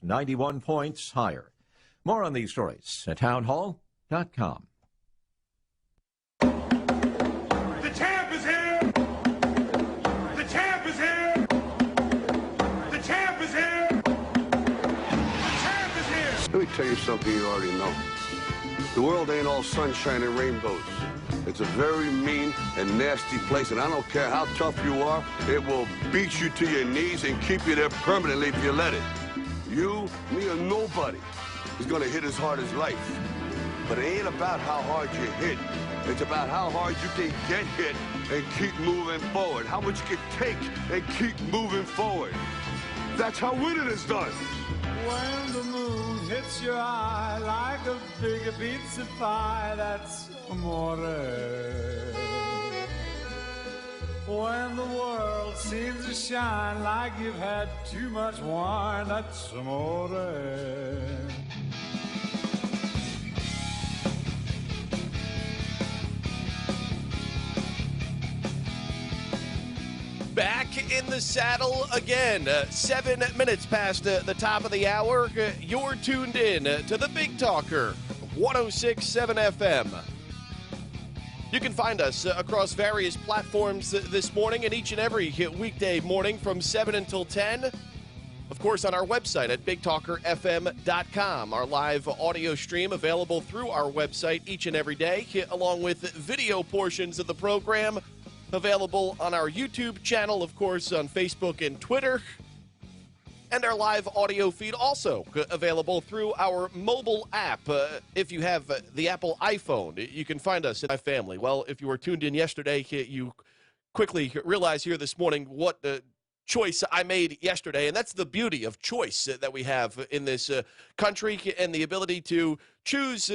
91 points higher. More on these stories at townhall.com. The champ is here! The champ is here! The champ is here! The champ is here! Let me tell you something you already know. The world ain't all sunshine and rainbows. It's a very mean and nasty place, and I don't care how tough you are, it will beat you to your knees and keep you there permanently if you let it. You, me, or nobody is gonna hit as hard as life. But it ain't about how hard you hit. It's about how hard you can get hit and keep moving forward. How much you can take and keep moving forward. That's how winning is done. When the moon hits your eye like a big pizza pie, that's amore. When the world seems to shine like you've had too much wine, that's amore. Back in the saddle again. 7 minutes past the top of the hour. You're tuned in to the Big Talker, 106.7 FM. You can find us across various platforms this morning and each and every weekday morning from 7 until 10. Of course, on our website at BigTalkerFM.com. Our live audio stream available through our website each and every day, along with video portions of the program available on our YouTube channel, of course, on Facebook and Twitter. And our live audio feed also available through our mobile app. If you have the Apple iPhone, you can find us at My Family. Well, if you were tuned in yesterday, you quickly realize here this morning what choice I made yesterday, and that's the beauty of choice that we have in this country and the ability to choose,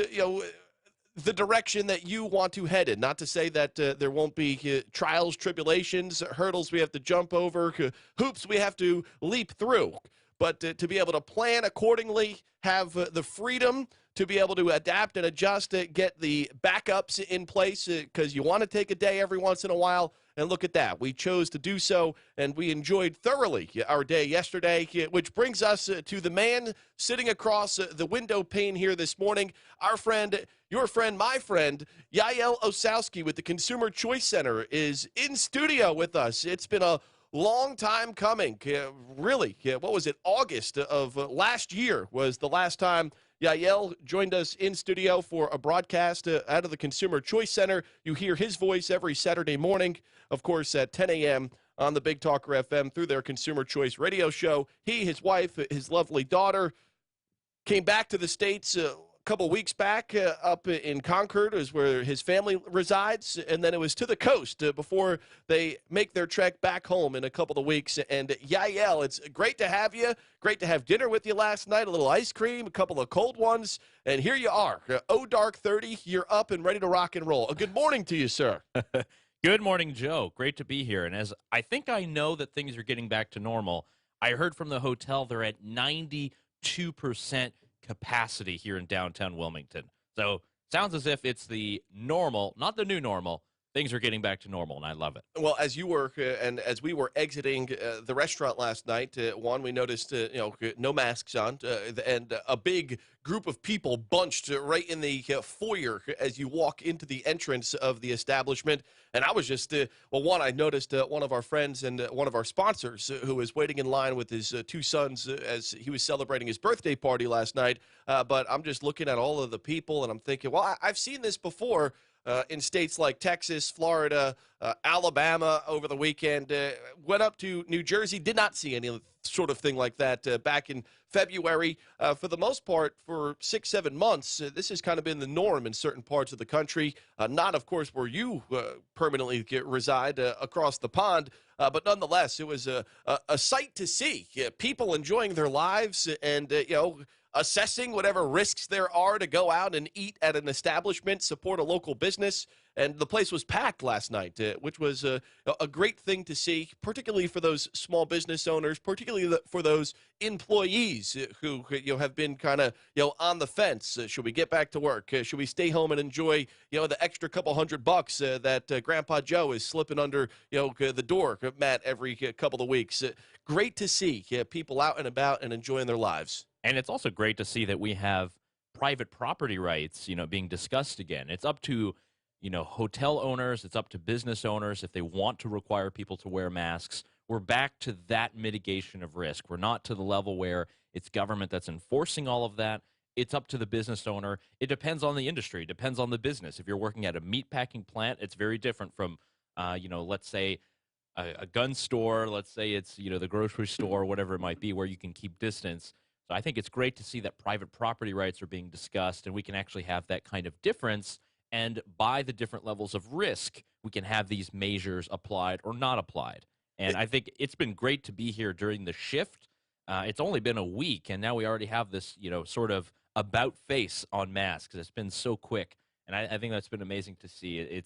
the direction that you want to head in. Not to say that there won't be trials, tribulations, hurdles we have to jump over, hoops we have to leap through. But to be able to plan accordingly, have the freedom to be able to adapt and adjust, get the backups in place because you want to take a day every once in a while. And look at that. We chose to do so, and we enjoyed thoroughly our day yesterday, which brings us to the man sitting across the window pane here this morning, our friend, your friend, my friend, Yael Ossowski with the Consumer Choice Center is in studio with us. It's been a long time coming. Really, what was it? August of last year was the last time Yael joined us in studio for a broadcast out of the Consumer Choice Center. You hear his voice every Saturday morning, of course, at 10 a.m. on the Big Talker FM through their Consumer Choice radio show. He, his wife, his lovely daughter came back to the States a couple weeks back up in Concord is where his family resides, and then it was to the coast before they make their trek back home in a couple of weeks. And Yael, it's great to have you. Great to have dinner with you last night, a little ice cream, a couple of cold ones, and here you are. Dark 30, you're up and ready to rock and roll. Good morning to you, sir. Good morning, Joe. Great to be here. And as I think I know that things are getting back to normal, I heard from the hotel they're at 92% capacity here in downtown Wilmington. So sounds as if it's the normal, not the new normal. Things are getting back to normal, and I love it. Well, as you were and as we were exiting the restaurant last night, we noticed no masks on, and a big group of people bunched right in the foyer as you walk into the entrance of the establishment. And I was just I noticed one of our friends and one of our sponsors who was waiting in line with his two sons as he was celebrating his birthday party last night. But I'm just looking at all of the people, and I'm thinking, well, I've seen this before. In states like Texas, Florida, Alabama over the weekend. Went up to New Jersey, did not see any sort of thing like that back in February. For the most part, for 6-7 months, this has kind of been the norm in certain parts of the country. Not, of course, where you permanently reside across the pond, but nonetheless, it was a sight to see. People enjoying their lives and, assessing whatever risks there are to go out and eat at an establishment, support a local business. And the place was packed last night, which was a great thing to see, particularly for those small business owners, particularly for those employees who have been kind of on the fence. Should we get back to work? Should we stay home and enjoy the extra couple $100 that Grandpa Joe is slipping under the door mat every couple of weeks? Great to see people out and about and enjoying their lives. And it's also great to see that we have private property rights, being discussed again. It's up to, hotel owners, it's up to business owners if they want to require people to wear masks. We're back to that mitigation of risk. We're not to the level where it's government that's enforcing all of that. It's up to the business owner. It depends on the industry. It depends on the business. If you're working at a meatpacking plant, it's very different from, let's say a gun store. Let's say it's, the grocery store, whatever it might be, where you can keep distance. So I think it's great to see that private property rights are being discussed, and we can actually have that kind of difference. And by the different levels of risk, we can have these measures applied or not applied. And I think it's been great to be here during the shift. It's only been a week, and now we already have this, sort of about face on masks. It's been so quick, and I think that's been amazing to see. It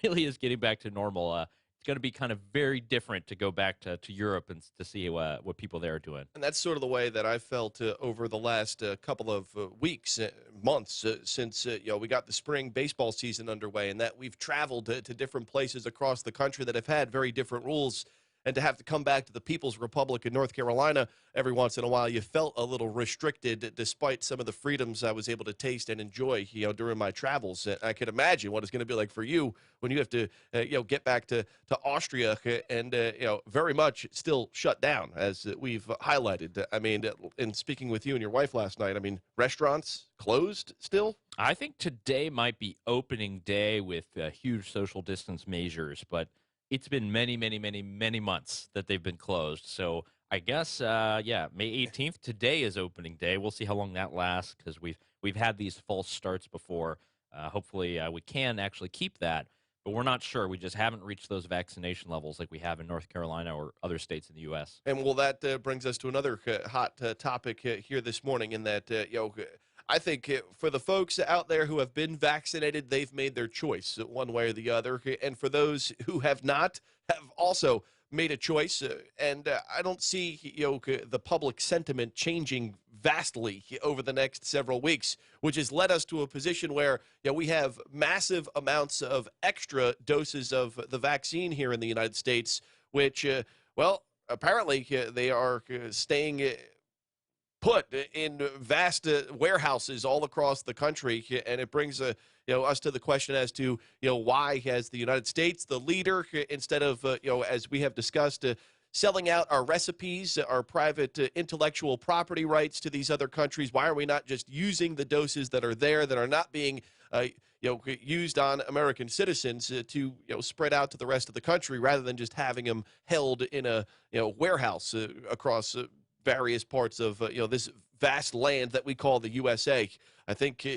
really is getting back to normal. It's going to be kind of very different to go back to Europe and to see what people there are doing. And that's sort of the way that I felt over the last couple of weeks, months, since we got the spring baseball season underway, and that we've traveled to different places across the country that have had very different rules. And to have to come back to the People's Republic in North Carolina every once in a while, you felt a little restricted despite some of the freedoms I was able to taste and enjoy, during my travels. I could imagine what it's going to be like for you when you have to, get back to Austria and, very much still shut down, as we've highlighted. I mean, in speaking with you and your wife last night, I mean, restaurants closed still? I think today might be opening day with huge social distance measures, but it's been many, many, many, many months that they've been closed. So I guess, May 18th, today is opening day. We'll see how long that lasts because we've had these false starts before. Hopefully we can actually keep that, but we're not sure. We just haven't reached those vaccination levels like we have in North Carolina or other states in the U.S. And well, that brings us to another hot topic here this morning in that, I think for the folks out there who have been vaccinated, they've made their choice one way or the other. And for those who have not, have also made a choice. And I don't see, the public sentiment changing vastly over the next several weeks, which has led us to a position where we have massive amounts of extra doses of the vaccine here in the United States, which, apparently they are staying put in vast warehouses all across the country, and it brings us to the question as to why has the United States, the leader, instead of as we have discussed, selling out our recipes, our private intellectual property rights to these other countries, why are we not just using the doses that are there that are not being used on American citizens to spread out to the rest of the country rather than just having them held in a warehouse across various parts of this vast land that we call the USA. I think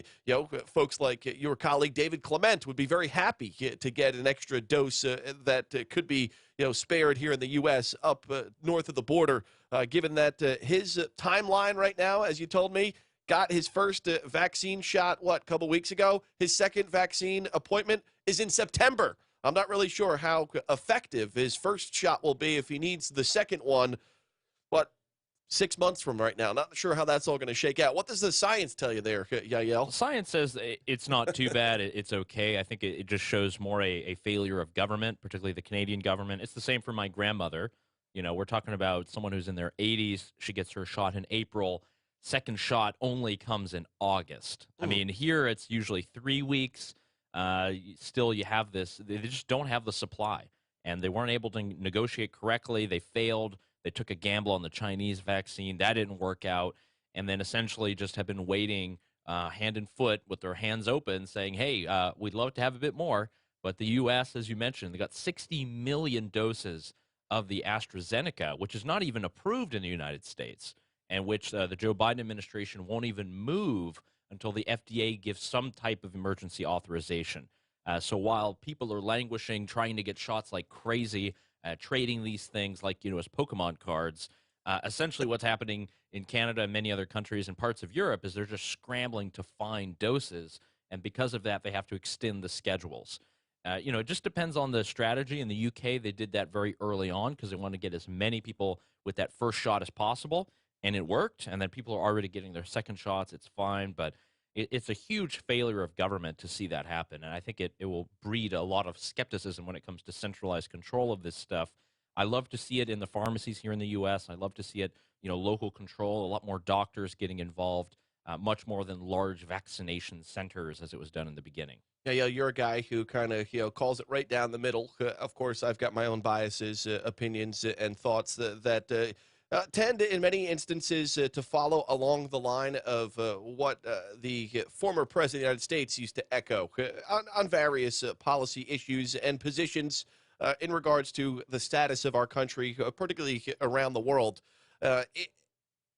folks like your colleague David Clement would be very happy to get an extra dose that could be spared here in the U.S. up north of the border, given that his timeline right now, as you told me, got his first vaccine shot, a couple weeks ago? His second vaccine appointment is in September. I'm not really sure how effective his first shot will be if he needs the second one, 6 months from right now. Not sure how that's all going to shake out. What does the science tell you there, Yael? Science says it's not too bad. It's okay. I think it just shows more a failure of government, particularly the Canadian government. It's the same for my grandmother. We're talking about someone who's in their 80s. She gets her shot in April. Second shot only comes in August. I mean, here it's usually 3 weeks. Still, you have this. They just don't have the supply, and they weren't able to negotiate correctly. They failed. They took a gamble on the Chinese vaccine. That didn't work out. And then essentially just have been waiting hand and foot with their hands open saying, hey, we'd love to have a bit more. But the U.S., as you mentioned, they got 60 million doses of the AstraZeneca, which is not even approved in the United States, and which the Joe Biden administration won't even move until the FDA gives some type of emergency authorization. So while people are languishing, trying to get shots like crazy, trading these things like, as Pokemon cards, essentially what's happening in Canada and many other countries and parts of Europe is they're just scrambling to find doses. And because of that, they have to extend the schedules. It just depends on the strategy. In the UK, they did that very early on because they want to get as many people with that first shot as possible. And it worked. And then people are already getting their second shots. It's fine. But it's a huge failure of government to see that happen. And I think it will breed a lot of skepticism when it comes to centralized control of this stuff. I love to see it in the pharmacies here in the U.S. I love to see it local control, a lot more doctors getting involved, much more than large vaccination centers as it was done in the beginning. Yeah, you're a guy who kind of, calls it right down the middle. Of course, I've got my own biases, opinions, and thoughts tend, in many instances, to follow along the line of what the former president of the United States used to echo on various policy issues and positions in regards to the status of our country, particularly around the world.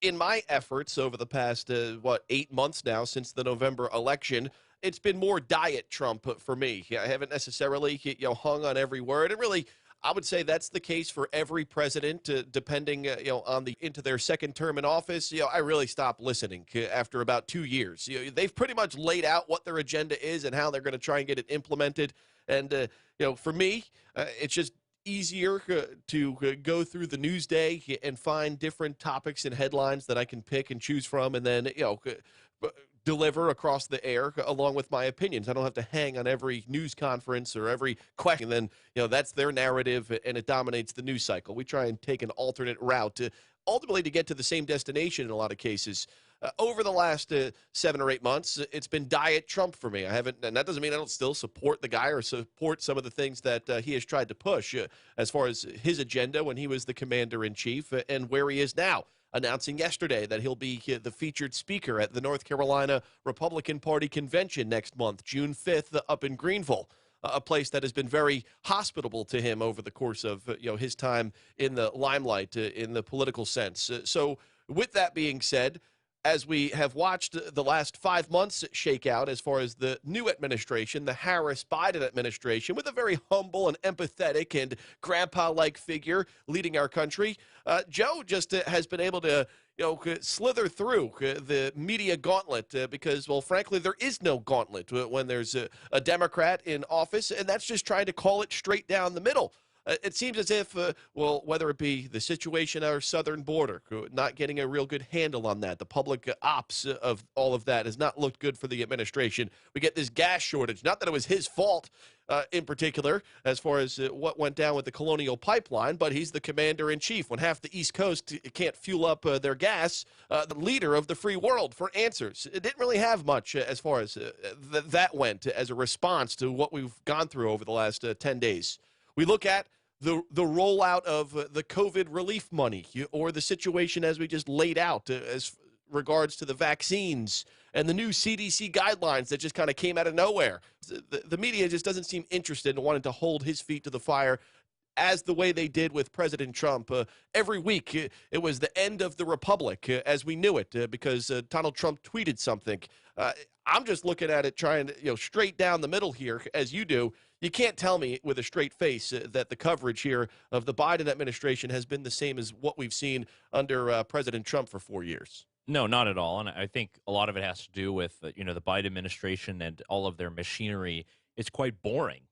In my efforts over the past 8 months now since the November election, it's been more diet Trump for me. I haven't necessarily hung on every word, and really I would say that's the case for every president, depending on into their second term in office. I really stopped listening after about 2 years. They've pretty much laid out what their agenda is and how they're going to try and get it implemented. And for me, it's just easier to go through the news day and find different topics and headlines that I can pick and choose from, and then deliver across the air along with my opinions. I don't have to hang on every news conference or every question. Then that's their narrative, and it dominates the news cycle. We try and take an alternate route to ultimately to get to the same destination in a lot of cases. Over the last 7 or 8 months, it's been diet Trump for me. I haven't, and that doesn't mean I don't still support the guy or support some of the things that he has tried to push as far as his agenda when he was the commander-in-chief and where he is now, announcing yesterday that he'll be the featured speaker at the North Carolina Republican Party convention next month, June 5th, up in Greenville, a place that has been very hospitable to him over the course of his time in the limelight in the political sense. So with that being said, as we have watched the last 5 months shake out as far as the new administration, the Harris-Biden administration, with a very humble and empathetic and grandpa-like figure leading our country, Joe just has been able to slither through the media gauntlet because, well, frankly, there is no gauntlet when there's a Democrat in office, and that's just trying to call it straight down the middle. It seems as if, whether it be the situation at our southern border, not getting a real good handle on that, the public ops of all of that has not looked good for the administration. We get this gas shortage. Not that it was his fault in particular as far as what went down with the Colonial Pipeline, but he's the commander-in-chief. When half the East Coast can't fuel up their gas, the leader of the free world for answers. It didn't really have much as far as that went as a response to what we've gone through over the last 10 days. We look at the rollout of the COVID relief money or the situation as we just laid out as regards to the vaccines and the new CDC guidelines that just kind of came out of nowhere. The media just doesn't seem interested in wanting to hold his feet to the fire as the way they did with President Trump. Every week, it was the end of the republic as we knew it because Donald Trump tweeted something. I'm just looking at it trying to, straight down the middle here, as you do. You can't tell me with a straight face that the coverage here of the Biden administration has been the same as what we've seen under President Trump for 4 years. No, not at all. And I think a lot of it has to do with, the Biden administration and all of their machinery. It's quite boring.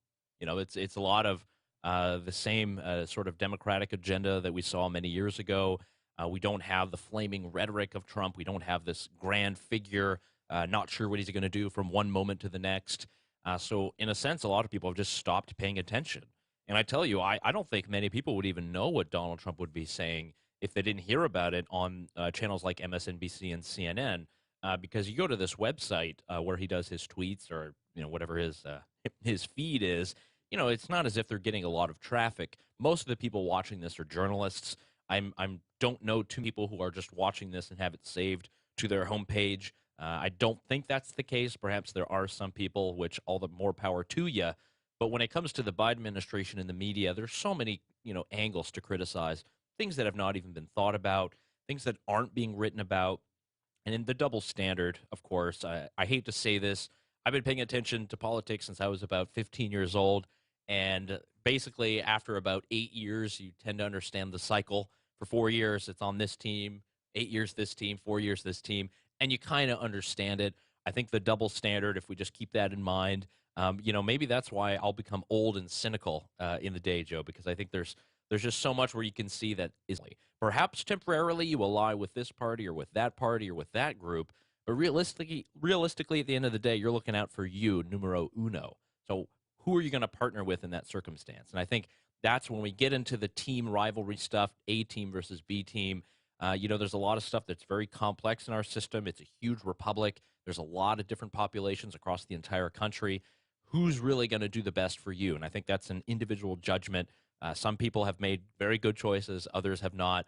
It's a lot of the same sort of Democratic agenda that we saw many years ago. We don't have the flaming rhetoric of Trump. We don't have this grand figure, not sure what he's going to do from one moment to the next. So in a sense, a lot of people have just stopped paying attention. And I tell you, I don't think many people would even know what Donald Trump would be saying if they didn't hear about it on channels like MSNBC and CNN, because you go to this website where he does his tweets or whatever his feed is. It's not as if they're getting a lot of traffic. Most of the people watching this are journalists. I don't know too many people who are just watching this and have it saved to their homepage. I don't think that's the case. Perhaps there are some people, which all the more power to you. But when it comes to the Biden administration and the media, there's so many, angles to criticize, things that have not even been thought about, things that aren't being written about. And in the double standard, of course, I hate to say this, I've been paying attention to politics since I was about 15 years old. And basically, after about 8 years, you tend to understand the cycle. For 4 years, it's on this team, 8 years this team, 4 years this team. And you kind of understand it. I think the double standard, if we just keep that in mind, maybe that's why I'll become old and cynical in the day, Joe, because I think there's just so much where you can see that perhaps temporarily you ally with this party or with that group, but realistically, at the end of the day, you're looking out for you, numero uno. So who are you going to partner with in that circumstance? And I think that's when we get into the team rivalry stuff, A team versus B team. There's a lot of stuff that's very complex in our system. It's a huge republic. There's a lot of different populations across the entire country. Who's really going to do the best for you? And I think that's an individual judgment. Some people have made very good choices. Others have not.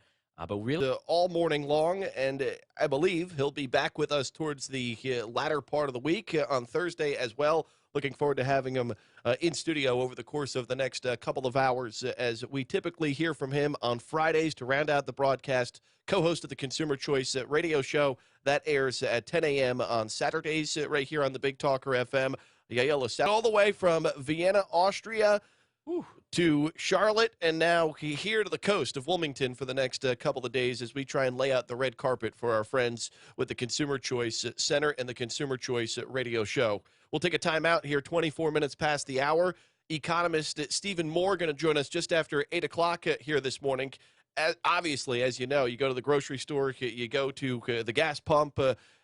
But really, all morning long, and I believe he'll be back with us towards the latter part of the week on Thursday as well. Looking forward to having him in studio over the course of the next couple of hours, as we typically hear from him on Fridays to round out the broadcast. Co-host of the Consumer Choice radio show that airs at 10 a.m. on Saturdays right here on the Big Talker FM. Yael, all the way from Vienna, Austria, to Charlotte, and now here to the coast of Wilmington for the next couple of days as we try and lay out the red carpet for our friends with the Consumer Choice Center and the Consumer Choice radio show. We'll take a time out here, 24 minutes past the hour. Economist Stephen Moore going to join us just after 8 o'clock here this morning. Obviously, as you know, you go to the grocery store, you go to the gas pump,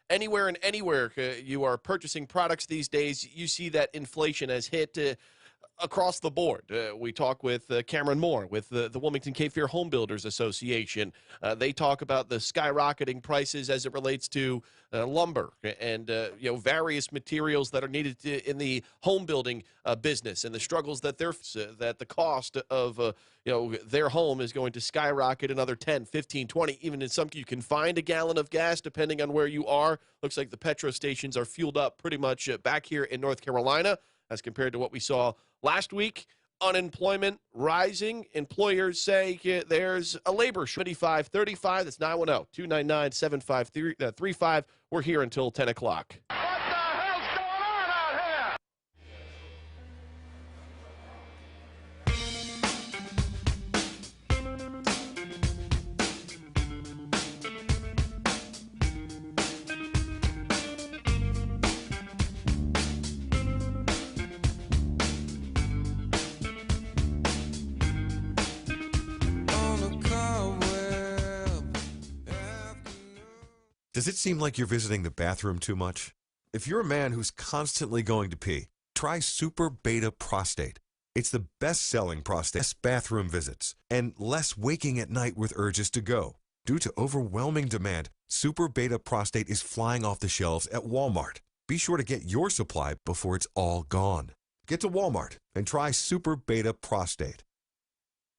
anywhere and anywhere you are purchasing products these days, you see that inflation has hit across the board. We talk with Cameron Moore with the Wilmington Cape Fear Home Builders Association. They talk about the skyrocketing prices as it relates to lumber and various materials that are needed in the home building business, and the struggles that that the cost of their home is going to skyrocket another 10, 15, 20, even in some you can find a gallon of gas depending on where you are. Looks like the petro stations are fueled up pretty much back here in North Carolina as compared to what we saw last week. Unemployment rising. Employers say there's a labor shortage. 7535, that's 910-299-7535. We're here until 10 o'clock. What the hell's going on out here? Does it seem like you're visiting the bathroom too much? If you're a man who's constantly going to pee, try Super Beta Prostate. It's the best-selling prostate, less bathroom visits, and less waking at night with urges to go. Due to overwhelming demand, Super Beta Prostate is flying off the shelves at Walmart. Be sure to get your supply before it's all gone. Get to Walmart and try Super Beta Prostate.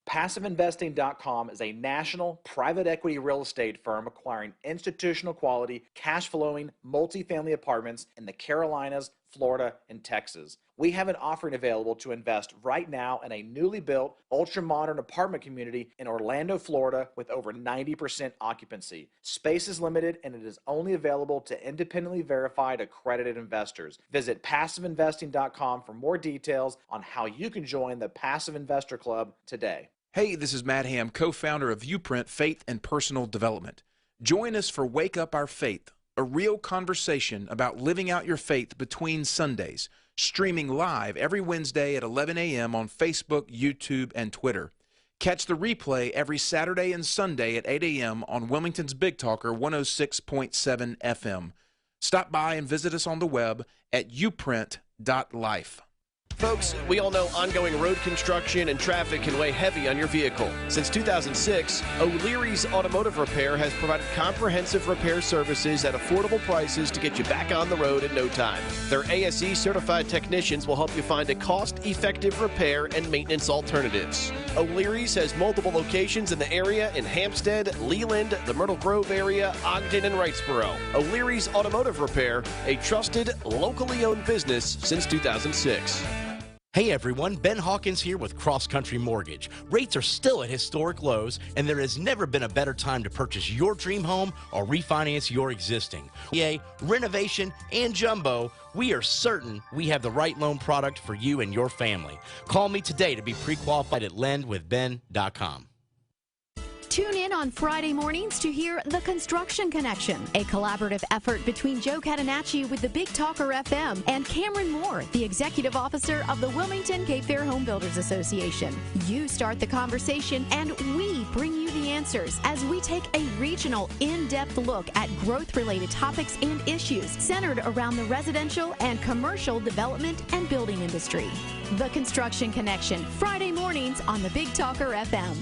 PassiveInvesting.com is a national private equity real estate firm acquiring institutional quality, cash flowing, multifamily apartments in the Carolinas, Florida, and Texas. We have an offering available to invest right now in a newly built, ultra-modern apartment community in Orlando, Florida, with over 90% occupancy. Space is limited, and it is only available to independently verified accredited investors. Visit PassiveInvesting.com for more details on how you can join the Passive Investor Club today. Hey, this is Matt Ham, co-founder of Viewprint Faith and Personal Development. Join us for Wake Up Our Faith, a real conversation about living out your faith between Sundays, streaming live every Wednesday at 11 a.m. on Facebook, YouTube, and Twitter. Catch the replay every Saturday and Sunday at 8 a.m. on Wilmington's Big Talker 106.7 FM. Stop by and visit us on the web at uprint.life. Folks, we all know ongoing road construction and traffic can weigh heavy on your vehicle. Since 2006, O'Leary's Automotive Repair has provided comprehensive repair services at affordable prices to get you back on the road in no time. Their ASE certified technicians will help you find a cost-effective repair and maintenance alternatives. O'Leary's has multiple locations in the area in Hampstead, Leland, the Myrtle Grove area, Ogden, and Wrightsboro. O'Leary's Automotive Repair, a trusted, locally owned business since 2006. Hey everyone, Ben Hawkins here with Cross Country Mortgage. Rates are still at historic lows, and there has never been a better time to purchase your dream home or refinance your existing. Yay, renovation, and jumbo, we are certain we have the right loan product for you and your family. Call me today to be pre-qualified at lendwithben.com. Tune in on Friday mornings to hear The Construction Connection, a collaborative effort between Joe Catenacci with the Big Talker FM and Cameron Moore, the executive officer of the Wilmington Cape Fear Home Builders Association. You start the conversation and we bring you the answers as we take a regional, in-depth look at growth-related topics and issues centered around the residential and commercial development and building industry. The Construction Connection, Friday mornings on the Big Talker FM.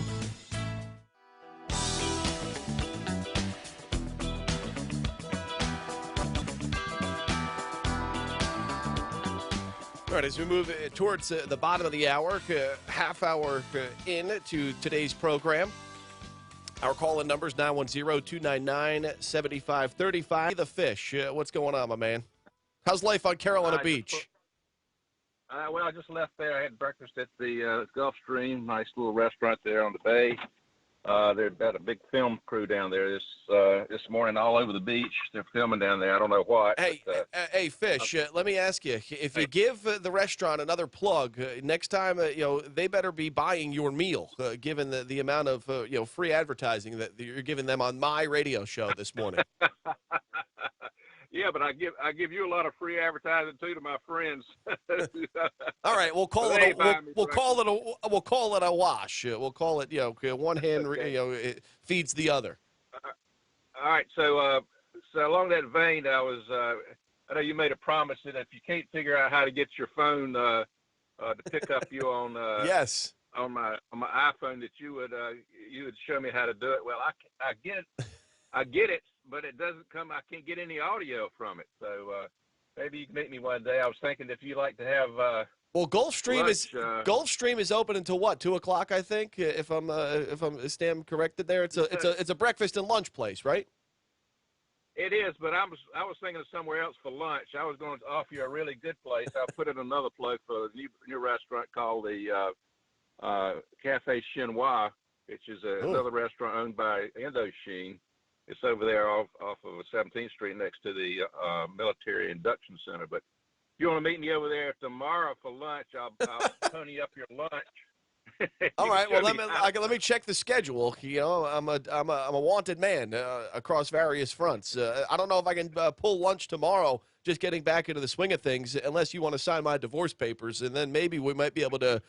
All right, as we move towards the bottom of the hour, half hour in to today's program, our call-in number is 910-299-7535. The Fish, what's going on, my man? How's life on Carolina Beach? Well, I just left there. I had breakfast at the Gulfstream, nice little restaurant there on the bay. They've got a big film crew down there this morning all over the beach. They're filming down there. I don't know what. Hey, hey, Fish, let me ask you, if you give the restaurant another plug, next time, they better be buying your meal, given the amount of, free advertising that you're giving them on my radio show this morning. Yeah, but I give you a lot of free advertising too to my friends. All right, we'll call it we'll call it a wash. We'll call it one hand it feeds the other. All right, so along that vein, I know you made a promise that if you can't figure out how to get your phone to pick up you on yes on my iPhone, that you would show me how to do it. Well, I get it. But it doesn't come. I can't get any audio from it. So maybe you can meet me one day. I was thinking if you like to have. Well, Gulfstream lunch, is open until what, 2:00? I think, if I'm stand corrected there. It's a breakfast and lunch place, right? It is, but I was thinking of somewhere else for lunch. I was going to offer you a really good place. I'll put in another plug for a new restaurant called the Cafe Chinois, which is another restaurant owned by Indochine. It's over there off of 17th Street next to the Military Induction Center. But if you want to meet me over there tomorrow for lunch, I'll pony up your lunch. All right. Well, let me check the schedule. I'm a wanted man across various fronts. I don't know if I can pull lunch tomorrow. Just getting back into the swing of things, unless you want to sign my divorce papers, and then maybe we might be able to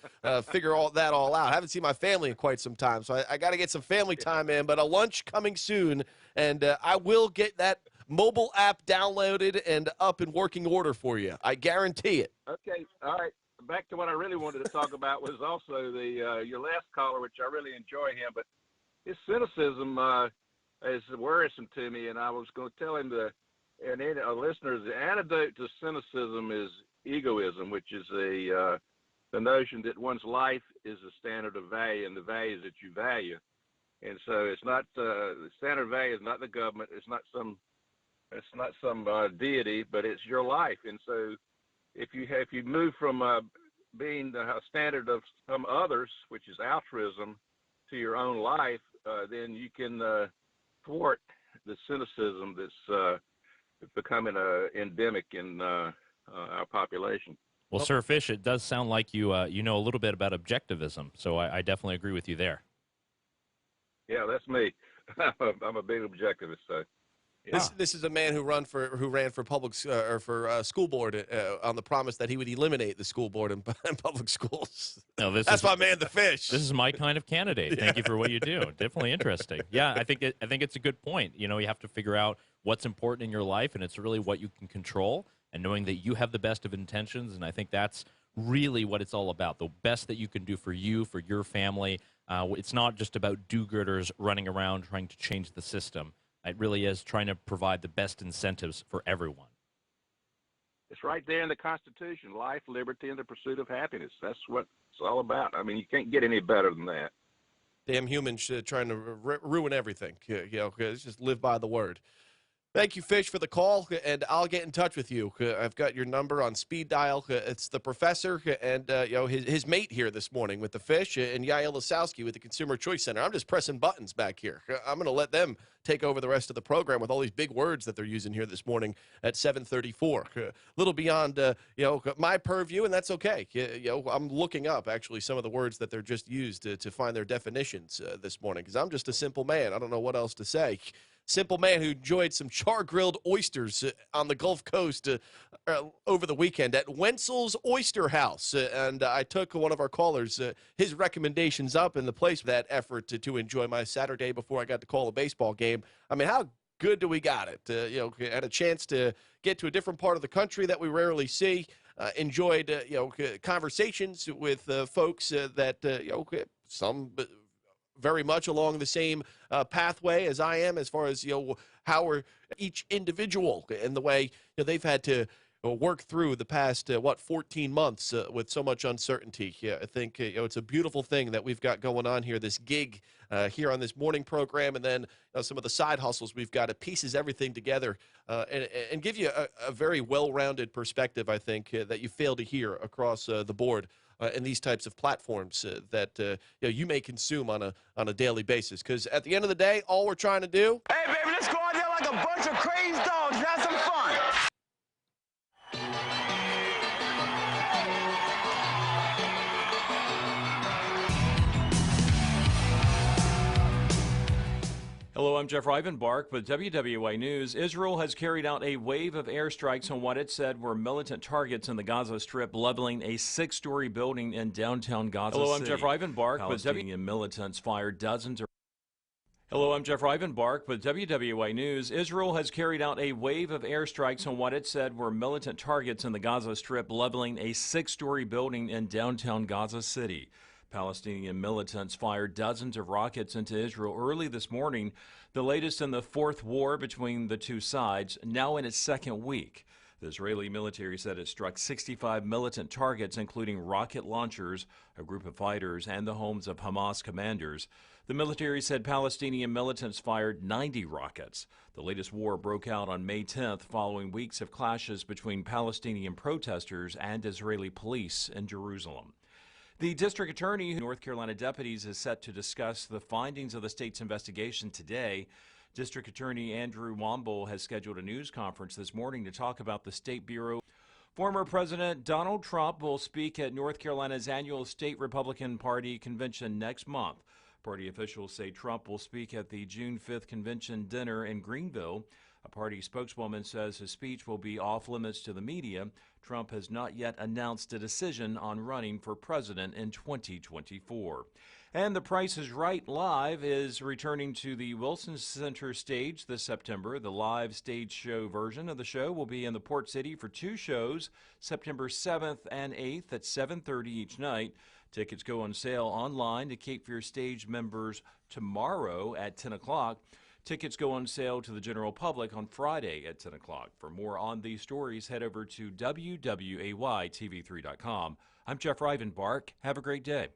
figure all out. I haven't seen my family in quite some time, so I got to get some family time in. But a lunch coming soon, and I will get that mobile app downloaded and up in working order for you. I guarantee it. Okay. All right. Back to what I really wanted to talk about was also your last caller, which I really enjoy him, but his cynicism is worrisome to me, and I was going to tell him and our listeners, the antidote to cynicism is egoism, which is the notion that one's life is a standard of value, and the values that you value. And so it's not the standard value is not the government, it's not some deity, but it's your life. And so if you move from being the standard of some others, which is altruism, to your own life, then you can thwart the cynicism that's becoming endemic in our population. Well, Sir Fish, it does sound like you know a little bit about objectivism, so I definitely agree with you there. Yeah, that's me. I'm a big objectivist. So yeah. This is a man who ran for public for school board on the promise that he would eliminate the school board in public schools. No, that's my man, the Fish. This is my kind of candidate. Thank you for what you do. Definitely interesting. Yeah, I think it's a good point. You have to figure out what's important in your life, and it's really what you can control, and knowing that you have the best of intentions. And I think that's really what it's all about, the best that you can do for you, for your family. It's not just about do-gooders running around trying to change the system. It really is trying to provide the best incentives for everyone. It's right there in the Constitution: life, liberty, and the pursuit of happiness. That's what it's all about. I mean, you can't get any better than that. Damn humans trying to ruin everything. Just live by the word. Thank you, Fish, for the call, and I'll get in touch with you. I've got your number on speed dial. It's the professor and his mate here this morning with the Fish, and Yael Ossowski with the Consumer Choice Center. I'm just pressing buttons back here. I'm going to let them take over the rest of the program with all these big words that they're using here this morning at 7:34. A little beyond my purview, and that's okay. I'm looking up actually some of the words that they're just used to find their definitions this morning, because I'm just a simple man. I don't know what else to say. Simple man who enjoyed some char-grilled oysters on the Gulf Coast over the weekend at Wenzel's Oyster House. And I took one of our callers, his recommendations up in the place of that effort to enjoy my Saturday before I got to call a baseball game. I mean, how good do we got it? Had a chance to get to a different part of the country that we rarely see. Enjoyed, conversations with folks that, some very much along the same pathway as I am, as far as how we're each individual and the way they've had to work through the past 14 months with so much uncertainty. Yeah, I think it's a beautiful thing that we've got going on here. This gig here on this morning program, and then some of the side hustles we've got. It pieces everything together and give you a very well-rounded perspective. I think that you fail to hear across the board. In these types of platforms that you may consume on a daily basis. Because at the end of the day, all we're trying to do. Hey, baby, let's go out there like a bunch of crazy dogs and have some fun. Hello, I'm Jeff Rivenbark with WWA News. Israel has carried out a wave of airstrikes on what it said were militant targets in the Gaza Strip, leveling a 6-story building in downtown Gaza City. Hello, I'm Jeff Rivenbark with Palestinian militants fired dozens of... Hello, I'm Jeff Rivenbark with WWA News. Israel has carried out a wave of airstrikes on what it said were militant targets in the Gaza Strip, leveling a 6-story building in downtown Gaza City. Palestinian militants fired dozens of rockets into Israel early this morning, the latest in the fourth war between the two sides, now in its second week. The Israeli military said it struck 65 militant targets, including rocket launchers, a group of fighters, and the homes of Hamas commanders. The military said Palestinian militants fired 90 rockets. The latest war broke out on May 10th following weeks of clashes between Palestinian protesters and Israeli police in Jerusalem. The district attorney, North Carolina deputies, is set to discuss the findings of the state's investigation today. District Attorney Andrew Womble has scheduled a news conference this morning to talk about the State Bureau. Former President Donald Trump will speak at North Carolina's annual State Republican Party convention next month. Party officials say Trump will speak at the June 5th convention dinner in Greenville. A party spokeswoman says his speech will be off limits to the media. Trump has not yet announced a decision on running for president in 2024. And The Price is Right Live is returning to the Wilson Center stage this September. The live stage show version of the show will be in the Port City for 2 shows, September 7th and 8th at 7:30 each night. Tickets go on sale online to Cape Fear Stage members tomorrow at 10 o'clock. Tickets go on sale to the general public on Friday at 10 o'clock. For more on these stories, head over to WWAYTV3.com. I'm Jeff Rivenbark. Have a great day.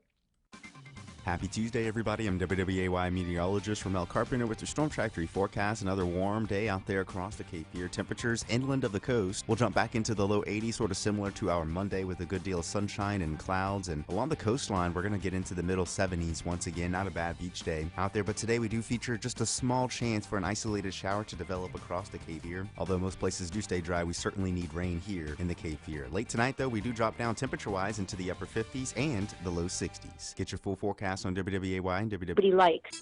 Happy Tuesday, everybody. I'm WWAY meteorologist Ramel Carpenter with your Storm Track 3 forecast. Another warm day out there across the Cape Fear. Temperatures inland of the coast will jump back into the low 80s, sort of similar to our Monday with a good deal of sunshine and clouds. And along the coastline, we're going to get into the middle 70s once again. Not a bad beach day out there, but today we do feature just a small chance for an isolated shower to develop across the Cape Fear. Although most places do stay dry, we certainly need rain here in the Cape Fear. Late tonight, though, we do drop down temperature-wise into the upper 50s and the low 60s. Get your full forecast on WWAY and WWAY. What he likes.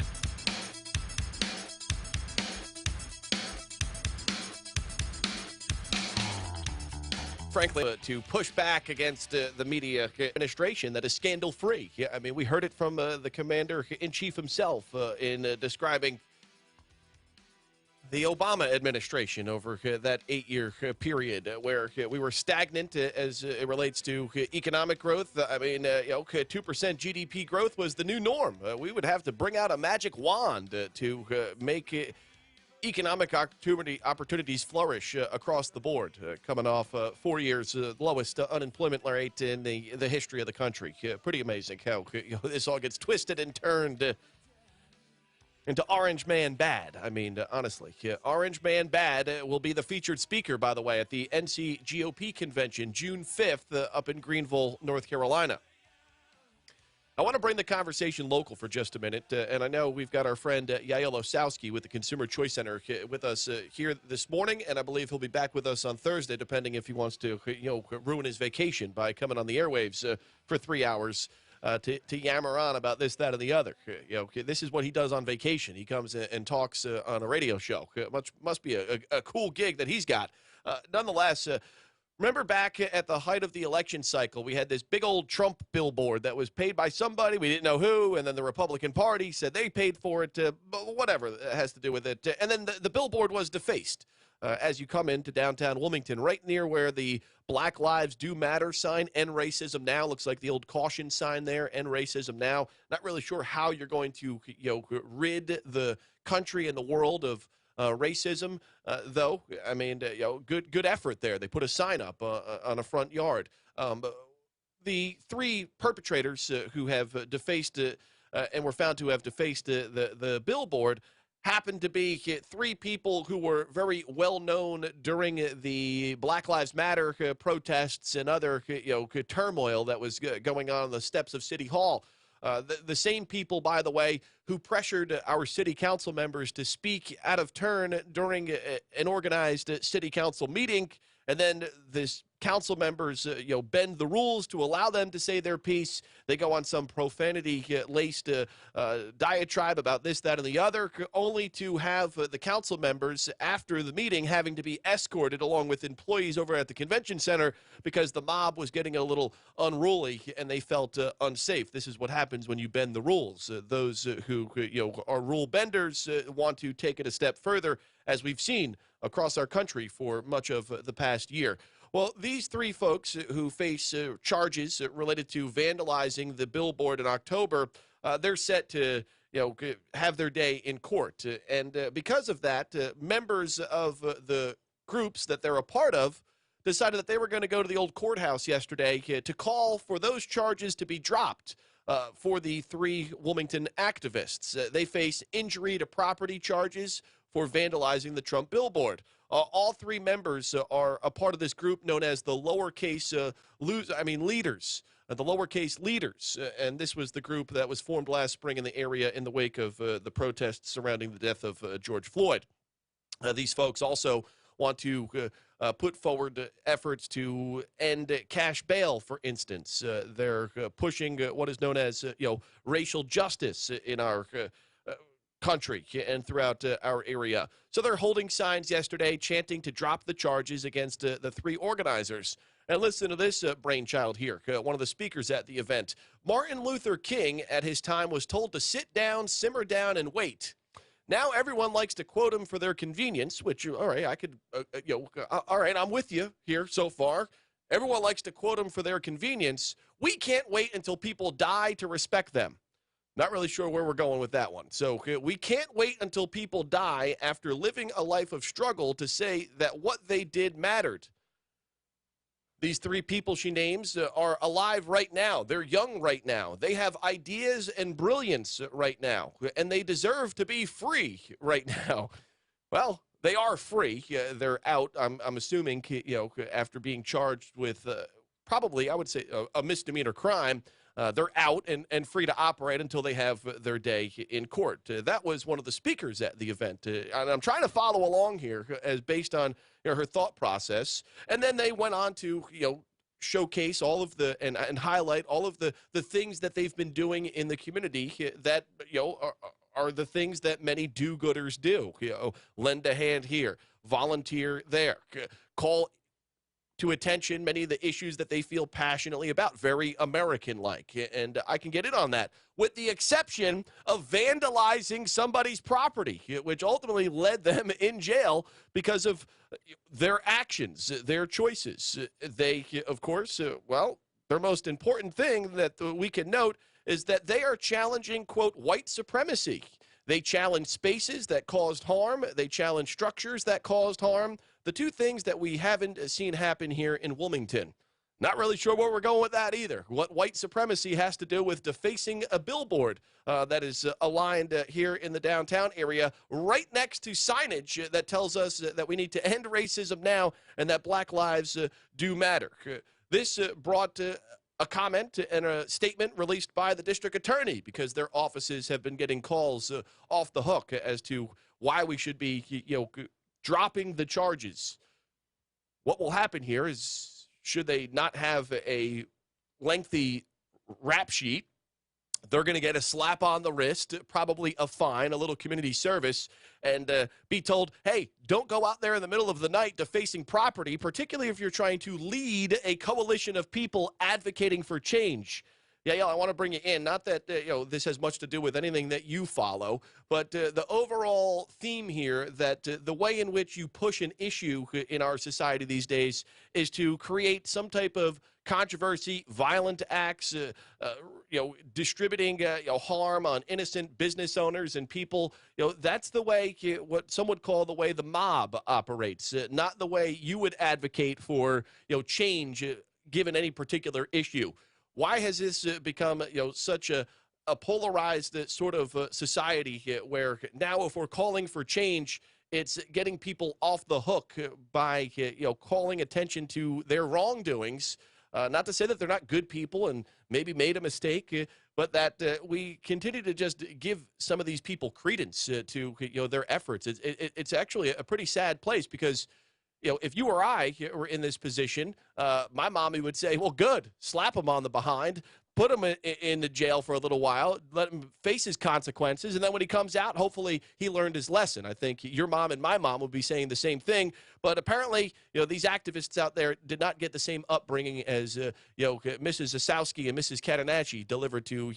Frankly, to push back against the media administration that is scandal-free. Yeah, I mean, we heard it from the commander-in-chief himself in describing the Obama administration over that 8-year period where we were stagnant as it relates to economic growth. I mean, 2% GDP growth was the new norm. We would have to bring out a magic wand to make economic opportunities flourish across the board, coming off 4 years lowest unemployment rate in the history of the country. Pretty amazing how this all gets twisted and turned into Orange Man Bad. I mean, honestly, Orange Man Bad will be the featured speaker, by the way, at the NC GOP convention June 5th up in Greenville, North Carolina. I want to bring the conversation local for just a minute, and I know we've got our friend Yael Ossowski with the Consumer Choice Center with us here this morning, and I believe he'll be back with us on Thursday, depending if he wants to, ruin his vacation by coming on the airwaves for 3 hours. To yammer on about this, that, and the other. This is what he does on vacation. He comes and talks on a radio show. Must be a cool gig that he's got. Nonetheless, remember back at the height of the election cycle, we had this big old Trump billboard that was paid by somebody. We didn't know who, and then the Republican Party said they paid for it, whatever it has to do with it. And then the billboard was defaced. As you come into downtown Wilmington, right near where the Black Lives Do Matter sign, End Racism Now, looks like the old caution sign there, End Racism Now. Not really sure how you're going to rid the country and the world of racism, though. I mean, good effort there. They put a sign up on a front yard. The three perpetrators who have defaced and were found to have defaced the billboard happened to be three people who were very well known during the Black Lives Matter protests and other turmoil that was going on the steps of City Hall. The same people, by the way, who pressured our city council members to speak out of turn during an organized city council meeting, and then this council members, bend the rules to allow them to say their piece. They go on some profanity-laced diatribe about this, that, and the other, only to have the council members, after the meeting, having to be escorted along with employees over at the convention center because the mob was getting a little unruly and they felt unsafe. This is what happens when you bend the rules. Those who are rule benders want to take it a step further, as we've seen across our country for much of the past year. Well, these three folks who face charges related to vandalizing the billboard in October, they're set to have their day in court. And because of that, members of the groups that they're a part of decided that they were going to go to the old courthouse yesterday to call for those charges to be dropped for the three Wilmington activists. They face injury to property charges for vandalizing the Trump billboard. All three members are a part of this group known as the lowercase leaders. The lowercase leaders. And this was the group that was formed last spring in the area in the wake of the protests surrounding the death of George Floyd. These folks also want to put forward efforts to end cash bail, for instance. They're pushing what is known as racial justice in our country and throughout our area. So they're holding signs yesterday chanting to drop the charges against the three organizers. And listen to this brainchild here, one of the speakers at the event. Martin Luther King, at his time, was told to sit down, simmer down, and wait. Now everyone likes to quote him for their convenience, which, all right, I could, all right, I'm with you here so far. Everyone likes to quote him for their convenience. We can't wait until people die to respect them. Not really sure where we're going with that one. So we can't wait until people die after living a life of struggle to say that what they did mattered. These three people she names are alive right now. They're young right now. They have ideas and brilliance right now, and they deserve to be free right now. Well, they are free. They're out, I'm assuming, after being charged with probably, I would say, a misdemeanor crime. They're out and free to operate until they have their day in court. That was one of the speakers at the event. And I'm trying to follow along here as based on her thought process. And then they went on to showcase all of the and highlight all of the things that they've been doing in the community that are the things that many do-gooders do. Lend a hand here, volunteer there, call to attention many of the issues that they feel passionately about, very American-like. And I can get in on that, with the exception of vandalizing somebody's property, which ultimately led them in jail because of their actions, their choices. They, of course, their most important thing that we can note is that they are challenging, quote, white supremacy. They challenge spaces that caused harm. They challenge structures that caused harm. The two things that we haven't seen happen here in Wilmington. Not really sure where we're going with that either. What white supremacy has to do with defacing a billboard that is aligned here in the downtown area, right next to signage that tells us that we need to end racism now and that Black lives do matter. This brought a comment and a statement released by the district attorney because their offices have been getting calls off the hook as to why we should be, dropping the charges. What will happen here is, should they not have a lengthy rap sheet, they're going to get a slap on the wrist, probably a fine, a little community service, and be told, hey, don't go out there in the middle of the night defacing property, particularly if you're trying to lead a coalition of people advocating for change. Yael, I want to bring you in. Not that this has much to do with anything that you follow, but the overall theme here that the way in which you push an issue in our society these days is to create some type of controversy, violent acts, distributing harm on innocent business owners and people. That's the way what some would call the way the mob operates, not the way you would advocate for change given any particular issue. Why has this become such a polarized sort of society where now if we're calling for change, it's getting people off the hook by calling attention to their wrongdoings? Not to say that they're not good people and maybe made a mistake, but that we continue to just give some of these people credence to their efforts. It's actually a pretty sad place because if you or I were in this position, my mommy would say, well, good, slap him on the behind, put him in the jail for a little while, let him face his consequences, and then when he comes out, hopefully he learned his lesson. I think your mom and my mom would be saying the same thing, but apparently, these activists out there did not get the same upbringing as, Mrs. Ossowski and Mrs. Catenacci delivered to,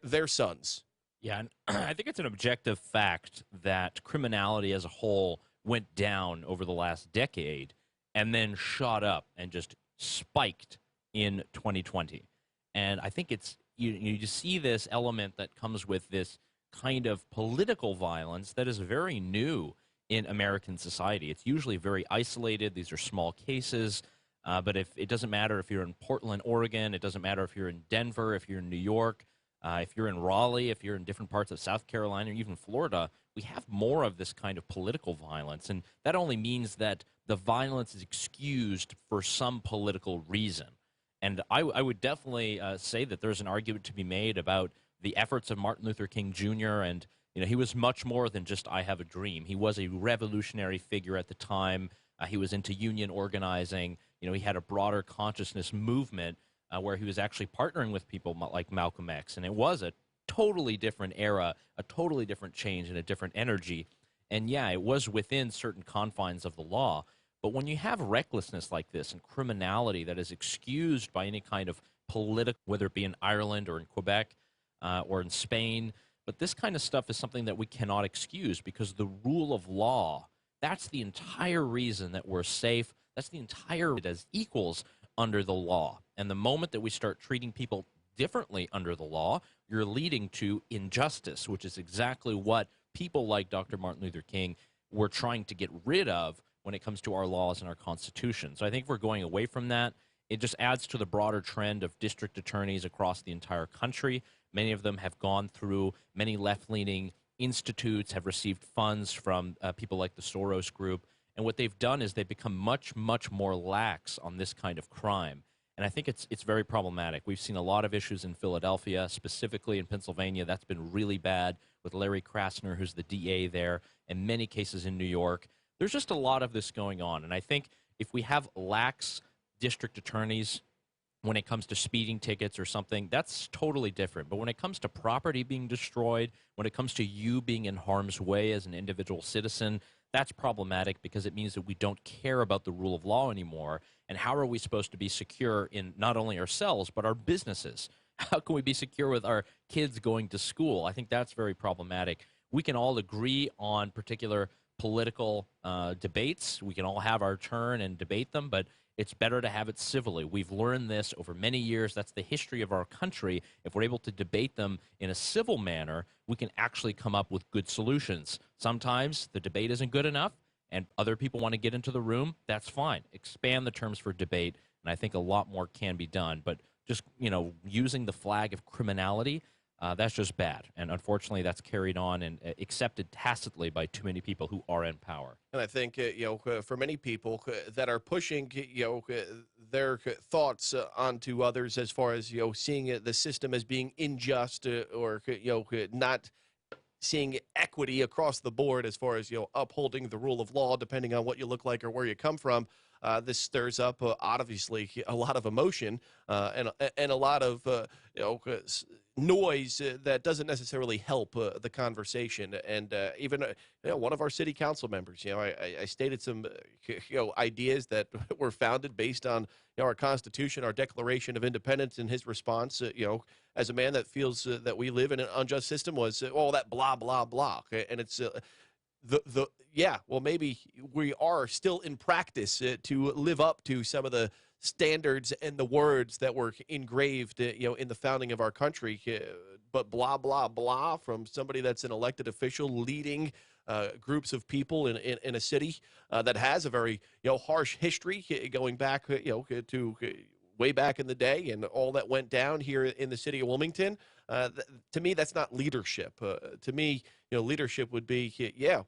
their sons. Yeah, and I think it's an objective fact that criminality as a whole went down over the last decade and then shot up and just spiked in 2020. And I think it's you see this element that comes with this kind of political violence that is very new in American society. It's usually very isolated. These are small cases. But if it doesn't matter if you're in Portland, Oregon, it doesn't matter if you're in Denver, if you're in New York, if you're in Raleigh, if you're in different parts of South Carolina or even Florida, we have more of this kind of political violence. And that only means that the violence is excused for some political reason. And I would definitely say that there's an argument to be made about the efforts of Martin Luther King Jr. And, he was much more than just I have a dream. He was a revolutionary figure at the time. He was into union organizing. He had a broader consciousness movement where he was actually partnering with people like Malcolm X. And it was a totally different era, a totally different change, and a different energy. And yeah, it was within certain confines of the law. But when you have recklessness like this and criminality that is excused by any kind of political, whether it be in Ireland or in Quebec or in Spain, but this kind of stuff is something that we cannot excuse because the rule of law, that's the entire reason that we're safe. That's the entire as equals under the law. And the moment that we start treating people differently under the law, you're leading to injustice, which is exactly what people like Dr. Martin Luther King were trying to get rid of when it comes to our laws and our Constitution. So I think we're going away from that. It just adds to the broader trend of district attorneys across the entire country. Many of them have gone through many left-leaning institutes, have received funds from people like the Soros Group. And what they've done is they've become much, much more lax on this kind of crime. And I think it's very problematic. We've seen a lot of issues in Philadelphia, specifically in Pennsylvania. That's been really bad with Larry Krasner, who's the DA there, and many cases in New York. There's just a lot of this going on. And I think if we have lax district attorneys when it comes to speeding tickets or something, that's totally different. But when it comes to property being destroyed, when it comes to you being in harm's way as an individual citizen, that's problematic because it means that we don't care about the rule of law anymore. And how are we supposed to be secure in not only ourselves, but our businesses? How can we be secure with our kids going to school? I think that's very problematic. We can all agree on particular political debates. We can all have our turn and debate them, but it's better to have it civilly. We've learned this over many years. That's the history of our country. If we're able to debate them in a civil manner, we can actually come up with good solutions. Sometimes the debate isn't good enough and other people want to get into the room. That's fine. Expand the terms for debate, and I think a lot more can be done. But just, using the flag of criminality, that's just bad. And unfortunately, that's carried on and accepted tacitly by too many people who are in power. And I think, for many people that are pushing, their thoughts onto others as far as, seeing the system as being unjust or, not seeing equity across the board as far as, upholding the rule of law, depending on what you look like or where you come from. This stirs up, obviously, a lot of emotion and a lot of, noise that doesn't necessarily help the conversation. And even one of our city council members, I stated some ideas that were founded based on our Constitution, our Declaration of Independence, and his response, as a man that feels that we live in an unjust system, was all that blah blah blah. And it's maybe we are still in practice to live up to some of the standards and the words that were engraved, in the founding of our country. But blah, blah, blah from somebody that's an elected official leading groups of people in a city that has a very, harsh history going back, to way back in the day and all that went down here in the city of Wilmington. To me, that's not leadership. To me, leadership would be,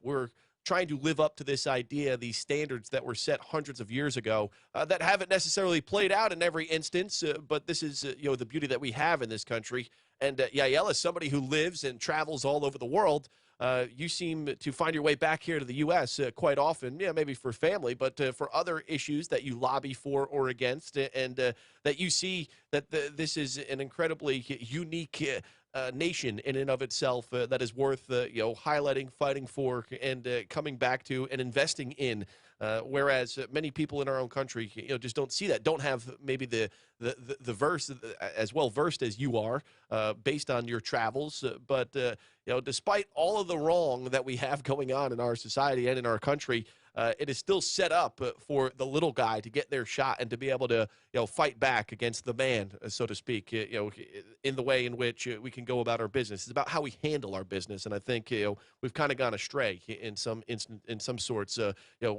we're trying to live up to this idea, these standards that were set hundreds of years ago that haven't necessarily played out in every instance, but this is, the beauty that we have in this country. And Yael, as somebody who lives and travels all over the world, you seem to find your way back here to the U.S. Quite often, maybe for family, but for other issues that you lobby for or against, and that you see that this is an incredibly unique nation in and of itself that is worth highlighting, fighting for, and coming back to and investing in. Whereas many people in our own country, just don't see that, don't have maybe the verse as well versed as you are, based on your travels. But despite all of the wrong that we have going on in our society and in our country, it is still set up for the little guy to get their shot and to be able to, fight back against the man, so to speak, in the way in which we can go about our business. It's about how we handle our business, and I think we've kind of gone astray in some sorts,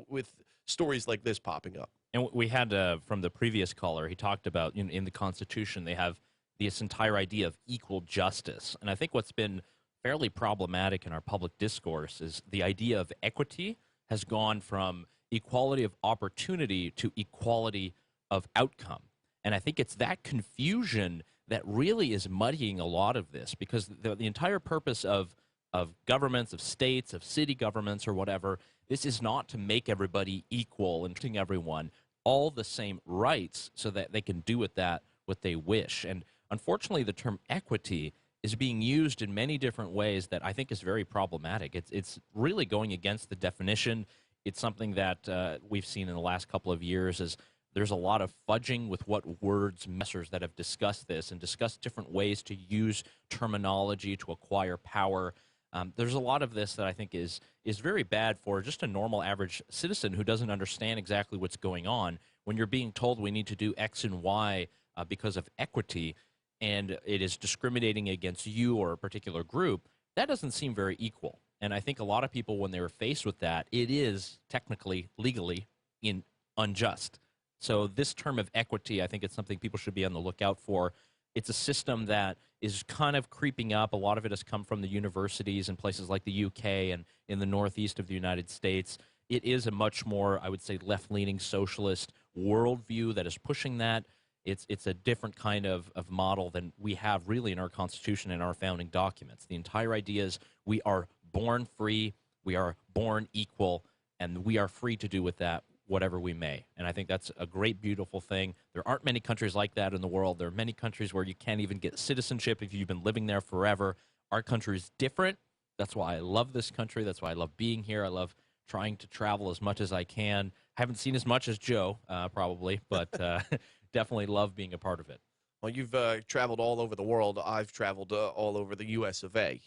with stories like this popping up. And we had from the previous caller, he talked about in the Constitution they have this entire idea of equal justice, and I think what's been fairly problematic in our public discourse is the idea of equity has gone from equality of opportunity to equality of outcome. And I think it's that confusion that really is muddying a lot of this, because the entire purpose of governments, of states, of city governments or whatever, this is not to make everybody equal and giving everyone all the same rights so that they can do with that what they wish. And unfortunately, the term equity is being used in many different ways that I think is very problematic. It's really going against the definition. It's something that we've seen in the last couple of years is there's a lot of fudging with what words messers that have discussed this and discussed different ways to use terminology to acquire power. There's a lot of this that I think is very bad for just a normal average citizen who doesn't understand exactly what's going on. When you're being told we need to do X and Y because of equity, and it is discriminating against you or a particular group, that doesn't seem very equal. And I think a lot of people, when they were faced with that, it is technically, legally, unjust. So this term of equity, I think it's something people should be on the lookout for. It's a system that is kind of creeping up. A lot of it has come from the universities in places like the UK and in the northeast of the United States. It is a much more, I would say, left-leaning socialist worldview that is pushing that. It's a different kind of model than we have really in our Constitution and our founding documents. The entire idea is we are born free, we are born equal, and we are free to do with that whatever we may. And I think that's a great, beautiful thing. There aren't many countries like that in the world. There are many countries where you can't even get citizenship if you've been living there forever. Our country is different. That's why I love this country. That's why I love being here. I love trying to travel as much as I can. I haven't seen as much as Joe, probably, but definitely love being a part of it. Well, you've traveled all over the world. I've traveled all over the U.S. of A.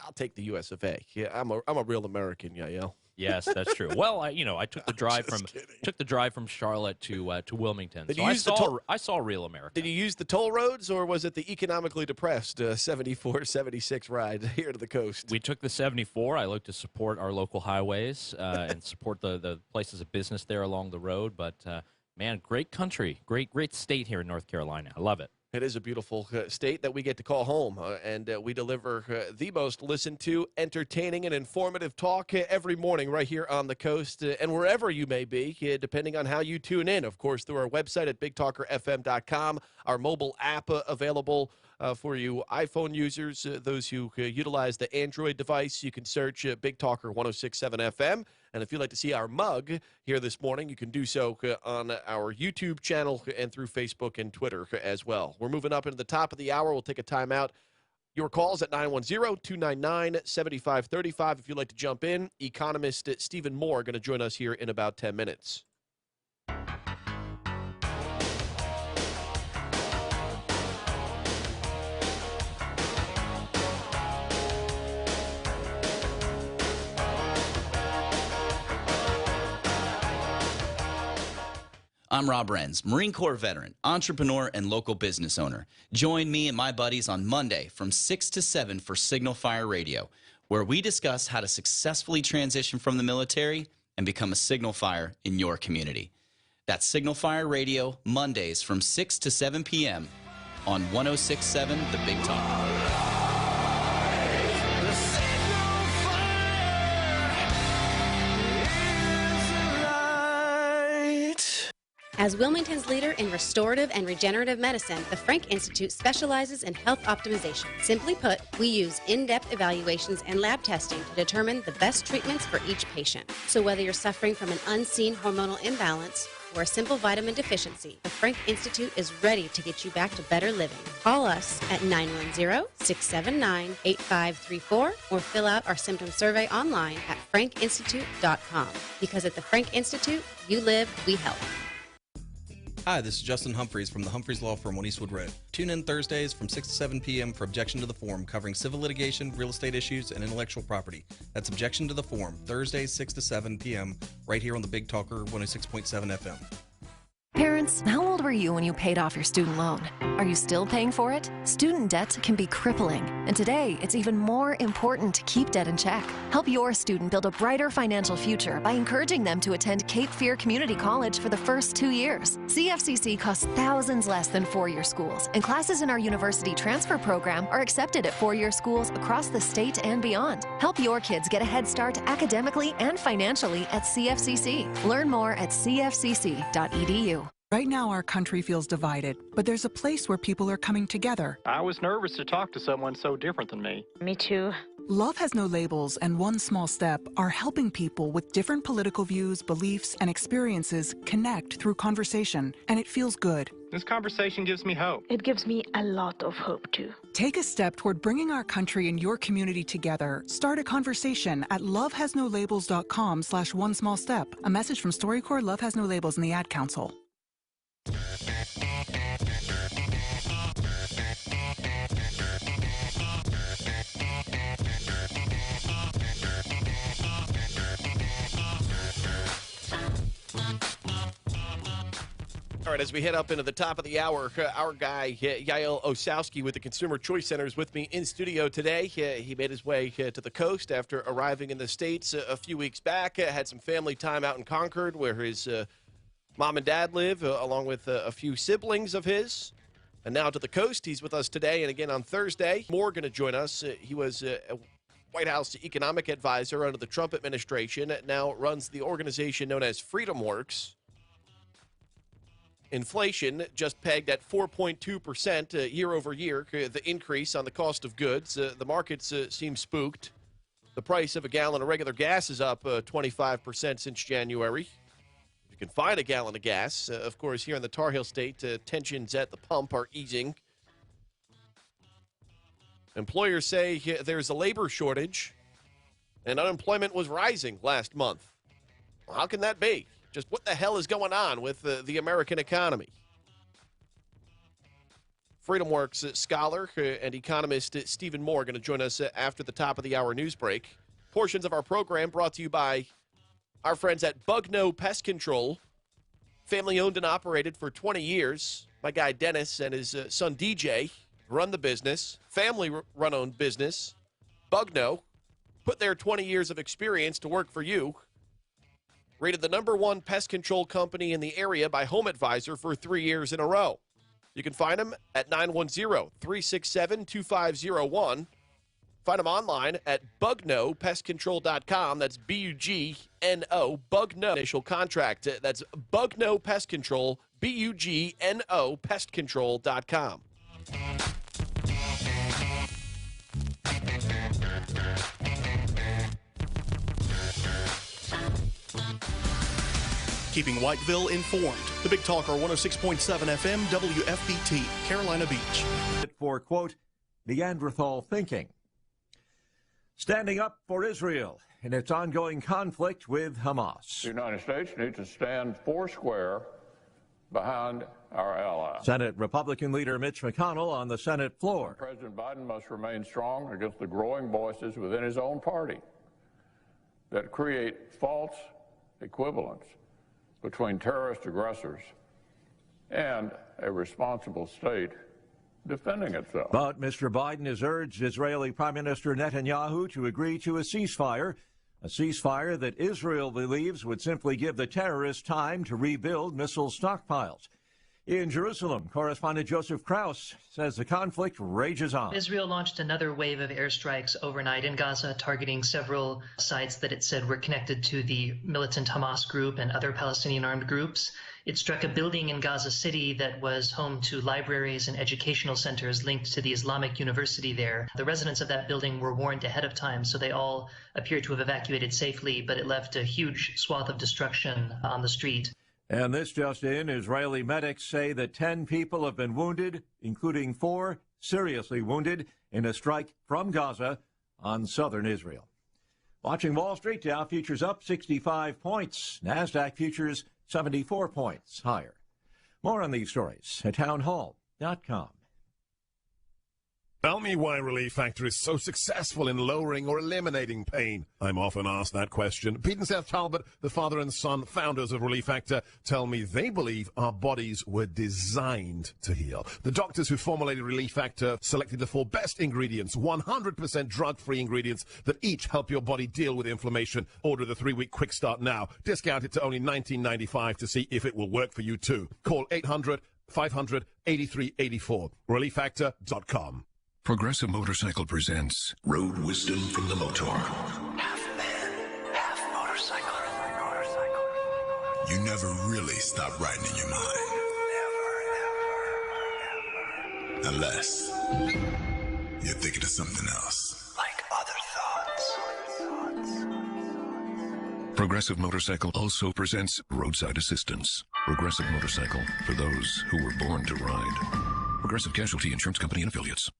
I'll take the U.S. of A. I'm a real American, Yael. Yes, that's true. Well, I took the drive from Charlotte to Wilmington. So I saw real America. Did you use the toll roads, or was it the economically depressed 74, 76 ride here to the coast? We took the 74. I look to support our local highways and support the places of business there along the road. But man, great country, great state here in North Carolina. I love it. It is a beautiful state that we get to call home, and we deliver the most listened to, entertaining, and informative talk every morning right here on the coast and wherever you may be, depending on how you tune in. Of course, through our website at bigtalkerfm.com, our mobile app available for you iPhone users, those who utilize the Android device. You can search Big Talker 106.7 FM. And if you'd like to see our mug here this morning, you can do so on our YouTube channel and through Facebook and Twitter as well. We're moving up into the top of the hour. We'll take a time out Your calls at 910-299-7535 if you'd like to jump in. Economist Stephen Moore going to join us here in about 10 minutes. I'm Rob Renz, Marine Corps veteran, entrepreneur, and local business owner. Join me and my buddies on Monday from 6 to 7 for Signal Fire Radio, where we discuss how to successfully transition from the military and become a signal fire in your community. That's Signal Fire Radio, Mondays from 6 to 7 p.m. on 106.7 The Big Talk. As Wilmington's leader in restorative and regenerative medicine, the Frank Institute specializes in health optimization. Simply put, we use in-depth evaluations and lab testing to determine the best treatments for each patient. So whether you're suffering from an unseen hormonal imbalance or a simple vitamin deficiency, the Frank Institute is ready to get you back to better living. Call us at 910-679-8534 or fill out our symptom survey online at frankinstitute.com. Because at the Frank Institute, you live, we help. Hi, this is Justin Humphreys from the Humphreys Law Firm on Eastwood Road. Tune in Thursdays from 6 to 7 p.m. for Objection to the Form, covering civil litigation, real estate issues, and intellectual property. That's Objection to the Form, Thursdays 6 to 7 p.m. right here on the Big Talker 106.7 FM. Parents, how old were you when you paid off your student loan? Are you still paying for it? Student debt can be crippling, and today it's even more important to keep debt in check. Help your student build a brighter financial future by encouraging them to attend Cape Fear Community College for the first 2 years. CFCC costs thousands less than four-year schools, and classes in our university transfer program are accepted at four-year schools across the state and beyond. Help your kids get a head start academically and financially at CFCC. Learn more at cfcc.edu. Right now, our country feels divided, but there's a place where people are coming together. I was nervous to talk to someone so different than me. Me too. Love Has No Labels and One Small Step are helping people with different political views, beliefs, and experiences connect through conversation, and it feels good. This conversation gives me hope. It gives me a lot of hope, too. Take a step toward bringing our country and your community together. Start a conversation at lovehasnolabels.com/onesmallstep. A message from StoryCorps, Love Has No Labels, and the Ad Council. All right, as we head up into the top of the hour, our guy, Yael Ossowski with the Consumer Choice Center is with me in studio today. He made his way to the coast after arriving in the States a few weeks back. Had some family time out in Concord where his mom and dad live, along with a few siblings of his. And now to the coast. He's with us today and again on Thursday. Moore going to join us. He was a White House economic advisor under the Trump administration. Now runs the organization known as FreedomWorks. Inflation just pegged at 4.2% year over year, the increase on the cost of goods. The markets seem spooked. The price of a gallon of regular gas is up 25% since January. You can find a gallon of gas. Of course, here in the Tar Heel State, tensions at the pump are easing. Employers say there's a labor shortage, and unemployment was rising last month. Well, how can that be? Just what the hell is going on with the American economy? FreedomWorks scholar and economist Stephen Moore going to join us after the top of the hour news break. Portions of our program brought to you by our friends at Bugno Pest Control, family owned and operated for 20 years. My guy Dennis and his son DJ run the business, family run-owned business. Bugno put their 20 years of experience to work for you. Rated the #1 pest control company in the area by Home Advisor for 3 years in a row. You can find them at 910-367-2501. Find them online at bugnopestcontrol.com. That's B-U-G-N-O, Bugno. Initial contract. That's Bugno Pest Control, B-U-G-N-O, pestcontrol.com. Keeping Whiteville informed. The Big Talker 106.7 FM, WFBT, Carolina Beach. For, quote, Neanderthal thinking. Standing up for Israel in its ongoing conflict with Hamas. The United States needs to stand foursquare behind our allies. Senate Republican leader Mitch McConnell on the Senate floor. President Biden must remain strong against the growing voices within his own party that create false equivalence between terrorist aggressors and a responsible state defending itself. But Mr. Biden has urged Israeli Prime Minister Netanyahu to agree to a ceasefire that Israel believes would simply give the terrorists time to rebuild missile stockpiles. In Jerusalem, correspondent Joseph Krause says the conflict rages on. Israel launched another wave of airstrikes overnight in Gaza, targeting several sites that it said were connected to the militant Hamas group and other Palestinian armed groups. It struck a building in Gaza City that was home to libraries and educational centers linked to the Islamic University there. The residents of that building were warned ahead of time, so they all appear to have evacuated safely, but it left a huge swath of destruction on the street. And this just in, Israeli medics say that 10 people have been wounded, including 4 seriously wounded, in a strike from Gaza on southern Israel. Watching Wall Street, Dow futures up 65 points. NASDAQ futures 74 points higher. More on these stories at townhall.com. Tell me why Relief Factor is so successful in lowering or eliminating pain. I'm often asked that question. Pete and Seth Talbot, the father and son founders of Relief Factor, tell me they believe our bodies were designed to heal. The doctors who formulated Relief Factor selected the 4 best ingredients, 100% drug-free ingredients that each help your body deal with inflammation. Order the 3-week quick start now. Discount it to only $19.95 to see if it will work for you too. Call 800-500-8384. ReliefFactor.com. Progressive Motorcycle presents Road Wisdom from the Motor. Half man, half motorcycle. You never really stop riding in your mind. Never. Unless you're thinking of something else. Like other thoughts. Progressive Motorcycle also presents Roadside Assistance. Progressive Motorcycle, for those who were born to ride. Progressive Casualty Insurance Company and Affiliates.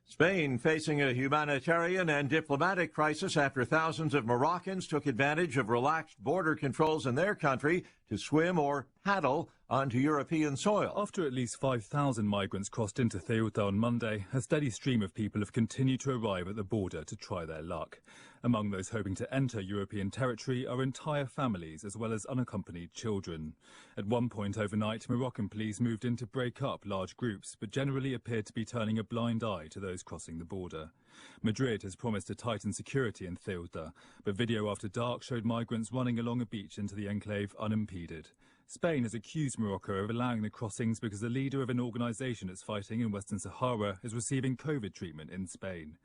Spain facing a humanitarian and diplomatic crisis after thousands of Moroccans took advantage of relaxed border controls in their country to swim or paddle onto European soil. After at least 5,000 migrants crossed into Ceuta on Monday, a steady stream of people have continued to arrive at the border to try their luck. Among those hoping to enter European territory are entire families as well as unaccompanied children. At one point overnight, Moroccan police moved in to break up large groups, but generally appeared to be turning a blind eye to those crossing the border. Madrid has promised to tighten security in Ceuta, but video after dark showed migrants running along a beach into the enclave unimpeded. Spain has accused Morocco of allowing the crossings because the leader of an organisation that's fighting in Western Sahara is receiving COVID treatment in Spain.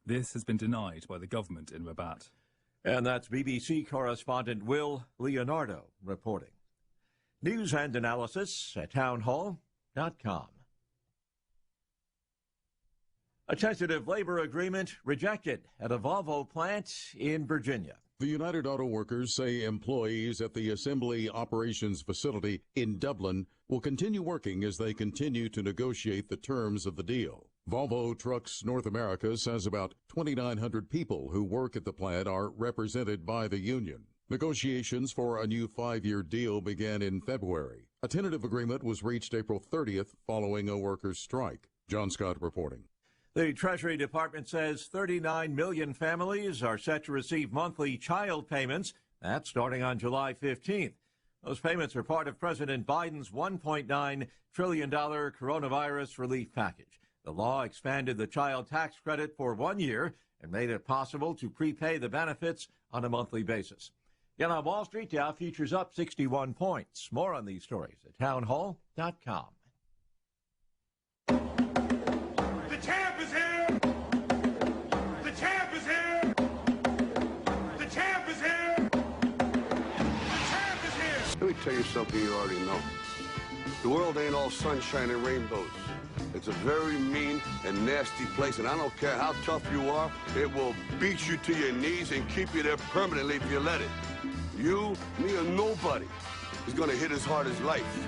This has been denied by the government in Rabat. And that's BBC correspondent Will Leonardo reporting. News and analysis at townhall.com. A tentative labor agreement rejected at a Volvo plant in Virginia. The United Auto Workers say employees at the assembly operations facility in Dublin will continue working as they continue to negotiate the terms of the deal. Volvo Trucks North America says about 2,900 people who work at the plant are represented by the union. Negotiations for a new 5-year deal began in February. A tentative agreement was reached April 30th following a workers' strike. John Scott reporting. The Treasury Department says 39 million families are set to receive monthly child payments. That's starting on July 15th. Those payments are part of President Biden's $1.9 trillion coronavirus relief package. The law expanded the child tax credit for 1 year and made it possible to prepay the benefits on a monthly basis. Again, on Wall Street, Dow futures up 61 points. More on these stories at townhall.com. The champ is here! The champ is here! The champ is here! The champ is here! Let me tell you something you already know. The world ain't all sunshine and rainbows. It's a very mean and nasty place, and I don't care how tough you are, it will beat you to your knees and keep you there permanently if you let it. You, me, or nobody is gonna hit as hard as life.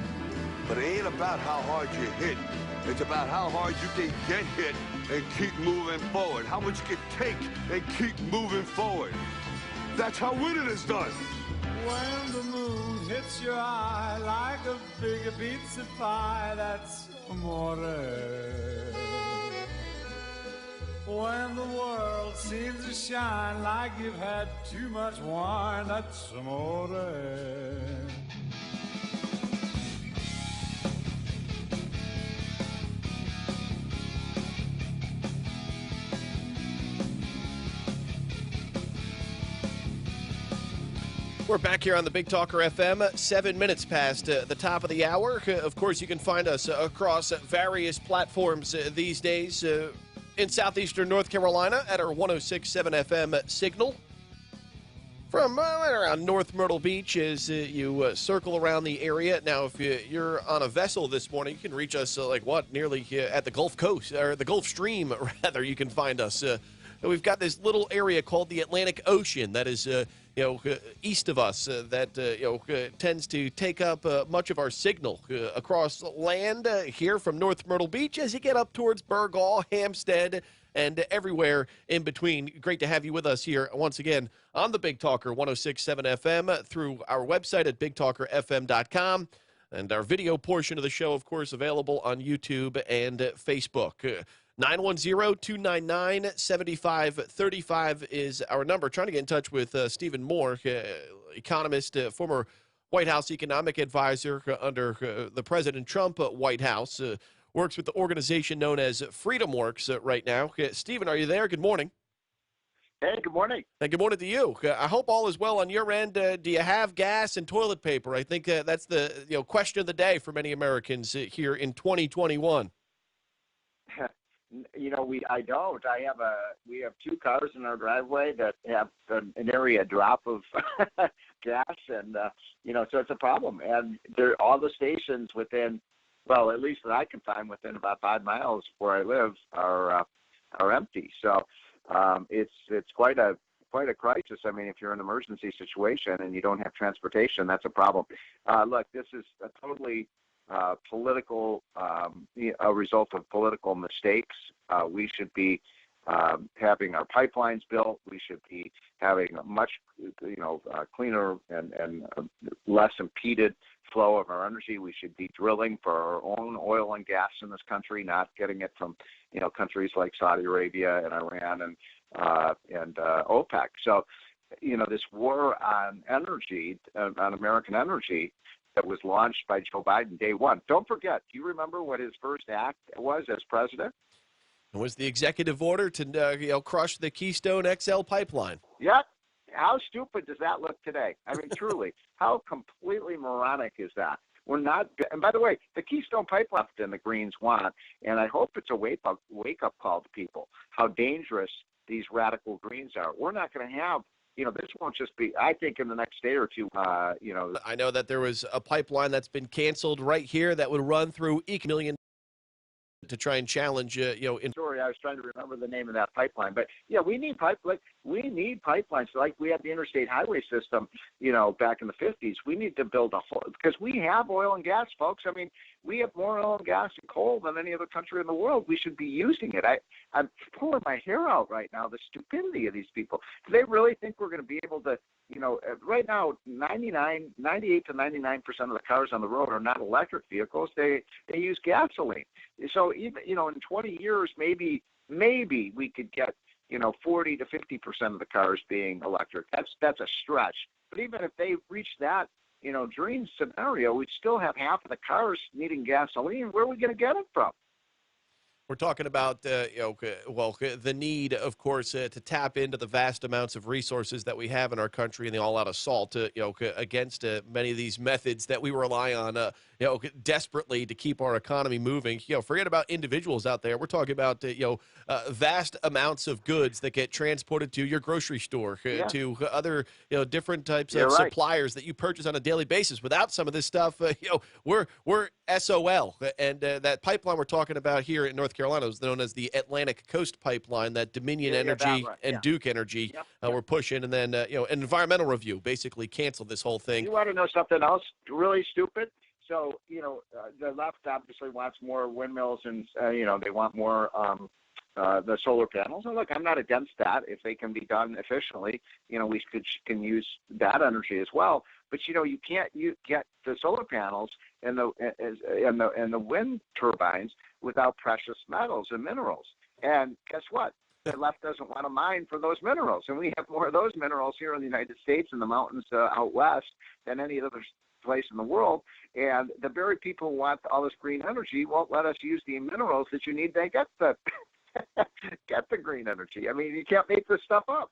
But it ain't about how hard you hit. It's about how hard you can get hit and keep moving forward. How much you can take and keep moving forward. That's how winning is done. When the moon hits your eye like a big pizza pie, that's amore. When the world seems to shine like you've had too much wine, that's amore. We're back here on the Big Talker FM, 7 minutes past the top of the hour. Of course, you can find us across various platforms these days in southeastern North Carolina at our 106.7 FM signal. From around North Myrtle Beach as you circle around the area. Now, if you're on a vessel this morning, you can reach us nearly at the Gulf Coast, or the Gulf Stream, rather. You can find us. We've got this little area called the Atlantic Ocean that is east of us that tends to take up much of our signal across land here from North Myrtle Beach as you get up towards Burgaw, Hampstead, and everywhere in between. Great to have you with us here once again on the Big Talker 106.7 FM through our website at bigtalkerfm.com. And our video portion of the show, of course, available on YouTube and Facebook. 910-299-7535 is our number. Trying to get in touch with Stephen Moore, economist, former White House economic advisor under the President Trump White House. Works with the organization known as FreedomWorks right now. Stephen, are you there? Good morning. Hey, good morning. And good morning to you. I hope all is well on your end. Do you have gas and toilet paper? I think that's the question of the day for many Americans here in 2021. I don't. We have two cars in our driveway that have an area drop of gas, and so it's a problem. And all the stations within, well, at least that I can find within about 5 miles where I live are empty. So it's quite a crisis. I mean, if you're in an emergency situation and you don't have transportation, that's a problem. Look, this is a totally political, a result of political mistakes. We should be having our pipelines built. We should be having a much, cleaner and less impeded flow of our energy. We should be drilling for our own oil and gas in this country, not getting it from, countries like Saudi Arabia and Iran and OPEC. So, this war on energy, on American energy, that was launched by Joe Biden day one. Don't forget, do you remember what his first act was as president? It was the executive order to crush the Keystone XL pipeline. Yep. How stupid does that look today? I mean, truly, how completely moronic is that? We're not. And by the way, the Keystone Pipeline and the Greens want, and I hope it's a wake-up call to people, how dangerous these radical Greens are. We're not going to have. This won't just be, I think in the next day or two, I know that there was a pipeline that's been canceled right here that would run through million to try and challenge, Sorry, I was trying to remember the name of that pipeline. But, yeah, we need pipelines. Like we had the interstate highway system, back in the 50s. We need to build a whole, because we have oil and gas, folks. I mean, we have more oil and gas and coal than any other country in the world. We should be using it. I'm pulling my hair out right now, the stupidity of these people. Do they really think we're going to be able to, right now, 98 to 99% of the cars on the road are not electric vehicles. They use gasoline. So even, in 20 years, maybe we could get, 40 to 50% of the cars being electric. That's a stretch. But even if they reach that, dream scenario, we'd still have half of the cars needing gasoline. Where are we going to get it from? We're talking about, the need, of course, to tap into the vast amounts of resources that we have in our country and the all-out assault, against many of these methods that we rely on, desperately to keep our economy moving. Forget about individuals out there. We're talking about, vast amounts of goods that get transported to your grocery store, to other, different types of suppliers that you purchase on a daily basis. Without some of this stuff, we're SOL. And that pipeline we're talking about here in North Carolina is known as the Atlantic Coast Pipeline that Dominion Energy and Duke Energy were pushing. And then, an environmental review basically canceled this whole thing. You want to know something else really stupid? So, the left obviously wants more windmills and, they want more the solar panels. And look, I'm not against that. If they can be done efficiently, we can use that energy as well. But, you can't get the solar panels and the wind turbines without precious metals and minerals. And guess what? The left doesn't want to mine for those minerals. And we have more of those minerals here in the United States in the mountains out west than any other place in the world. And the very people who want all this green energy won't let us use the minerals that you need to get the get the green energy. I mean, you can't make this stuff up.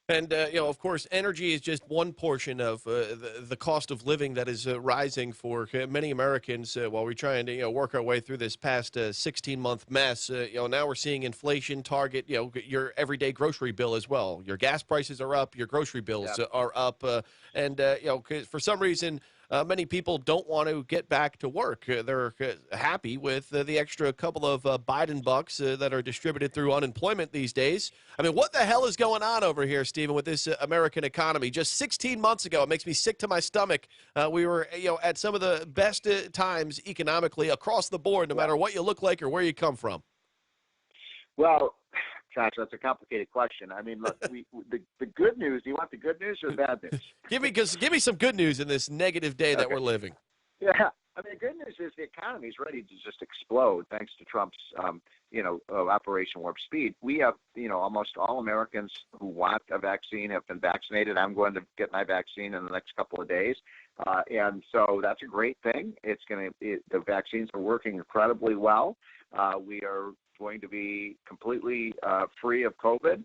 And, of course, energy is just one portion of the cost of living that is rising for many Americans while we're trying to, work our way through this past 16-month mess. Now we're seeing inflation target, your everyday grocery bill as well. Your gas prices are up. Your grocery bills are up. And for some reason, many people don't want to get back to work. They're happy with the extra couple of Biden bucks that are distributed through unemployment these days. I mean, what the hell is going on over here, Stephen, with this American economy? Just 16 months ago, it makes me sick to my stomach. We were, at some of the best times economically across the board, no matter what you look like or where you come from. Well, gosh, that's a complicated question. I mean, look, the good news. Do you want the good news or the bad news? Give me some good news in this negative day that we're living. Yeah, I mean, the good news is the economy is ready to just explode thanks to Trump's, Operation Warp Speed. We have, almost all Americans who want a vaccine have been vaccinated. I'm going to get my vaccine in the next couple of days, and so that's a great thing. The vaccines are working incredibly well. We are going to be completely free of COVID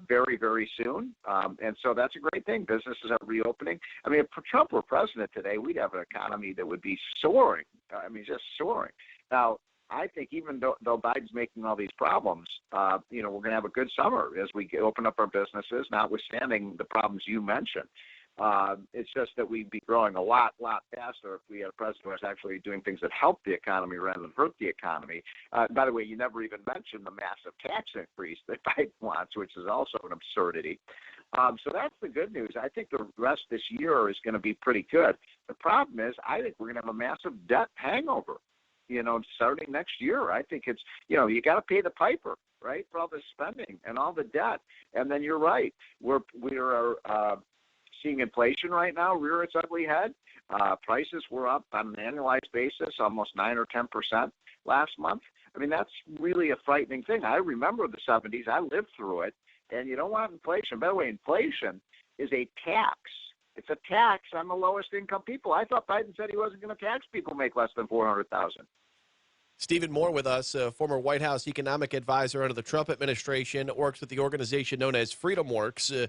very, very soon. And so that's a great thing. Businesses are reopening. I mean, if Trump were president today, we'd have an economy that would be soaring. I mean, just soaring. Now, I think even though Biden's making all these problems, we're going to have a good summer as we open up our businesses, notwithstanding the problems you mentioned. It's just that we'd be growing a lot faster if we had a president who was actually doing things that help the economy rather than hurt the economy. By the way, you never even mentioned the massive tax increase that Biden wants, which is also an absurdity. So that's the good news. I think the rest of this year is going to be pretty good. The problem is I think we're going to have a massive debt hangover, starting next year. I think it's, you got to pay the piper, right, for all the spending and all the debt. And then you're right. We are seeing inflation right now rear its ugly head. Prices were up on an annualized basis almost 9 or 10% last month. I mean, that's really a frightening thing. I remember the 70s. I lived through it, and you don't want inflation. By the way, inflation is a tax. It's a tax on the lowest income people. I thought Biden said he wasn't going to tax people who make less than $400,000. Stephen Moore with us, former White House economic advisor under the Trump administration, works with the organization known as FreedomWorks.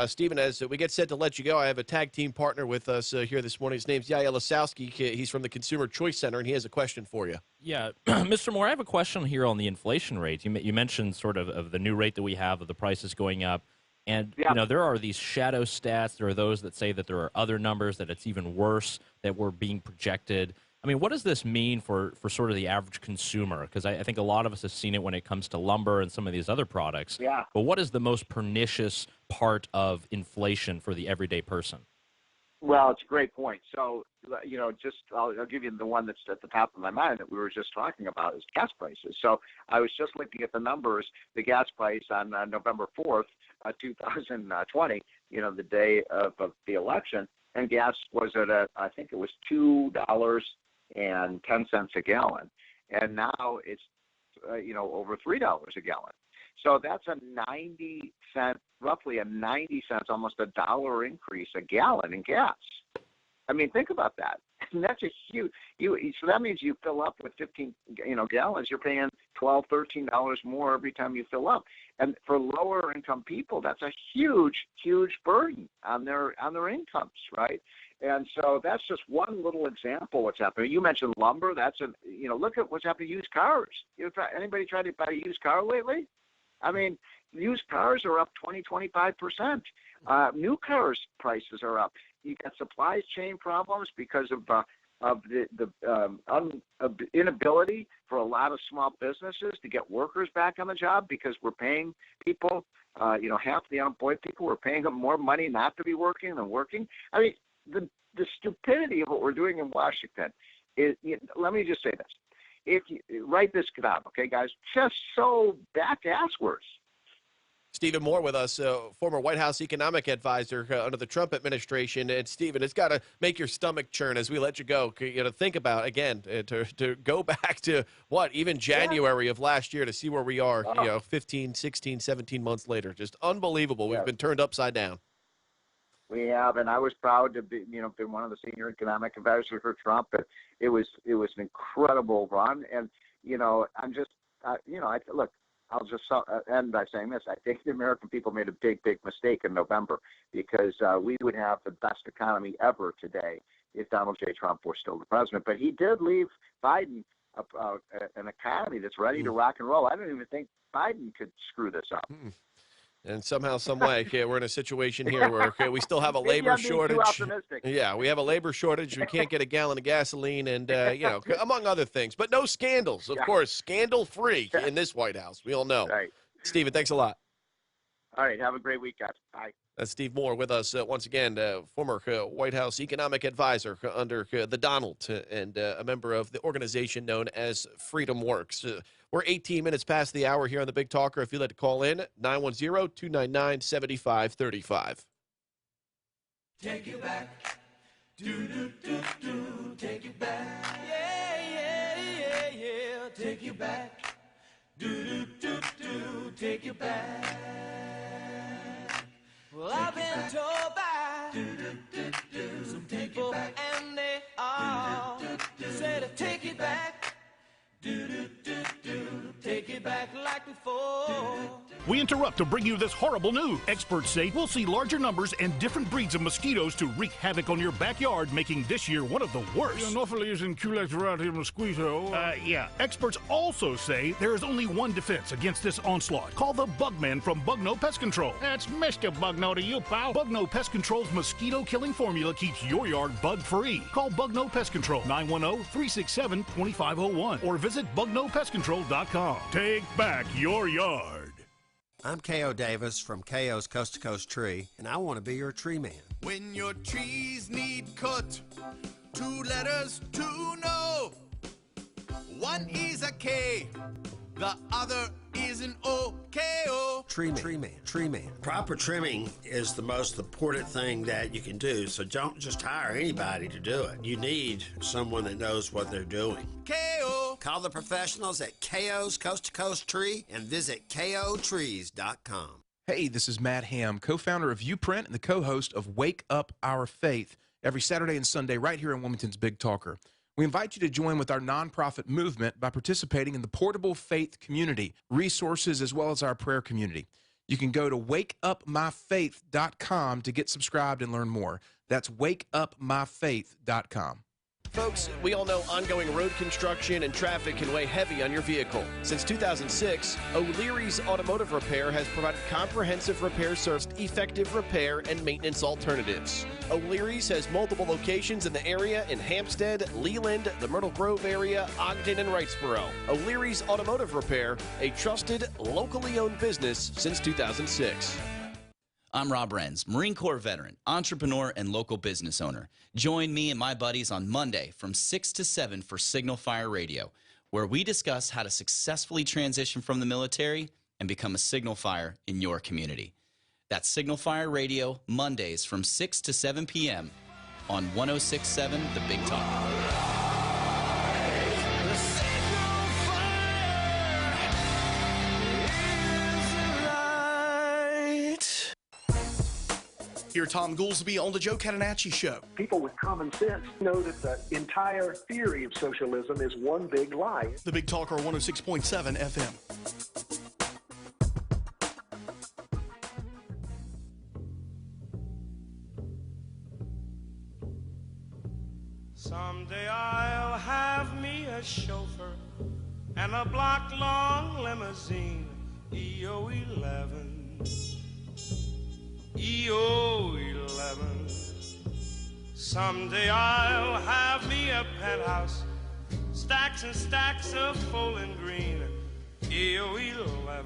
Stephen, as we get set to let you go, I have a tag team partner with us here this morning. His name's Yael Ossowski. He's from the Consumer Choice Center, and he has a question for you. Yeah, Mr. Moore, I have a question here on the inflation rate. You mentioned sort of the new rate that we have of the prices going up. And, there are these shadow stats. There are those that say that there are other numbers, that it's even worse, that we're being projected. I mean, what does this mean for sort of the average consumer? Because I think a lot of us have seen it when it comes to lumber and some of these other products. Yeah. But what is the most pernicious part of inflation for the everyday person? Well, it's a great point. So, I'll give you the one that's at the top of my mind that we were just talking about is gas prices. So I was just looking at the numbers, the gas price on November 4th, 2020, the day of the election, and gas was at I think it was $2.10 a gallon, and now it's over $3 a gallon. So that's a 90 cent, roughly a 90 cents, almost $1 increase a gallon in gas. I mean, think about that. And that's a huge. So that means you fill up with 15, gallons. You're paying $12, $13 more every time you fill up. And for lower income people, that's a huge, huge burden on their incomes, right? And so that's just one little example of what's happening. You mentioned lumber. That's look at what's happening to used cars. Anybody tried to buy a used car lately? I mean, used cars are up 20-25%. New cars prices are up. You got supply chain problems because of the inability for a lot of small businesses to get workers back on the job because we're paying people, half the unemployed people, we're paying them more money not to be working than working. I mean, the stupidity of what we're doing in Washington is, let me just say this. If you write this down, okay, guys, just so back-asswards. Stephen Moore with us, former White House economic advisor under the Trump administration. And Stephen, it's got to make your stomach churn as we let you go. Think about, again, to go back to, even January of last year to see where we are, 15, 16, 17 months later. Just unbelievable. We've been turned upside down. We have, and I was proud to be, been one of the senior economic advisors for Trump. It was an incredible run, and I'm just, look. I'll just end by saying this. I think the American people made a big, big mistake in November because we would have the best economy ever today if Donald J. Trump were still the president. But he did leave Biden an economy that's ready to rock and roll. I don't even think Biden could screw this up. And somehow, some way, we're in a situation here where we still have a labor shortage. Too optimistic. Yeah, we have a labor shortage. We can't get a gallon of gasoline, and among other things. But no scandals, of course, scandal-free in this White House. We all know. Right. Stephen, thanks a lot. All right, have a great week, guys. Bye. That's Steve Moore with us once again, former White House economic advisor under the Donald, and a member of the organization known as FreedomWorks. We're 18 minutes past the hour here on the Big Talker. If you'd like to call in, 910-299-7535. Take it back. Do. Take it back. Yeah. Take it back. Do. Take it back. Well, I've been told by some people, and they all say to take it back. Take it back like before. We interrupt to bring you this horrible news. Experts say we'll see larger numbers and different breeds of mosquitoes to wreak havoc on your backyard, making this year one of the worst. Anopheles and Culex variety mosquito. Yeah. Experts also say there is only one defense against this onslaught. Call the Bugman from Bugno Pest Control. That's Mr. Bugno to you, pal. Bugno Pest Control's mosquito-killing formula keeps your yard bug-free. Call Bugno Pest Control, 910-367-2501, or visit BugnoPestControl.com. Take back your yard. I'm K.O. Davis from K.O.'s Coast to Coast Tree, and I want to be your tree man. When your trees need cut, 2 letters to know. One is a K, the other is an O. K.O. Tree man. Proper trimming is the most important thing that you can do, so don't just hire anybody to do it. You need someone that knows what they're doing. K.O. Call the professionals at K.O.'s Coast to Coast Tree and visit KOTrees.com. Hey, this is Matt Ham, co-founder of Uprint and the co-host of Wake Up Our Faith, every Saturday and Sunday right here in Wilmington's Big Talker. We invite you to join with our nonprofit movement by participating in the Portable Faith community, resources as well as our prayer community. You can go to wakeupmyfaith.com to get subscribed and learn more. That's wakeupmyfaith.com. Folks, we all know ongoing road construction and traffic can weigh heavy on your vehicle. Since 2006, O'Leary's Automotive Repair has provided comprehensive repair service, effective repair, and maintenance alternatives. O'Leary's has multiple locations in the area in Hampstead, Leland, the Myrtle Grove area, Ogden, and Wrightsboro. O'Leary's Automotive Repair, a trusted, locally owned business since 2006. I'm Rob Renz, Marine Corps veteran, entrepreneur, and local business owner. Join me and my buddies on Monday from 6 to 7 for Signal Fire Radio, where we discuss how to successfully transition from the military and become a Signal Fire in your community. That's Signal Fire Radio, Mondays from 6 to 7 p.m. on 106.7 The Big Talk. Hear Thom Goolsby on the Joe Catenacci Show. People with common sense know that the entire theory of socialism is one big lie. The Big Talker 106.7 FM. Someday I'll have me a chauffeur and a block-long limousine, EO11. EO11. Someday I'll have me a penthouse, stacks and stacks of Bowling Green, EO11.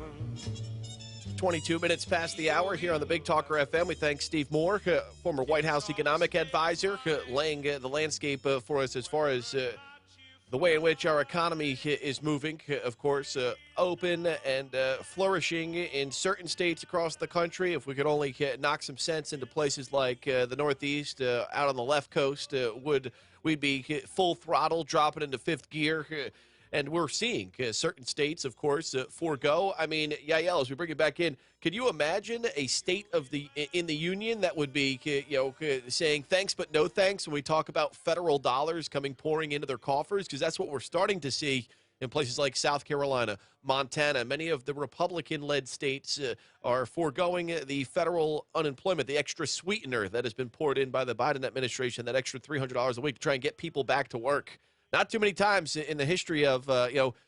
22 minutes past the hour here on the Big Talker FM. We thank Steve Moore, former White House economic advisor, laying the landscape for us as far as the way in which our economy is moving. Of course, open and flourishing in certain states across the country. If we could only knock some sense into places like the Northeast, out on the left coast, we'd be full throttle, dropping into fifth gear. And we're seeing certain states, of course, forego. I mean, Yael, as we bring it back in, could you imagine a state in the union that would be, saying thanks but no thanks when we talk about federal dollars coming pouring into their coffers? Because that's what we're starting to see in places like South Carolina, Montana. Many of the Republican-led states are foregoing the federal unemployment, the extra sweetener that has been poured in by the Biden administration, that extra $300 a week to try and get people back to work. Not too many times in the history of,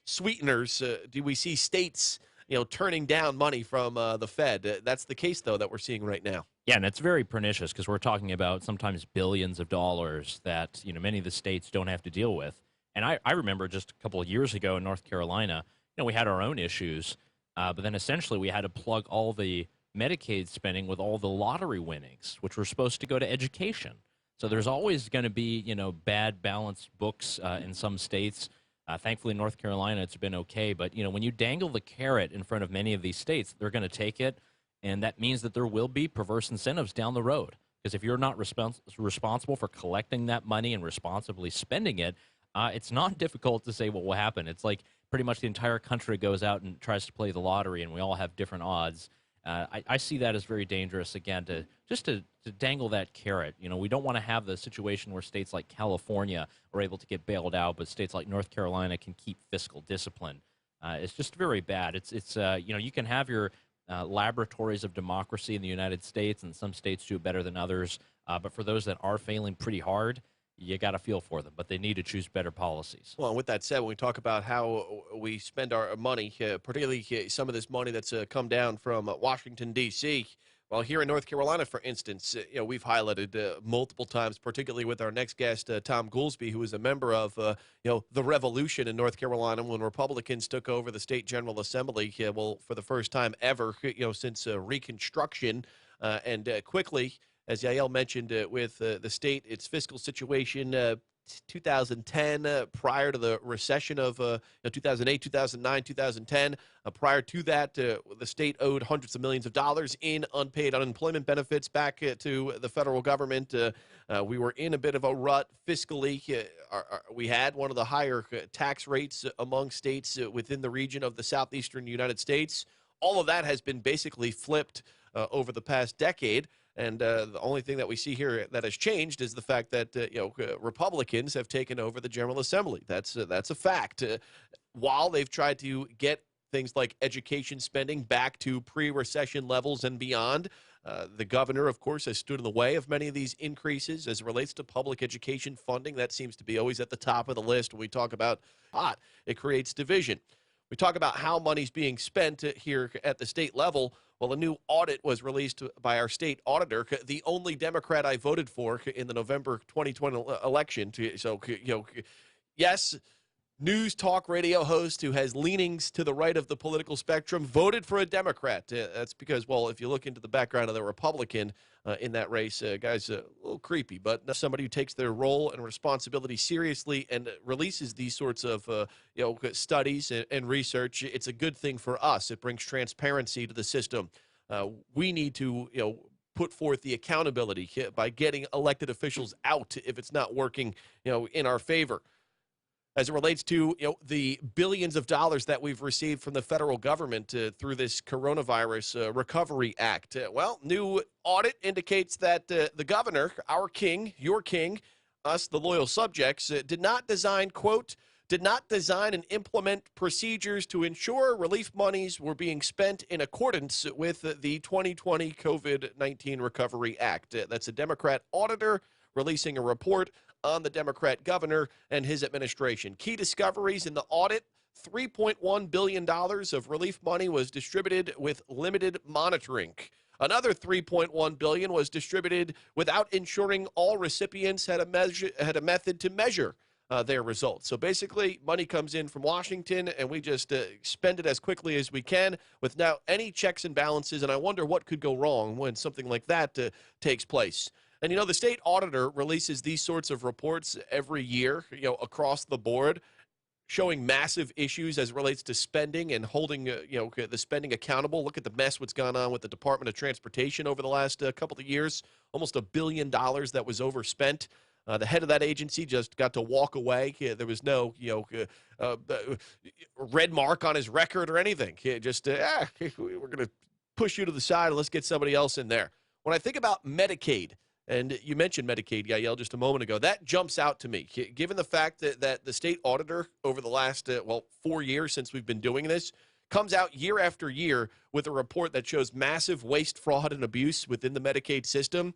sweeteners do we see states, turning down money from the Fed. That's the case, though, that we're seeing right now. Yeah, and it's very pernicious because we're talking about sometimes billions of dollars that, many of the states don't have to deal with. And I remember just a couple of years ago in North Carolina, we had our own issues, but then essentially we had to plug all the Medicaid spending with all the lottery winnings, which were supposed to go to education. So there's always going to be, bad balanced books in some states. Thankfully, in North Carolina, it's been okay. But, when you dangle the carrot in front of many of these states, they're going to take it. And that means that there will be perverse incentives down the road. Because if you're not responsible for collecting that money and responsibly spending it, it's not difficult to say what will happen. It's like pretty much the entire country goes out and tries to play the lottery, and we all have different odds. I see that as very dangerous, again, to dangle that carrot. We don't want to have the situation where states like California are able to get bailed out, but states like North Carolina can keep fiscal discipline. It's just very bad. It's you can have your laboratories of democracy in the United States, and some states do it better than others. But for those that are failing pretty hard, you got to feel for them, but they need to choose better policies. Well, with that said, when we talk about how we spend our money, particularly some of this money that's come down from Washington, D.C., well, here in North Carolina, for instance, we've highlighted multiple times, particularly with our next guest, Thom Goolsby, who is a member of, the revolution in North Carolina when Republicans took over the state General Assembly, for the first time ever, since Reconstruction, and quickly, as Yael mentioned, with the state, its fiscal situation, 2010, prior to the recession of 2008, 2009, 2010. Prior to that, the state owed hundreds of millions of dollars in unpaid unemployment benefits back to the federal government. We were in a bit of a rut fiscally. We had one of the higher tax rates among states within the region of the southeastern United States. All of that has been basically flipped over the past decade. And the only thing that we see here that has changed is the fact that Republicans have taken over the General Assembly. That's a fact. While they've tried to get things like education spending back to pre-recession levels and beyond, the governor, of course, has stood in the way of many of these increases as it relates to public education funding. That seems to be always at the top of the list when we talk about it creates division. We talk about how money's being spent here at the state level. Well, a new audit was released by our state auditor, the only Democrat I voted for in the November 2020 election. So, yes, news talk radio host who has leanings to the right of the political spectrum voted for a Democrat. That's because, well, if you look into the background of the Republican in that race, guy's a little creepy, but somebody who takes their role and responsibility seriously and releases these sorts of studies and research. It's a good thing for us. It brings transparency to the system. We need to put forth the accountability by getting elected officials out if it's not working in our favor. As it relates to the billions of dollars that we've received from the federal government through this Coronavirus Recovery Act. New audit indicates that the governor, our king, your king, us, the loyal subjects, did not design and implement procedures to ensure relief monies were being spent in accordance with the 2020 COVID-19 Recovery Act. That's a Democrat auditor releasing a report on the Democrat governor and his administration. Key discoveries in the audit: $3.1 billion of relief money was distributed with limited monitoring. Another $3.1 billion was distributed without ensuring all recipients had a method to measure their results. So basically, money comes in from Washington, and we just spend it as quickly as we can without any checks and balances. And I wonder what could go wrong when something like that takes place. And, the state auditor releases these sorts of reports every year, across the board, showing massive issues as it relates to spending and holding, the spending accountable. Look at the mess what's gone on with the Department of Transportation over the last couple of years. Almost $1 billion that was overspent. The head of that agency just got to walk away. There was no, red mark on his record or anything. Just, we're going to push you to the side and let's get somebody else in there. When I think about Medicaid, and you mentioned Medicaid, Yael, just a moment ago, that jumps out to me. Given the fact that the state auditor over the last, 4 years since we've been doing this, comes out year after year with a report that shows massive waste, fraud, and abuse within the Medicaid system.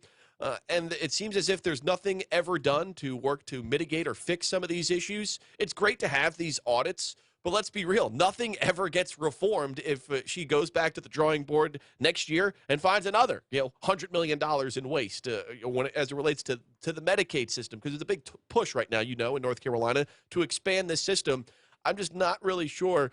And it seems as if there's nothing ever done to work to mitigate or fix some of these issues. It's great to have these audits, but let's be real. Nothing ever gets reformed if she goes back to the drawing board next year and finds another, $100 million in waste as it relates to the Medicaid system, because there's a big push right now, in North Carolina to expand this system. I'm just not really sure,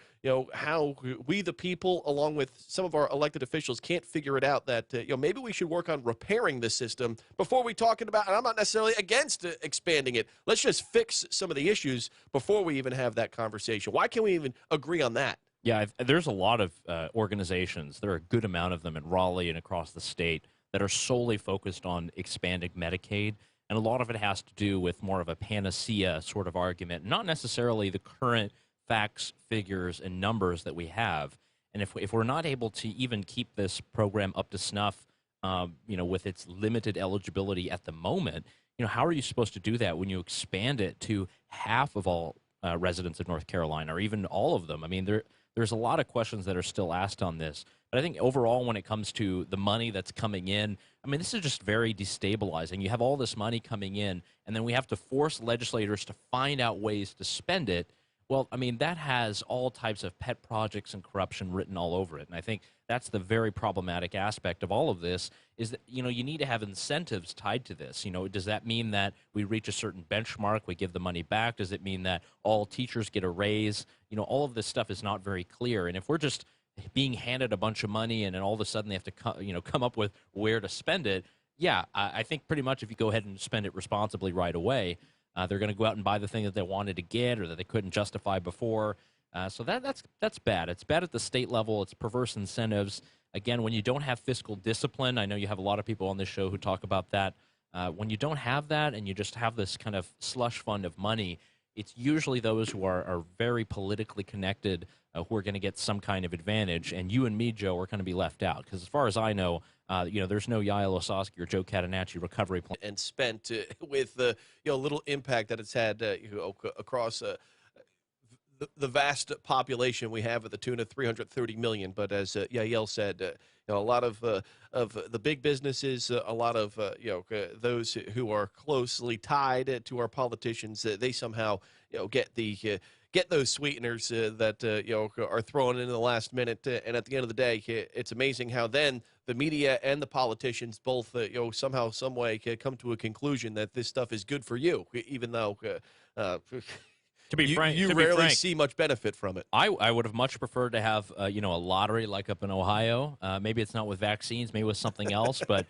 how we, the people, along with some of our elected officials, can't figure it out that, maybe we should work on repairing this system before we talking about, and I'm not necessarily against expanding it. Let's just fix some of the issues before we even have that conversation. Why can't we even agree on that? Yeah, there's a lot of organizations. There are a good amount of them in Raleigh and across the state that are solely focused on expanding Medicaid. And a lot of it has to do with more of a panacea sort of argument, not necessarily the current facts, figures, and numbers that we have. And if we're not able to even keep this program up to snuff, with its limited eligibility at the moment, how are you supposed to do that when you expand it to half of all residents of North Carolina, or even all of them? I mean, there's a lot of questions that are still asked on this. But I think overall, when it comes to the money that's coming in, I mean, this is just very destabilizing. You have all this money coming in, and then we have to force legislators to find out ways to spend it. Well, I mean, that has all types of pet projects and corruption written all over it. And I think that's the very problematic aspect of all of this, is that, you need to have incentives tied to this. Does that mean that we reach a certain benchmark, we give the money back? Does it mean that all teachers get a raise? All of this stuff is not very clear. And if we're just being handed a bunch of money and then all of a sudden they have to come up with where to spend it, yeah, I think pretty much if you go ahead and spend it responsibly right away, they're going to go out and buy the thing that they wanted to get or that they couldn't justify before. So that's bad. It's bad at the state level. It's perverse incentives. Again, when you don't have fiscal discipline, I know you have a lot of people on this show who talk about that. When you don't have that and you just have this kind of slush fund of money, it's usually those who are very politically connected who are going to get some kind of advantage. And you and me, Joe, are going to be left out. Because as far as I know, there's no Yael, Ossowski, or Joe Catenacci recovery plan. And spent with little impact that it's had across the vast population we have at the tune of 330 million. But as Yael said, a lot of the big businesses, a lot of those who are closely tied to our politicians, they somehow get those sweeteners that are thrown in the last minute. And at the end of the day, it's amazing how then the media and the politicians both somehow, some way come to a conclusion that this stuff is good for you, even though to be frank, you rarely see much benefit from it. I would have much preferred to have a lottery like up in Ohio. Maybe it's not with vaccines, maybe with something else, but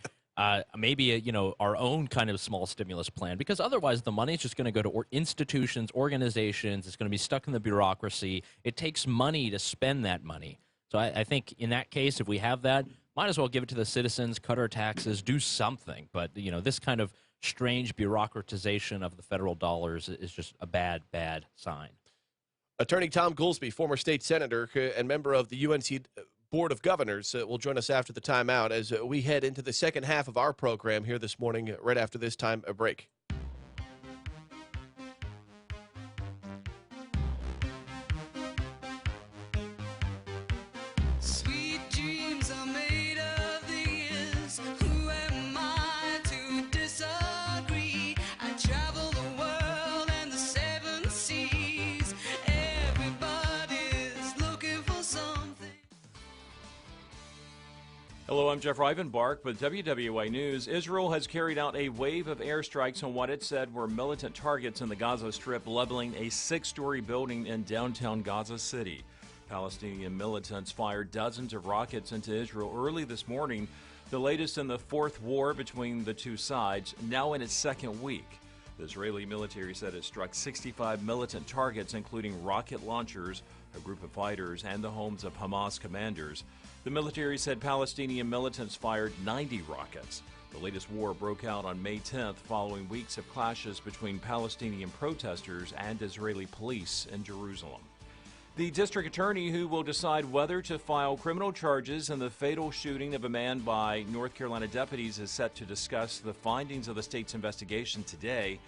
maybe our own kind of small stimulus plan, because otherwise the money is just going to go to institutions, organizations. It's going to be stuck in the bureaucracy. It takes money to spend that money. So I think in that case, if we have that, might as well give it to the citizens, cut our taxes, do something. But this kind of strange bureaucratization of the federal dollars is just a bad sign. Attorney Thom Goolsby, former state senator and member of the UNC Board of Governors, will join us after the timeout as we head into the second half of our program here this morning, right after this time, a break. Sweet dreams are made of these. Who am I to disagree? I travel the world and the seven seas. Everybody's looking for something. Hello, I'm Jeff Rivenbark with WWA News. Israel has carried out a wave of airstrikes on what it said were militant targets in the Gaza Strip, leveling a 6-story building in downtown Gaza City. Palestinian militants fired dozens of rockets into Israel early this morning, the latest in the fourth war between the two sides, now in its second week. The Israeli military said it struck 65 militant targets, including rocket launchers, a group of fighters, and the homes of Hamas commanders. The military said Palestinian militants fired 90 rockets. The latest war broke out on May 10th following weeks of clashes between Palestinian protesters and Israeli police in Jerusalem. The district attorney who will decide whether to file criminal charges in the fatal shooting of a man by North Carolina deputies is set to discuss the findings of the state's investigation today.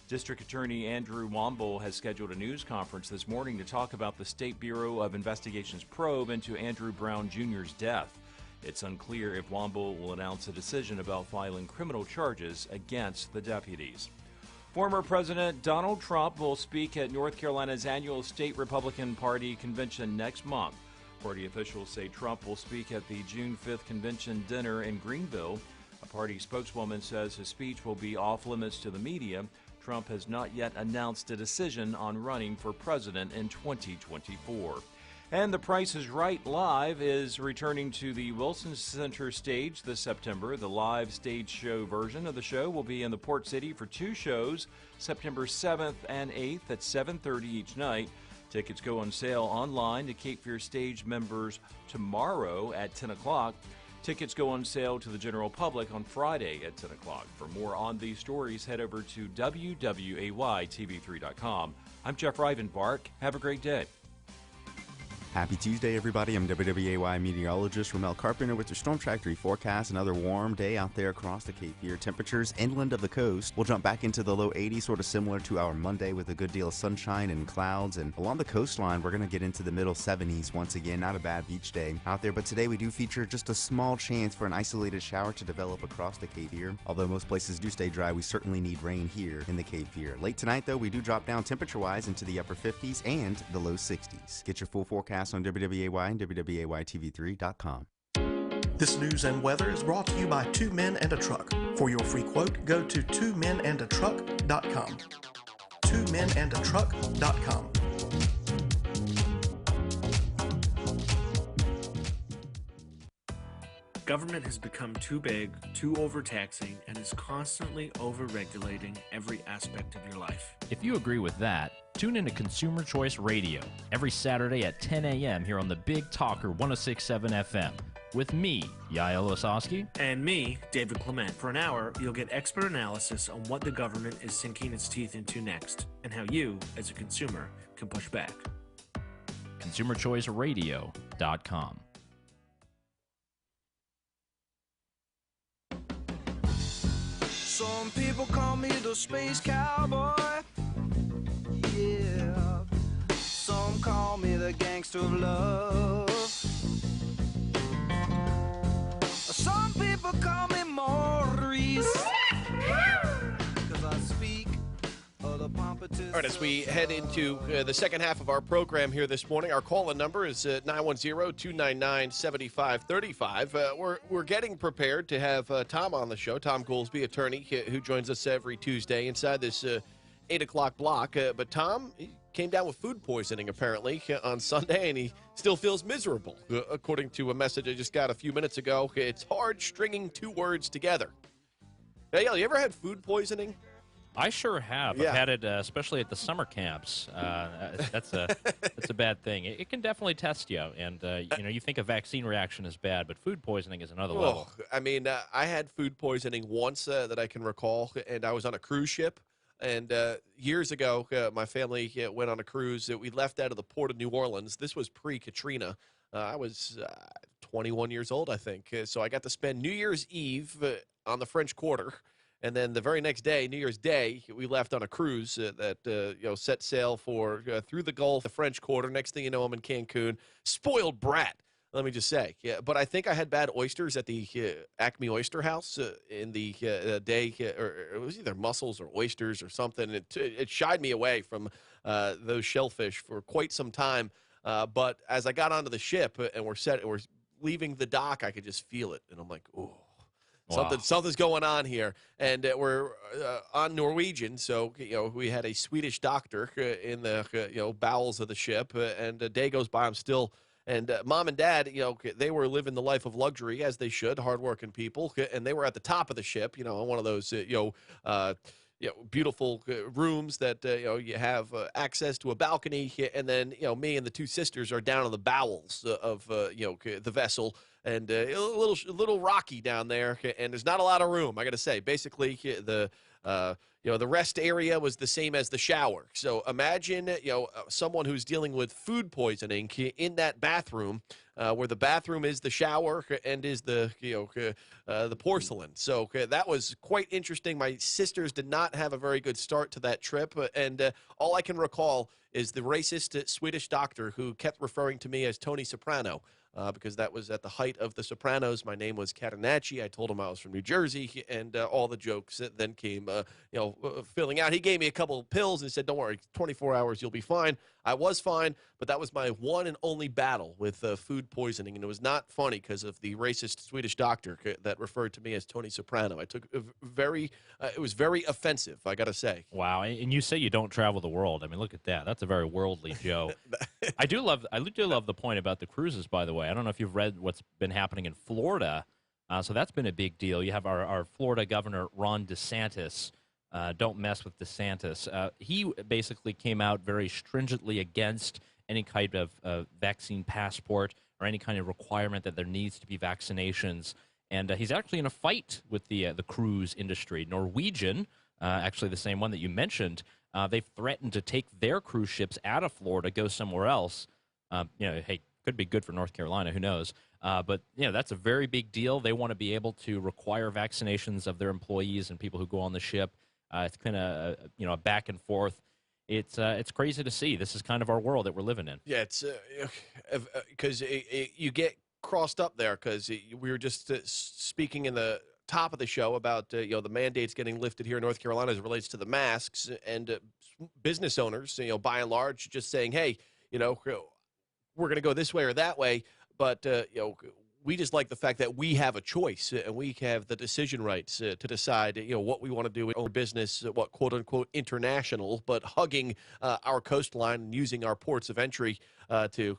District Attorney Andrew Womble has scheduled a news conference this morning to talk about the State Bureau of Investigation's probe into Andrew Brown Jr.'s death. It's unclear if Womble will announce a decision about filing criminal charges against the deputies. Former President Donald Trump will speak at North Carolina's annual State Republican Party convention next month. Party officials say Trump will speak at the June 5th convention dinner in Greenville. A party spokeswoman says his speech will be off limits to the media. Trump has not yet announced a decision on running for president in 2024. And The Price is Right Live is returning to the Wilson Center stage this September. The live stage show version of the show will be in the Port City for 2 shows, September 7th and 8th at 7:30 each night. Tickets go on sale online to Cape Fear stage members tomorrow at 10 o'clock. Tickets go on sale to the general public on Friday at 10 o'clock. For more on these stories, head over to WWAYTV3.com. I'm Jeff Rivenbark. Have a great day. Happy Tuesday, everybody. I'm WWAY meteorologist Ramel Carpenter with your Storm Track 3 forecast. Another warm day out there across the Cape Fear. Temperatures inland of the coast will jump back into the low 80s, sort of similar to our Monday with a good deal of sunshine and clouds. And along the coastline, we're going to get into the middle 70s once again. Not a bad beach day out there, but today we do feature just a small chance for an isolated shower to develop across the Cape Fear. Although most places do stay dry, we certainly need rain here in the Cape Fear. Late tonight, though, we do drop down temperature-wise into the upper 50s and the low 60s. Get your full forecast on WWAY and WWAYTV3.com. This news and weather is brought to you by Two Men and a Truck. For your free quote, go to twomenandatruck.com. twomenandatruck.com. Government has become too big, too overtaxing, and is constantly over-regulating every aspect of your life. If you agree with that, tune into Consumer Choice Radio every Saturday at 10 a.m. here on the Big Talker 106.7 FM with me, Yael Ossowski. And me, David Clement. For an hour, you'll get expert analysis on what the government is sinking its teeth into next and how you, as a consumer, can push back. ConsumerChoiceRadio.com. Some people call me the space cowboy. Yeah. Some call me the gangster of love. Some people call me Maurice. 'Cause I speak of the pompatus. All right, as we head into the second half of our program here this morning, our call-in number is 910-299-7535. We're getting prepared to have Thom on the show, Thom Goolsby, attorney, who joins us every Tuesday inside this 8 o'clock block. But Thom came down with food poisoning, apparently, on Sunday, and he still feels miserable, according to a message I just got a few minutes ago. It's hard stringing 2 words together. Hey, you ever had food poisoning? I sure have. Yeah. I've had it, especially at the summer camps. That's a bad thing. It can definitely test you, and you think a vaccine reaction is bad, but food poisoning is another level. I mean, I had food poisoning once that I can recall, and I was on a cruise ship. And years ago, my family went on a cruise. We left out of the port of New Orleans. This was pre-Katrina. I was 21 years old, I think. So I got to spend New Year's Eve on the French Quarter. And then the very next day, New Year's Day, we left on a cruise that set sail for through the Gulf, the French Quarter. Next thing you know, I'm in Cancun. Spoiled brat, let me just say. Yeah, but I think I had bad oysters at the Acme Oyster House in the day, or it was either mussels or oysters or something. It shied me away from those shellfish for quite some time. But as I got onto the ship and we're leaving the dock, I could just feel it, and I'm like, oh. Wow. Something's going on here, and we're on Norwegian, so we had a Swedish doctor in the bowels of the ship, and a day goes by, I'm still, and Mom and Dad, they were living the life of luxury as they should, hardworking people, and they were at the top of the ship, on one of those beautiful rooms that you have access to a balcony, and then me and the two sisters are down in the bowels of the vessel. And a little rocky down there, and there's not a lot of room. I got to say, basically, the rest area was the same as the shower. So imagine someone who's dealing with food poisoning in that bathroom, where the bathroom is the shower and is the porcelain. So that was quite interesting. My sisters did not have a very good start to that trip, and all I can recall is the racist Swedish doctor who kept referring to me as Tony Soprano. Because that was at the height of The Sopranos. My name was Catenacci. I told him I was from New Jersey, and all the jokes then came, filling out. He gave me a couple of pills and said, don't worry, 24 hours, you'll be fine. I was fine, but that was my one and only battle with food poisoning, and it was not funny because of the racist Swedish doctor that referred to me as Tony Soprano. I took it was very offensive, I got to say. Wow, and you say you don't travel the world. I mean, look at that. That's a very worldly Joe. I do love the point about the cruises, by the way. I don't know if you've read what's been happening in Florida. So that's been a big deal. You have our Florida governor, Ron DeSantis. Don't mess with DeSantis. He basically came out very stringently against any kind of vaccine passport or any kind of requirement that there needs to be vaccinations. And he's actually in a fight with the cruise industry. Norwegian, actually the same one that you mentioned, they've threatened to take their cruise ships out of Florida, go somewhere else. Hey, could be good for North Carolina, who knows? But that's a very big deal. They want to be able to require vaccinations of their employees and people who go on the ship. It's kind of a back and forth. It's crazy to see. This is kind of our world that we're living in. Yeah, it's because you get crossed up there because we were just speaking in the top of the show about the mandates getting lifted here in North Carolina as it relates to the masks, and business owners, by and large, just saying, hey, we're going to go this way or that way, but we just like the fact that we have a choice and we have the decision rights to decide, what we want to do in our business, what quote unquote international, but hugging our coastline and using our ports of entry to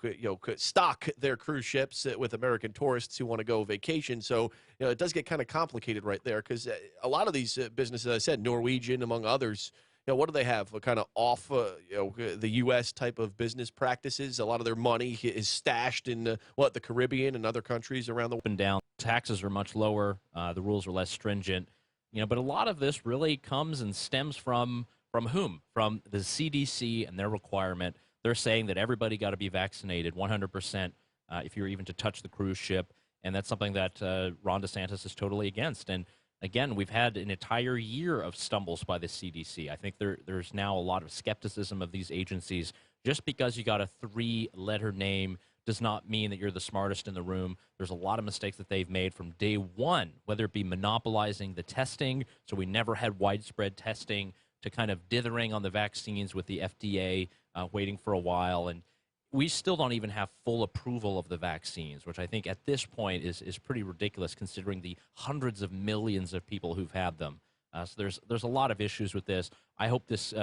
stock their cruise ships with American tourists who want to go vacation. So it does get kind of complicated right there because a lot of these businesses, as I said, Norwegian among others. What do they have? Kind of off, the U.S. type of business practices. A lot of their money is stashed in the Caribbean and other countries around the world. Up and down. Taxes are much lower. The rules are less stringent. But a lot of this really comes and stems from whom? From the CDC and their requirement. They're saying that everybody got to be vaccinated 100% if you're even to touch the cruise ship, and that's something that Ron DeSantis is totally against. And again, we've had an entire year of stumbles by the CDC. I think there's now a lot of skepticism of these agencies. Just because you got a 3-letter name does not mean that you're the smartest in the room. There's a lot of mistakes that they've made from day one, whether it be monopolizing the testing, so we never had widespread testing, to kind of dithering on the vaccines with the FDA, waiting for a while. And we still don't even have full approval of the vaccines, which I think at this point is pretty ridiculous considering the hundreds of millions of people who've had them. So there's a lot of issues with this. I hope this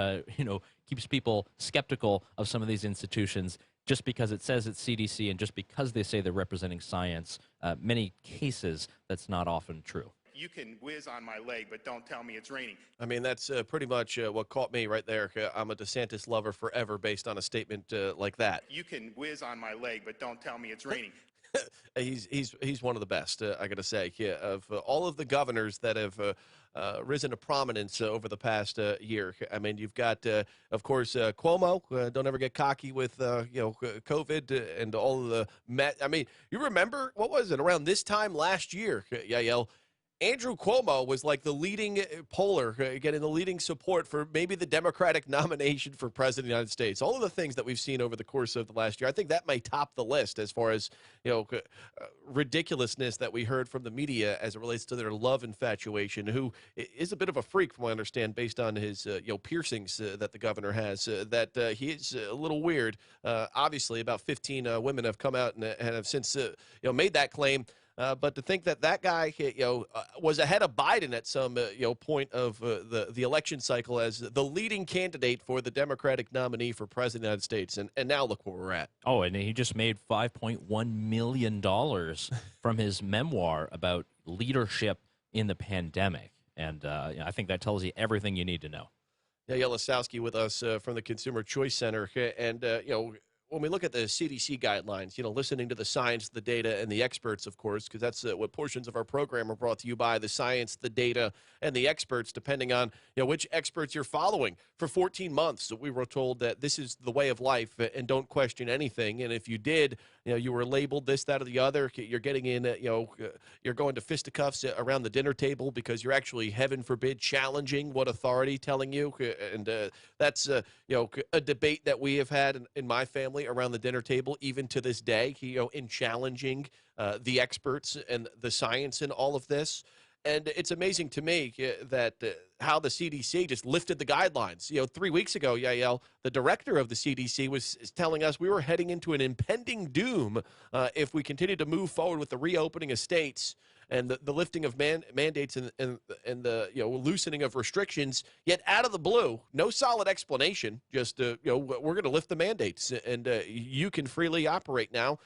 keeps people skeptical of some of these institutions just because it says it's CDC and just because they say they're representing science. Many cases that's not often true. You can whiz on my leg, but don't tell me it's raining. I mean, that's pretty much what caught me right there. I'm a DeSantis lover forever based on a statement like that. You can whiz on my leg, but don't tell me it's raining. He's one of the best, I got to say. Of all of the governors that have risen to prominence over the past year. I mean, you've got, of course, Cuomo. Don't ever get cocky with COVID and all of the I mean, you remember what was it around this time last year, Yael? Andrew Cuomo was like the leading poller, getting the leading support for maybe the Democratic nomination for president of the United States. All of the things that we've seen over the course of the last year, I think that may top the list as far as ridiculousness that we heard from the media as it relates to their love infatuation. Who is a bit of a freak, from what I understand, based on his piercings that the governor has. That he is a little weird. Obviously, about 15 women have come out and have since made that claim. But to think that that guy, was ahead of Biden at some, point of the election cycle as the leading candidate for the Democratic nominee for president of the United States, and now look where we're at. Oh, and he just made $5.1 million from his memoir about leadership in the pandemic, and I think that tells you everything you need to know. Yael Ossowski with us from the Consumer Choice Center, and when we look at the CDC guidelines, listening to the science, the data, and the experts, of course, because that's what portions of our program are brought to you by, the science, the data, and the experts, depending on which experts you're following. For 14 months, we were told that this is the way of life and don't question anything. And if you did, you were labeled this, that, or the other. You're getting in, you're going to fisticuffs around the dinner table because you're actually, heaven forbid, challenging what authority telling you. And that's, a debate that we have had in my family around the dinner table, even to this day, in challenging the experts and the science in all of this. And it's amazing to me that how the CDC just lifted the guidelines. 3 weeks ago, Yael, the director of the CDC was telling us we were heading into an impending doom if we continued to move forward with the reopening of states and the lifting of mandates and the loosening of restrictions. Yet out of the blue, no solid explanation. Just we're going to lift the mandates and you can freely operate now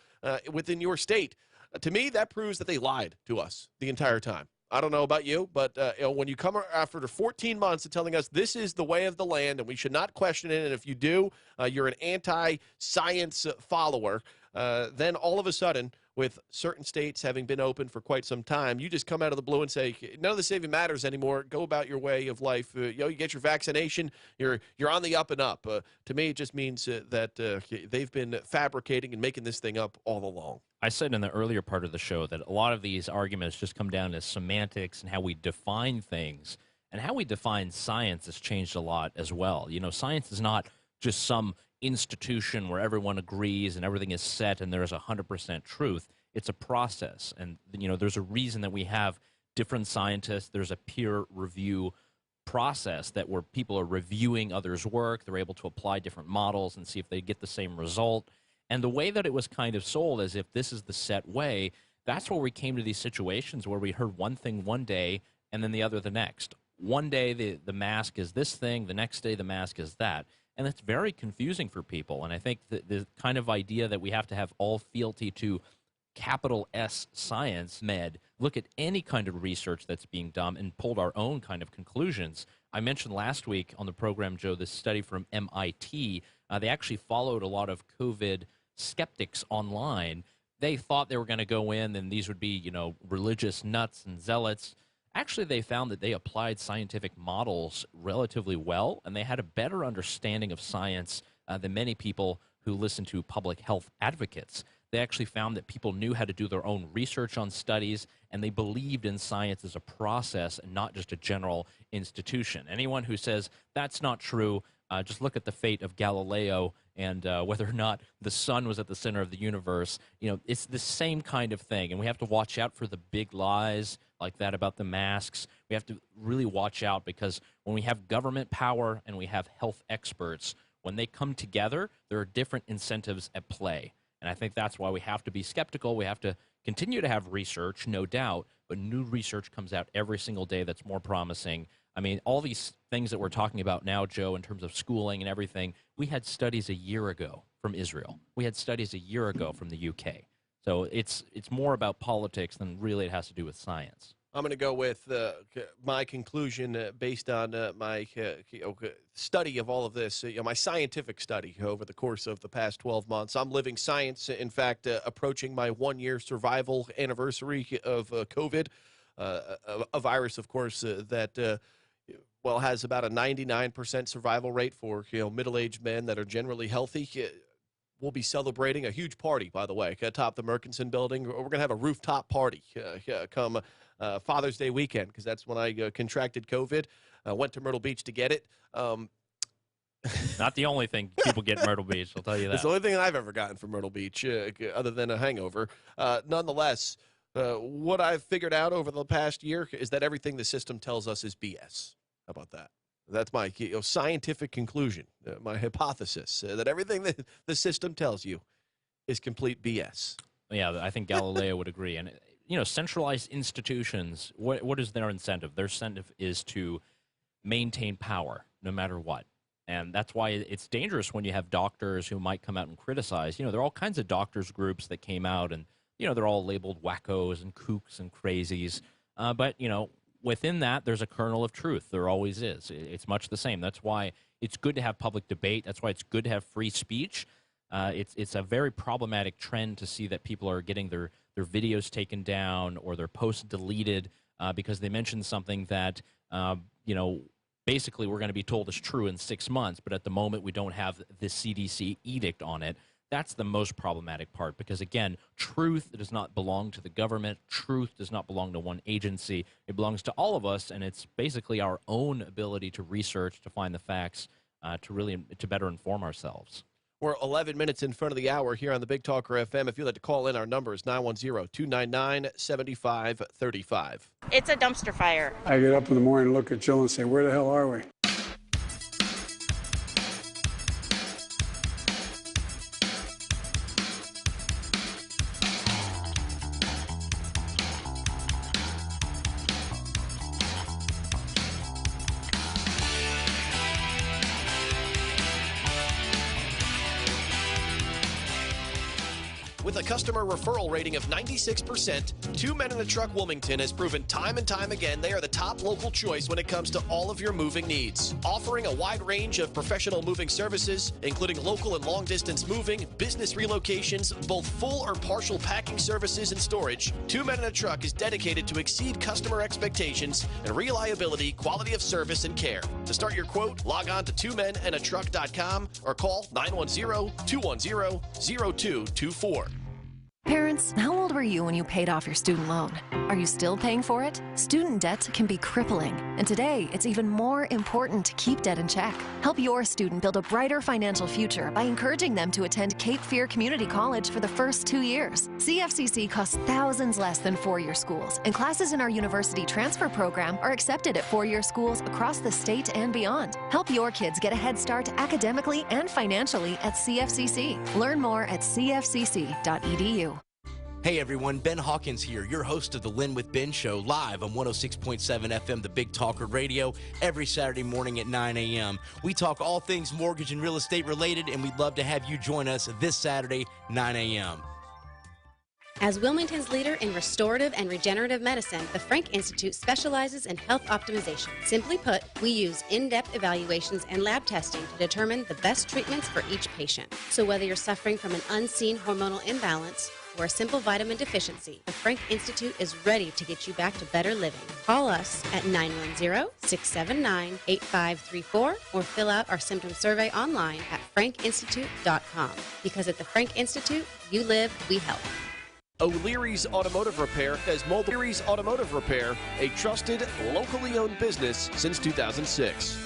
within your state. To me, that proves that they lied to us the entire time. I don't know about you, but when you come after 14 months of telling us this is the way of the land and we should not question it, and if you do, you're an anti-science follower, then all of a sudden, with certain states having been open for quite some time, you just come out of the blue and say, none of this even matters anymore. Go about your way of life. You get your vaccination. You're on the up and up. To me, it just means that they've been fabricating and making this thing up all along. I said in the earlier part of the show that a lot of these arguments just come down to semantics and how we define things, and how we define science has changed a lot as well. Science is not just some institution where everyone agrees and everything is set and there's 100% truth. It's a process, and there's a reason that we have different scientists. There's a peer review process where people are reviewing others' work. They're able to apply different models and see if they get the same result. And the way that it was kind of sold as if this is the set way, that's where we came to these situations where we heard one thing one day and then the other the next. One day the mask is this thing, the next day the mask is that. And it's very confusing for people. And I think the kind of idea that we have to have all fealty to capital S science, look at any kind of research that's being done and pulled our own kind of conclusions. I mentioned last week on the program, Joe, this study from MIT. They actually followed a lot of COVID skeptics online. They thought they were going to go in and these would be, religious nuts and zealots. Actually, they found that they applied scientific models relatively well, and they had a better understanding of science than many people who listen to public health advocates. They actually found that people knew how to do their own research on studies, and they believed in science as a process and not just a general institution. Anyone who says that's not true, just look at the fate of Galileo and whether or not the sun was at the center of the universe. It's the same kind of thing, and we have to watch out for the big lies like that about the masks. We have to really watch out, because when we have government power and we have health experts, when they come together, there are different incentives at play. And I think that's why we have to be skeptical. We have to continue to have research, no doubt, but new research comes out every single day that's more promising. I mean, all these things that we're talking about now, Joe, in terms of schooling and everything, we had studies a year ago from Israel. We had studies a year ago from the UK. So it's more about politics than really it has to do with science. I'm going to go with my conclusion based on my study of all of this, my scientific study over the course of the past 12 months. I'm living science, in fact, approaching my 1-year survival anniversary of COVID, a virus, of course, that has about a 99% survival rate for middle-aged men that are generally healthy. we'll be celebrating a huge party, by the way, atop the Merkinson building. We're going to have a rooftop party come Father's Day weekend, because that's when I contracted COVID. Went to Myrtle Beach to get it. Not the only thing people get in Myrtle Beach, I'll tell you that. It's the only thing I've ever gotten from Myrtle Beach, other than a hangover. Nonetheless, what I've figured out over the past year is that everything the system tells us is BS. How about that? That's my scientific conclusion, my hypothesis, that everything that the system tells you is complete BS. Yeah, I think Galileo would agree. And, centralized institutions, what is their incentive? Their incentive is to maintain power no matter what. And that's why it's dangerous when you have doctors who might come out and criticize. There are all kinds of doctors groups that came out and, they're all labeled wackos and kooks and crazies. But, within that, there's a kernel of truth. There always is. It's much the same. That's why it's good to have public debate. That's why it's good to have free speech. It's a very problematic trend to see that people are getting their videos taken down or their posts deleted because they mentioned something that, basically we're going to be told is true in 6 months, but at the moment we don't have the CDC edict on it. That's the most problematic part because, again, truth does not belong to the government. Truth does not belong to one agency. It belongs to all of us, and it's basically our own ability to research, to find the facts, to better inform ourselves. We're 11 minutes in front of the hour here on the Big Talker FM. If you'd like to call in, our number is 910-299-7535. It's a dumpster fire. I get up in the morning and look at Jill and say, where the hell are we? With a customer referral rating of 96%, Two Men in a Truck Wilmington has proven time and time again they are the top local choice when it comes to all of your moving needs. Offering a wide range of professional moving services, including local and long-distance moving, business relocations, both full or partial packing services and storage, Two Men in a Truck is dedicated to exceed customer expectations and reliability, quality of service, and care. To start your quote, log on to twomenandatruck.com or call 910-210-0224. Parents, how old were you when you paid off your student loan? Are you still paying for it? Student debt can be crippling, and today it's even more important to keep debt in check. Help your student build a brighter financial future by encouraging them to attend Cape Fear Community College for the first 2 years. CFCC costs thousands less than four-year schools, and classes in our university transfer program are accepted at four-year schools across the state and beyond. Help your kids get a head start academically and financially at CFCC. Learn more at cfcc.edu. Hey everyone, Ben Hawkins here, your host of the Lynn with Ben show, live on 106.7 FM, the Big Talker Radio, every Saturday morning at 9 a.m. We talk all things mortgage and real estate related, and we'd love to have you join us this Saturday, 9 a.m. As Wilmington's leader in restorative and regenerative medicine, the Frank Institute specializes in health optimization. Simply put, we use in-depth evaluations and lab testing to determine the best treatments for each patient. So whether you're suffering from an unseen hormonal imbalance or a simple vitamin deficiency, the Frank Institute is ready to get you back to better living. Call us at 910-679-8534 or fill out our symptom survey online at frankinstitute.com. Because at the Frank Institute, you live, we help. O'Leary's Automotive Repair has mobile O'Leary's Automotive Repair, a trusted, locally owned business since 2006.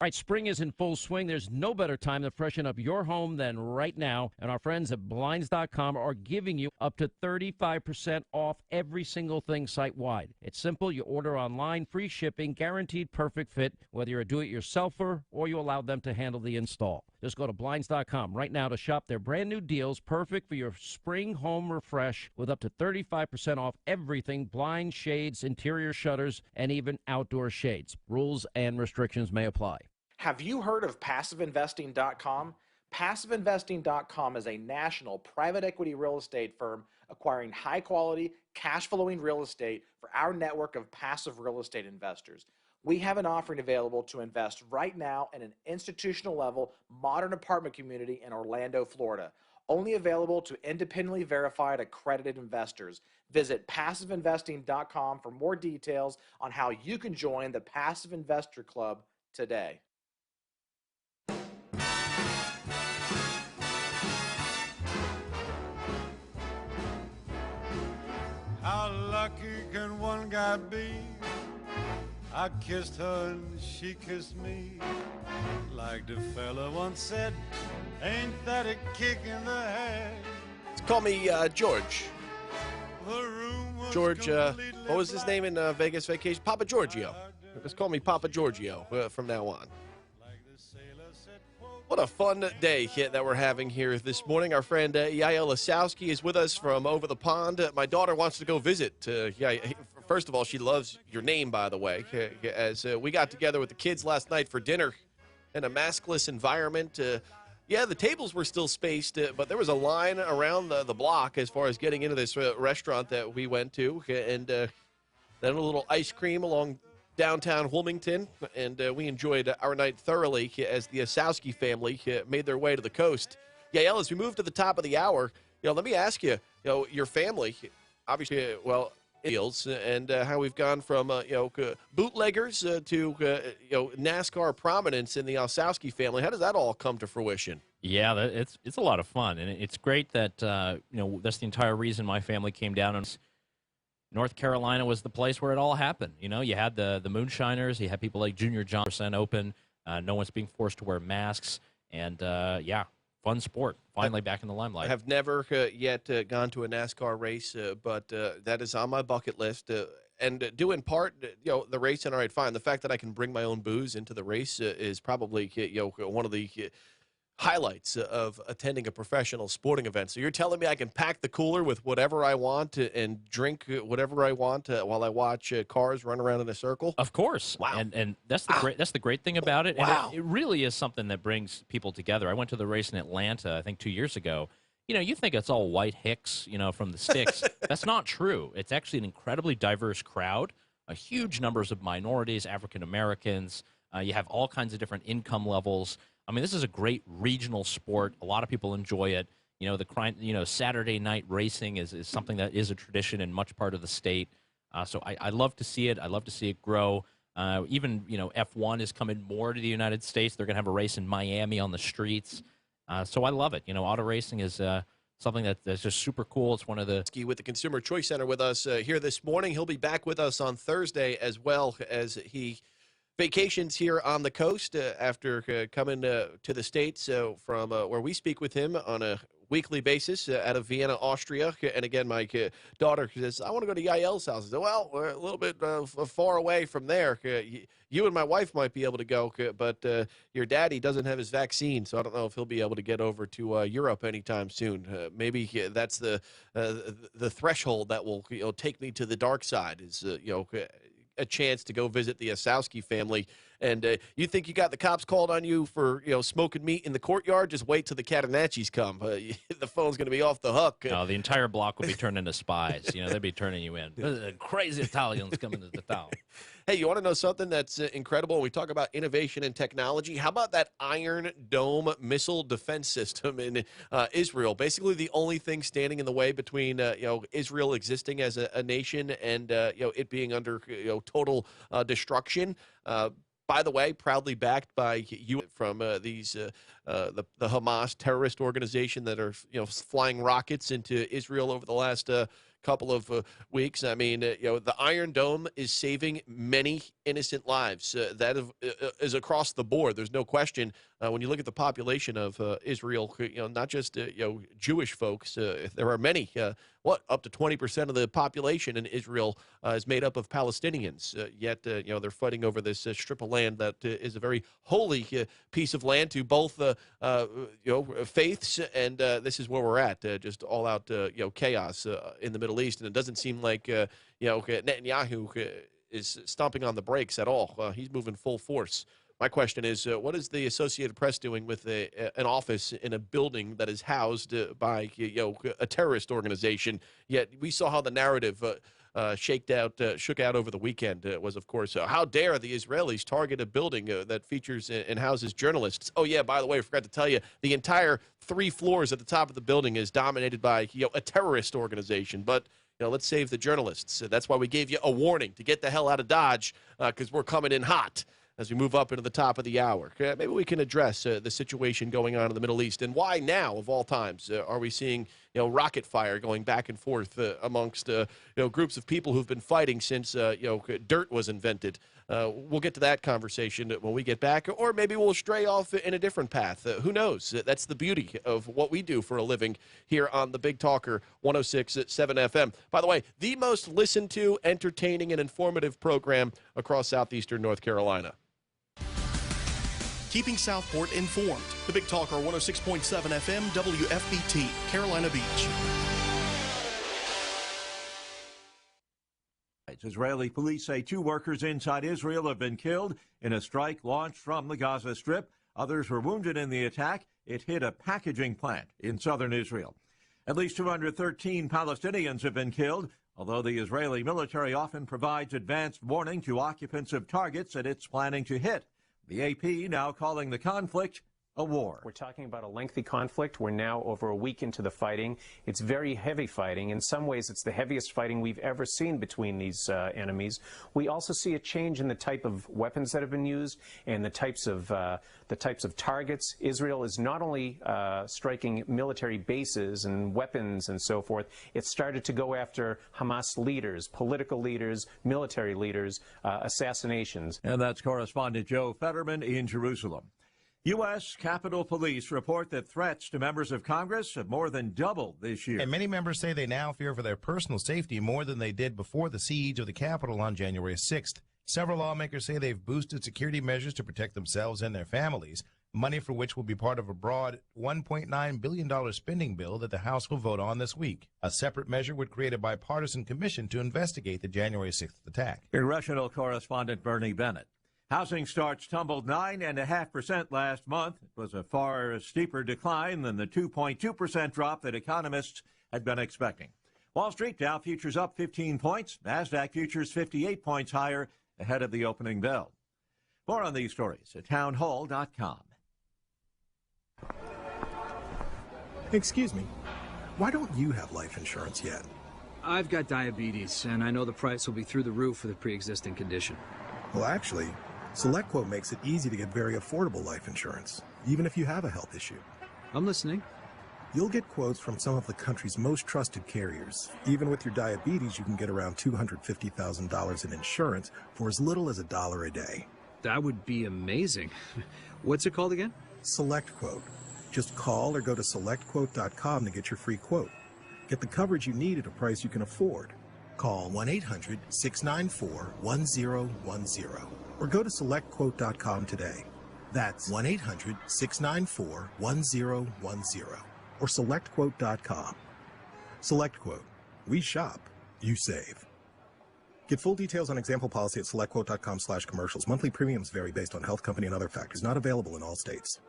All right, spring is in full swing. There's no better time to freshen up your home than right now. And our friends at Blinds.com are giving you up to 35% off every single thing site-wide. It's simple. You order online, free shipping, guaranteed perfect fit, whether you're a do-it-yourselfer or you allow them to handle the install. Just go to Blinds.com right now to shop their brand new deals, perfect for your spring home refresh, with up to 35% off everything: blinds, shades, interior shutters, and even outdoor shades. Rules and restrictions may apply. Have you heard of PassiveInvesting.com? PassiveInvesting.com is a national private equity real estate firm acquiring high-quality, cash-flowing real estate for our network of passive real estate investors. We have an offering available to invest right now in an institutional-level modern apartment community in Orlando, Florida. Only available to independently verified accredited investors. Visit PassiveInvesting.com for more details on how you can join the Passive Investor Club today. When one got beat, I kissed her and she kissed me. Like the fella once said, ain't that a kick in the head? Call me George. The room was George, what was his name in Vegas Vacation? Papa Giorgio. Just call me Papa Giorgio from now on. What a fun day that we're having here this morning. Our friend Yael Ossowski is with us from over the pond. My daughter wants to go visit. First of all, she loves your name, by the way, as we got together with the kids last night for dinner in a maskless environment. Yeah, the tables were still spaced, but there was a line around the block as far as getting into this restaurant that we went to, and then a little ice cream along downtown Wilmington, and we enjoyed our night thoroughly as the Ossowski family made their way to the coast. Yael, as we move to the top of the hour, let me ask you, your family, obviously, deals and how we've gone from bootleggers to NASCAR prominence in the Ossowski family. How does that all come to fruition? Yeah, it's a lot of fun, and it's great that that's the entire reason my family came down. And North Carolina was the place where it all happened. You had the moonshiners, you had people like Junior Johnson open. No one's being forced to wear masks, and fun sport. Finally back in the limelight. I have never yet gone to a NASCAR race, but that is on my bucket list. And due in part, the race, and all right, fine. The fact that I can bring my own booze into the race is probably, one of the highlights of attending a professional sporting event. So you're telling me I can pack the cooler with whatever I want and drink whatever I want while I watch cars run around in a circle? Of course. Wow. And that's the great thing about it. Wow. And it really is something that brings people together. I went to the race in Atlanta, I think 2 years ago. You think it's all white hicks, from the sticks. That's not true. It's actually an incredibly diverse crowd, huge numbers of minorities, African Americans. You have all kinds of different income levels. I mean, this is a great regional sport. A lot of people enjoy it. Saturday night racing is something that is a tradition in much part of the state. So I love to see it. I love to see it grow. Even, F1 is coming more to the United States. They're going to have a race in Miami on the streets. So I love it. Auto racing is something that's just super cool. It's one of the... With the Consumer Choice Center with us here this morning. He'll be back with us on Thursday as well as he vacations here on the coast after coming to the States from where we speak with him on a weekly basis out of Vienna, Austria. And again, my daughter says, I want to go to Yael's house. I said, well, we're a little bit far away from there. You and my wife might be able to go, but your daddy doesn't have his vaccine, so I don't know if he'll be able to get over to Europe anytime soon. Maybe that's the threshold that will take me to the dark side is, a chance to go visit the Ossowski family. And you think you got the cops called on you for smoking meat in the courtyard? Just wait till the Catenaccis come. The phone's going to be off the hook. No, the entire block will be turned into spies. They'd be turning you in. Crazy Italians coming to the town. Hey, you want to know something that's incredible? We talk about innovation and technology. How about that Iron Dome missile defense system in Israel? Basically, the only thing standing in the way between Israel existing as a nation and it being under total destruction. By the way, proudly backed by you from these the Hamas terrorist organization that are flying rockets into Israel over the last couple of weeks. I mean, the Iron Dome is saving many innocent lives. That is across the board. There's no question. When you look at the population of Israel, not just Jewish folks, there are many. Up to 20% of the population in Israel is made up of Palestinians. Yet, they're fighting over this strip of land that is a very holy piece of land to both faiths, and this is where we're at. Just all out chaos in the Middle East, and it doesn't seem like Netanyahu is stomping on the brakes at all. He's moving full force. My question is, what is the Associated Press doing with an office in a building that is housed by a terrorist organization? Yet we saw how the narrative shook out over the weekend. Was, of course, how dare the Israelis target a building that features and houses journalists? Oh, yeah, by the way, I forgot to tell you, the entire 3 floors at the top of the building is dominated by a terrorist organization. But let's save the journalists. That's why we gave you a warning to get the hell out of Dodge, because we're coming in hot as we move up into the top of the hour. Maybe we can address the situation going on in the Middle East, and why now, of all times, are we seeing rocket fire going back and forth amongst groups of people who've been fighting since dirt was invented. We'll get to that conversation when we get back, or maybe we'll stray off in a different path. Who knows? That's the beauty of what we do for a living here on the Big Talker 106.7 FM. By the way, the most listened to, entertaining, and informative program across southeastern North Carolina. Keeping Southport informed. The Big Talker 106.7 FM WFBT, Carolina Beach. Israeli police say 2 workers inside Israel have been killed in a strike launched from the Gaza Strip. Others were wounded in the attack. It hit a packaging plant in southern Israel. At least 213 Palestinians have been killed, although the Israeli military often provides advanced warning to occupants of targets that it's planning to hit. The AP now calling the conflict a war. We're talking about a lengthy conflict. We're now over a week into the fighting. It's very heavy fighting. In some ways, it's the heaviest fighting we've ever seen between these enemies. We also see a change in the type of weapons that have been used and the types of targets. Israel is not only striking military bases and weapons and so forth. It's started to go after Hamas leaders, political leaders, military leaders, assassinations. And that's correspondent Joe Fetterman in Jerusalem. U.S. Capitol Police report that threats to members of Congress have more than doubled this year. And many members say they now fear for their personal safety more than they did before the siege of the Capitol on January 6th. Several lawmakers say they've boosted security measures to protect themselves and their families, money for which will be part of a broad $1.9 billion spending bill that the House will vote on this week. A separate measure would create a bipartisan commission to investigate the January 6th attack. Congressional correspondent Bernie Bennett. Housing starts tumbled 9.5% last month. It was a far steeper decline than the 2.2% drop that economists had been expecting. Wall Street Dow futures up 15 points. NASDAQ futures 58 points higher ahead of the opening bell. More on these stories at townhall.com. Excuse me, why don't you have life insurance yet? I've got diabetes, and I know the price will be through the roof for the pre-existing condition. Well, actually, SelectQuote makes it easy to get very affordable life insurance, even if you have a health issue. I'm listening. You'll get quotes from some of the country's most trusted carriers. Even with your diabetes, you can get around $250,000 in insurance for as little as $1 a day. That would be amazing. What's it called again? SelectQuote. Just call or go to SelectQuote.com to get your free quote. Get the coverage you need at a price you can afford. Call 1-800-694-1010 or go to SelectQuote.com today. That's 1-800-694-1010 or SelectQuote.com. SelectQuote. We shop. You save. Get full details on example policy at SelectQuote.com/commercials. Monthly premiums vary based on health company and other factors. Not available in all states.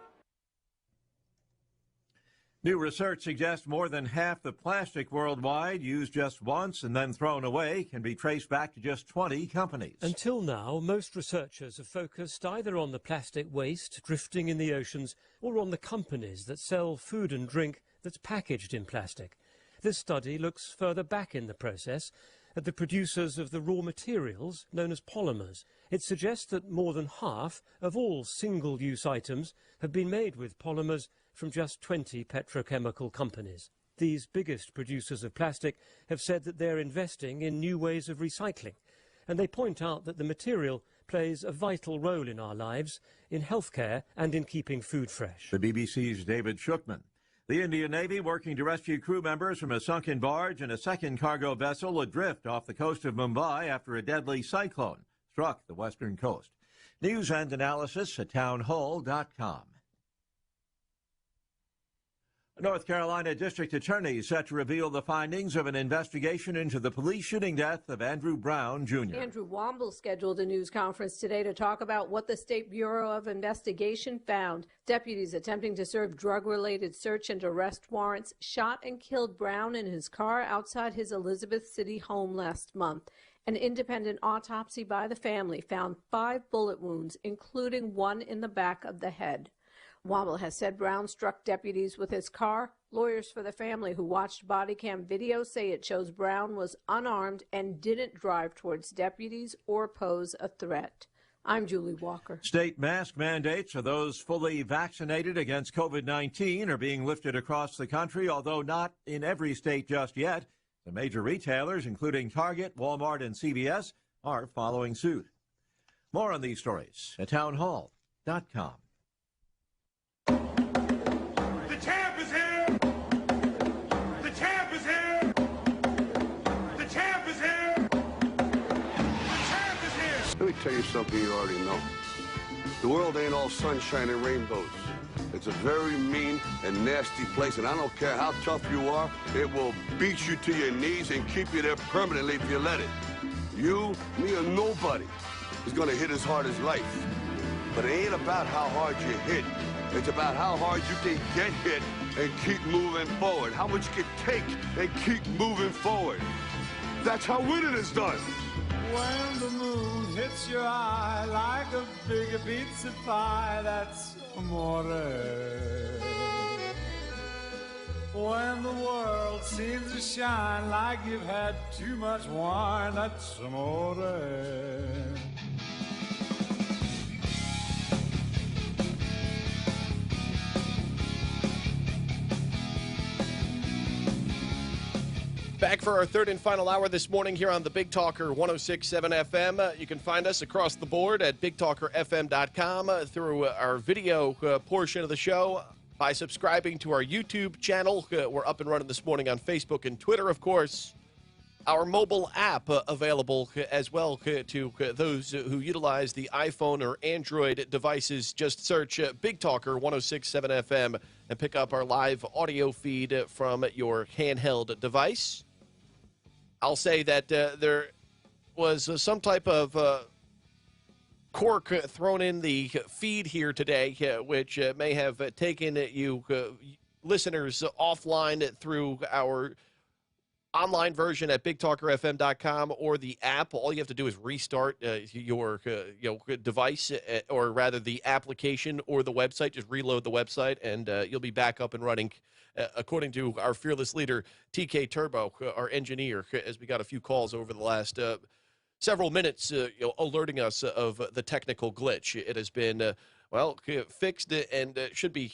New research suggests more than half the plastic worldwide used just once and then thrown away can be traced back to just 20 companies. Until now, most researchers have focused either on the plastic waste drifting in the oceans or on the companies that sell food and drink that's packaged in plastic. This study looks further back in the process at the producers of the raw materials known as polymers. It suggests that more than half of all single-use items have been made with polymers from just 20 petrochemical companies. These biggest producers of plastic have said that they're investing in new ways of recycling, and they point out that the material plays a vital role in our lives, in healthcare and in keeping food fresh. The BBC's David Shookman. The Indian Navy working to rescue crew members from a sunken barge and a second cargo vessel adrift off the coast of Mumbai after a deadly cyclone struck the western coast. News and analysis at townhall.com. North Carolina District Attorney set to reveal the findings of an investigation into the police shooting death of Andrew Brown, Jr. Andrew Womble scheduled a news conference today to talk about what the State Bureau of Investigation found. Deputies attempting to serve drug-related search and arrest warrants shot and killed Brown in his car outside his Elizabeth City home last month. An independent autopsy by the family found 5 bullet wounds, including one in the back of the head. Womble has said Brown struck deputies with his car. Lawyers for the family who watched body cam video say it shows Brown was unarmed and didn't drive towards deputies or pose a threat. I'm Julie Walker. State mask mandates for those fully vaccinated against COVID-19 are being lifted across the country, although not in every state just yet. The major retailers, including Target, Walmart, and CVS, are following suit. More on these stories at townhall.com. The champ is here! The champ is here! The champ is here! The champ is here! Let me tell you something you already know. The world ain't all sunshine and rainbows. It's a very mean and nasty place, and I don't care how tough you are, it will beat you to your knees and keep you there permanently if you let it. You, me, or nobody is gonna hit as hard as life. But it ain't about how hard you hit. It's about how hard you can get hit and keep moving forward. How much you can take and keep moving forward. That's how winning is done. When the moon hits your eye like a big pizza pie, that's amore. When the world seems to shine like you've had too much wine, that's amore. Back for our third and final hour this morning here on the Big Talker 106.7 FM. You can find us across the board at BigTalkerFM.com through our video portion of the show by subscribing to our YouTube channel. We're up and running this morning on Facebook and Twitter, of course. Our mobile app available as well to those who utilize the iPhone or Android devices. Just search Big Talker 106.7 FM and pick up our live audio feed from your handheld device. I'll say that there was some type of cork thrown in the feed here today, which may have taken you listeners offline through our online version at BigTalkerFM.com or the app. All you have to do is restart your device, or rather the application or the website. Just reload the website, and you'll be back up and running. According to our fearless leader, TK Turbo, our engineer, as we got a few calls over the last several minutes alerting us of the technical glitch. It has been, fixed and should be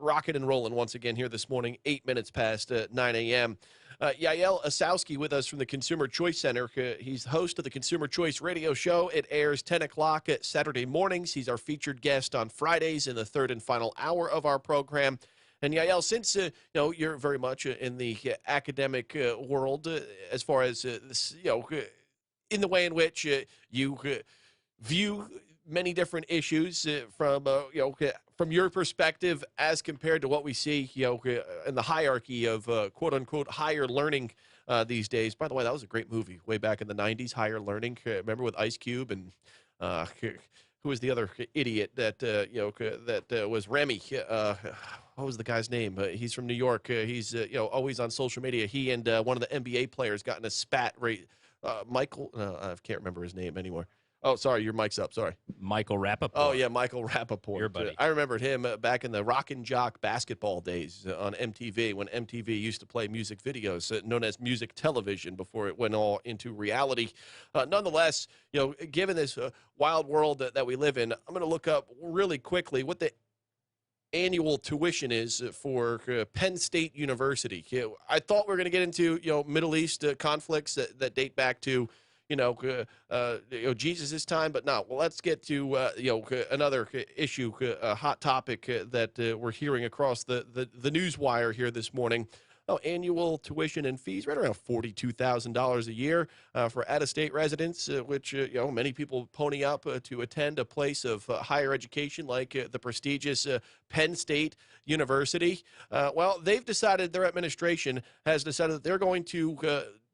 rocking and rolling once again here this morning, 8 minutes past 9 a.m. Yael Ossowski with us from the Consumer Choice Center. He's the host of the Consumer Choice radio show. It airs 10 o'clock Saturday mornings. He's our featured guest on Fridays in the third and final hour of our program. And Yael, since you're very much in the academic world, as far as this, in the way in which you view many different issues from your perspective as compared to what we see, in the hierarchy of quote unquote higher learning these days. By the way, that was a great movie way back in the 90s, Higher Learning. Remember with Ice Cube and who was the other idiot that was Remy? What was the guy's name? He's from New York. He's always on social media. He and one of the NBA players got in a spat. Michael, no, I can't remember his name anymore. Oh, sorry, your mic's up. Sorry. Michael Rappaport. Oh, yeah, Michael Rappaport. Your buddy. I remembered him back in the Rock and Jock basketball days on MTV, when MTV used to play music videos known as music television before it went all into reality. Nonetheless, given this wild world that we live in, I'm going to look up really quickly what the annual tuition is for Penn State University. I thought we were going to get into Middle East conflicts that date back to Jesus' time, but no. Well, let's get to another issue, a hot topic that we're hearing across the news wire here this morning. Annual tuition and fees right around $42,000 a year for out-of-state residents, which many people pony up to attend a place of higher education like the prestigious Penn State University. They've decided, their administration has decided that they're going to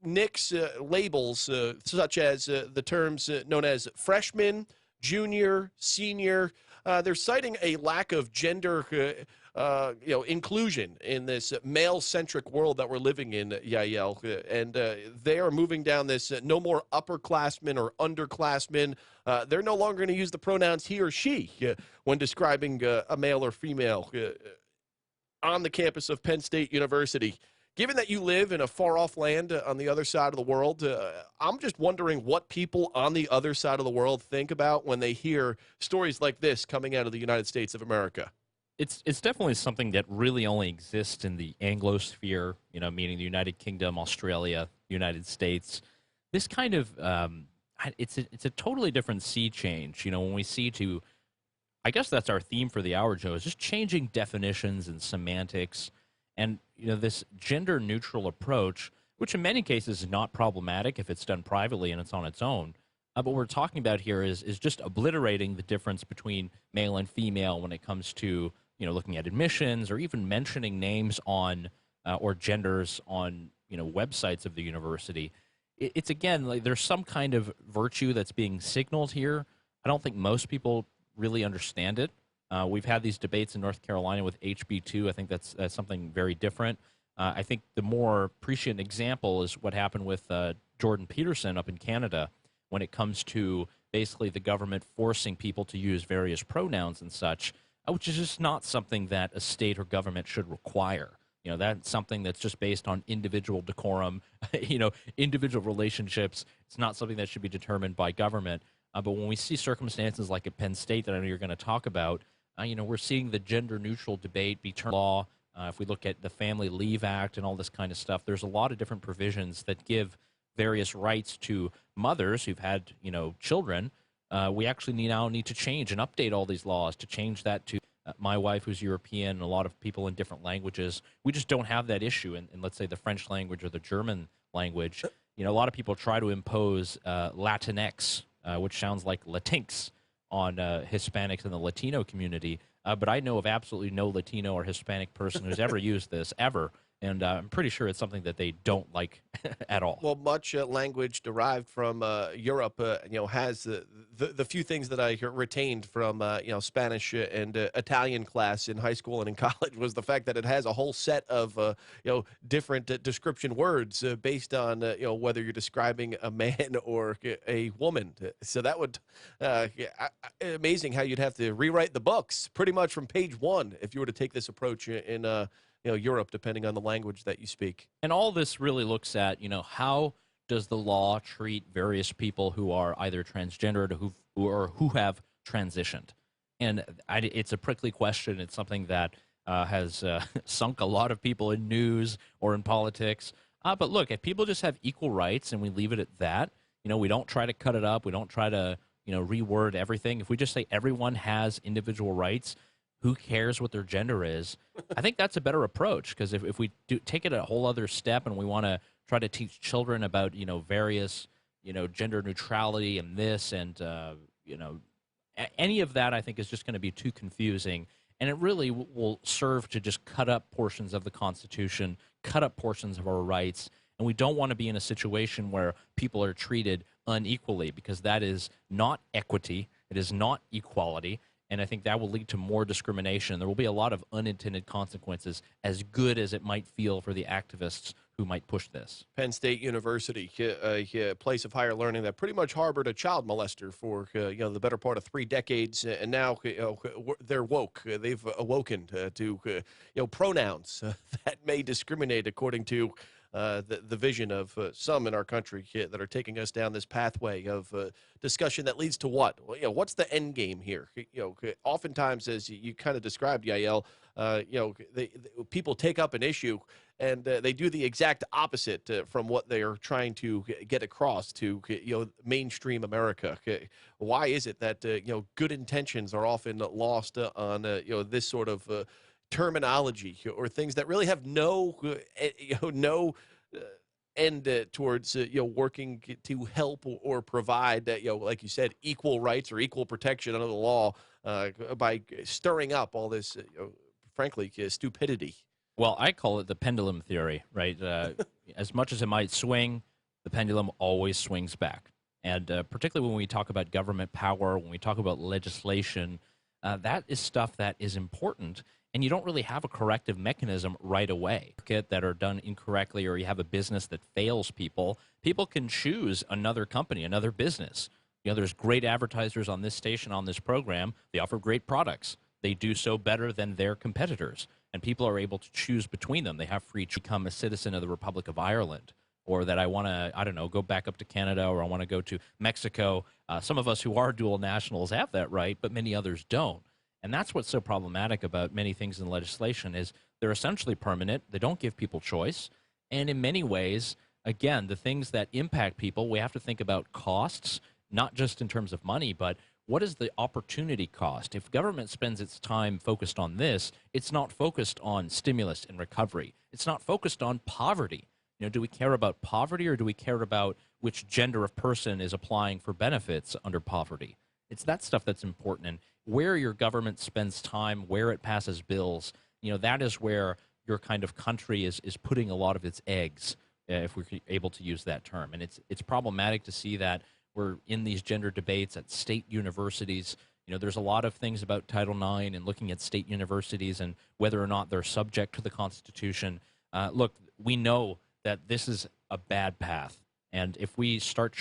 nix labels such as the terms known as freshman, junior, senior. They're citing a lack of gender inclusion in this male-centric world that we're living in, Yael. And they are moving down this no more upperclassmen or underclassmen. They're no longer going to use the pronouns he or she when describing a male or female on the campus of Penn State University. given that you live in a far-off land on the other side of the world, I'm just wondering what people on the other side of the world think about when they hear stories like this coming out of the United States of America. It's definitely something that really only exists in the Anglosphere, meaning the United Kingdom, Australia, United States. This kind of it's a totally different sea change. When we see to, I guess that's our theme for the hour, Joe, is just changing definitions and semantics, and this gender neutral approach, which in many cases is not problematic if it's done privately and it's on its own. But what we're talking about here is just obliterating the difference between male and female when it comes to looking at admissions or even mentioning names on or genders on websites of the university. It's again, like there's some kind of virtue that's being signaled here. I don't think most people really understand it. We've had these debates in North Carolina with HB2. I think that's something very different. I think the more prescient example is what happened with Jordan Peterson up in Canada when it comes to basically the government forcing people to use various pronouns and such, which is just not something that a state or government should require. That's something that's just based on individual decorum, individual relationships. It's not something that should be determined by government. But when we see circumstances like at Penn State that I know you're going to talk about, we're seeing the gender-neutral debate be turned law. If we look at the Family Leave Act and all this kind of stuff, there's a lot of different provisions that give various rights to mothers who've had, children. We actually now need to change and update all these laws to change that to my wife, who's European, and a lot of people in different languages. We just don't have that issue in let's say, the French language or the German language. A lot of people try to impose Latinx, which sounds like Latinx, on Hispanics in the Latino community. But I know of absolutely no Latino or Hispanic person who's ever used this, ever. And I'm pretty sure it's something that they don't like at all. Well, much language derived from Europe, has the few things that I retained from, Spanish and Italian class in high school and in college was the fact that it has a whole set of, different description words based on, whether you're describing a man or a woman. So that would, amazing how you'd have to rewrite the books pretty much from page one if you were to take this approach in Europe, depending on the language that you speak. And all this really looks at, how does the law treat various people who are either transgendered or who have transitioned? And it's a prickly question. It's something that has sunk a lot of people in news or in politics. But look, if people just have equal rights and we leave it at that, we don't try to cut it up. We don't try to, reword everything. If we just say everyone has individual rights, who cares what their gender is? I think that's a better approach, because if we do take it a whole other step and we want to try to teach children about, various, gender neutrality and this and, any of that, I think is just going to be too confusing. And it really will serve to just cut up portions of the Constitution, cut up portions of our rights. And we don't want to be in a situation where people are treated unequally, because that is not equity. It is not equality. And I think that will lead to more discrimination. There will be a lot of unintended consequences, as good as it might feel for the activists who might push this. Penn State University, a place of higher learning that pretty much harbored a child molester for the better part of 3 decades, and now they're woke. They've awoken to pronouns that may discriminate according to the vision of some in our country that are taking us down this pathway of discussion that leads to what? What's the end game here? Oftentimes, as you kind of described, Yael, people take up an issue and they do the exact opposite from what they are trying to get across to mainstream America. Why is it that good intentions are often lost on this sort of terminology or things that really have no end towards working to help or provide like you said, equal rights or equal protection under the law by stirring up all this frankly stupidity? Well, I call it the pendulum theory, right? As much as it might swing, the pendulum always swings back. And particularly when we talk about government power, when we talk about legislation, that is stuff that is important. And you don't really have a corrective mechanism right away that are done incorrectly, or you have a business that fails people. People can choose another company, another business. There's great advertisers on this station, on this program. They offer great products. they do so better than their competitors. And people are able to choose between them. They have free to become a citizen of the Republic of Ireland, or that I want to, I don't know, go back up to Canada, or I want to go to Mexico. Some of us who are dual nationals have that right, but many others don't. And that's what's so problematic about many things in legislation is they're essentially permanent. They don't give people choice. And in many ways, again, the things that impact people, we have to think about costs, not just in terms of money, but what is the opportunity cost? If government spends its time focused on this, it's not focused on stimulus and recovery. It's not focused on poverty. Do we care about poverty, or do we care about which gender of person is applying for benefits under poverty? It's that stuff that's important. And where your government spends time, where it passes bills, that is where your kind of country is putting a lot of its eggs, if we're able to use that term. And it's problematic to see that we're in these gender debates at state universities. There's a lot of things about Title IX and looking at state universities and whether or not they're subject to the Constitution. Look, we know that this is a bad path. And if we start to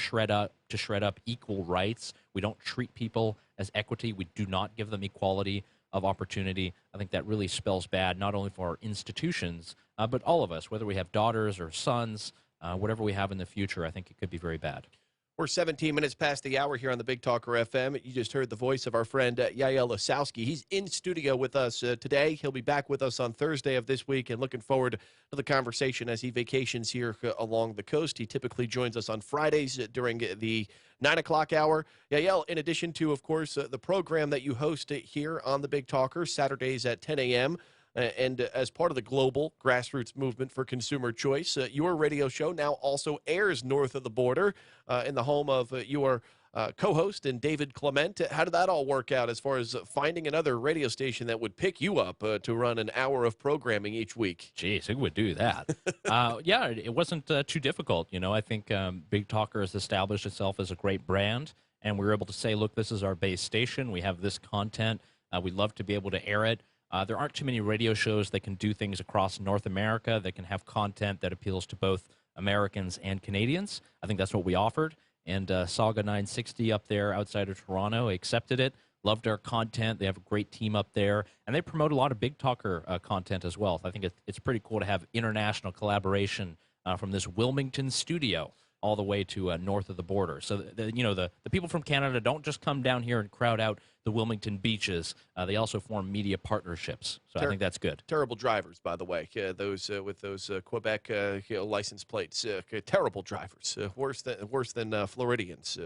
shred up equal rights, we don't treat people as equity, we do not give them equality of opportunity, I think that really spells bad, not only for our institutions, but all of us, whether we have daughters or sons, whatever we have in the future, I think it could be very bad. We're 17 minutes past the hour here on the Big Talker FM. You just heard the voice of our friend Yael Ossowski. He's in studio with us today. He'll be back with us on Thursday of this week, and looking forward to the conversation as he vacations here along the coast. He typically joins us on Fridays during the 9 o'clock hour. Yael, in addition to, of course, the program that you host here on the Big Talker, Saturdays at 10 a.m., and as part of the global grassroots movement for consumer choice, your radio show now also airs north of the border in the home of your co-host and David Clement. How did that all work out as far as finding another radio station that would pick you up to run an hour of programming each week? Jeez, who would do that? Yeah, it wasn't too difficult. I think Big Talker has established itself as a great brand, and we were able to say, look, this is our base station. We have this content. We'd love to be able to air it. There aren't too many radio shows that can do things across North America that can have content that appeals to both Americans and Canadians. I think that's what we offered. And Saga 960 up there outside of Toronto accepted it, loved our content. They have a great team up there. And they promote a lot of Big Talker content as well. So I think it's pretty cool to have international collaboration from this Wilmington studio all the way to north of the border. So, the people from Canada don't just come down here and crowd out the Wilmington beaches. They also form media partnerships. So I think that's good. Terrible drivers, by the way, those with those Quebec license plates. Terrible drivers, worse than Floridians.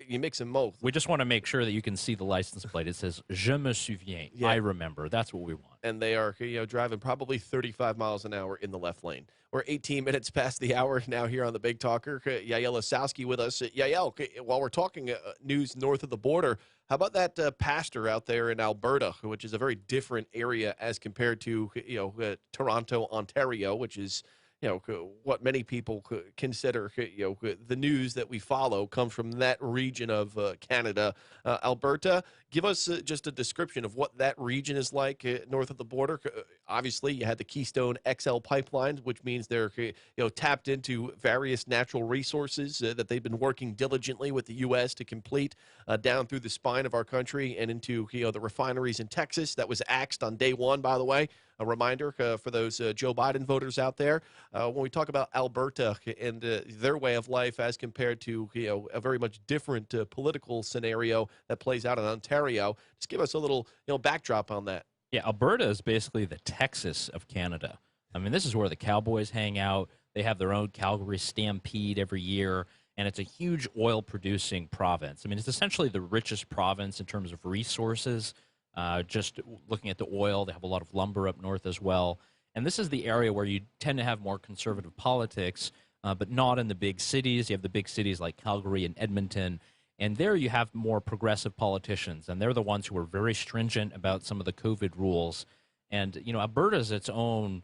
You mix them both. We just want to make sure that you can see the license plate. It says "Je me souviens." Yeah. I remember. That's what we want. And they are driving probably 35 miles an hour in the left lane. We're 18 minutes past the hour now here on the Big Talker. Yael Ossowski with us. Yael, while we're talking news north of the border, how about that pastor out there in Alberta, which is a very different area as compared to Toronto, Ontario, which is what many people consider the news that we follow comes from that region of Canada. Alberta, give us just a description of what that region is like north of the border. Obviously, you had the Keystone XL pipelines, which means they're tapped into various natural resources that they've been working diligently with the U.S. to complete down through the spine of our country and into the refineries in Texas. That was axed on day one, by the way. A reminder for those Joe Biden voters out there, when we talk about Alberta and their way of life as compared to a very much different political scenario that plays out in Ontario, just give us a little backdrop on that. Yeah, Alberta is basically the Texas of Canada. I mean, this is where the Cowboys hang out. They have their own Calgary Stampede every year, and it's a huge oil-producing province. I mean, it's essentially the richest province in terms of resources. Just looking at the oil, they have a lot of lumber up north as well. And this is the area where you tend to have more conservative politics, but not in the big cities. You have the big cities like Calgary and Edmonton, and there you have more progressive politicians, and they're the ones who are very stringent about some of the COVID rules. And, Alberta is its own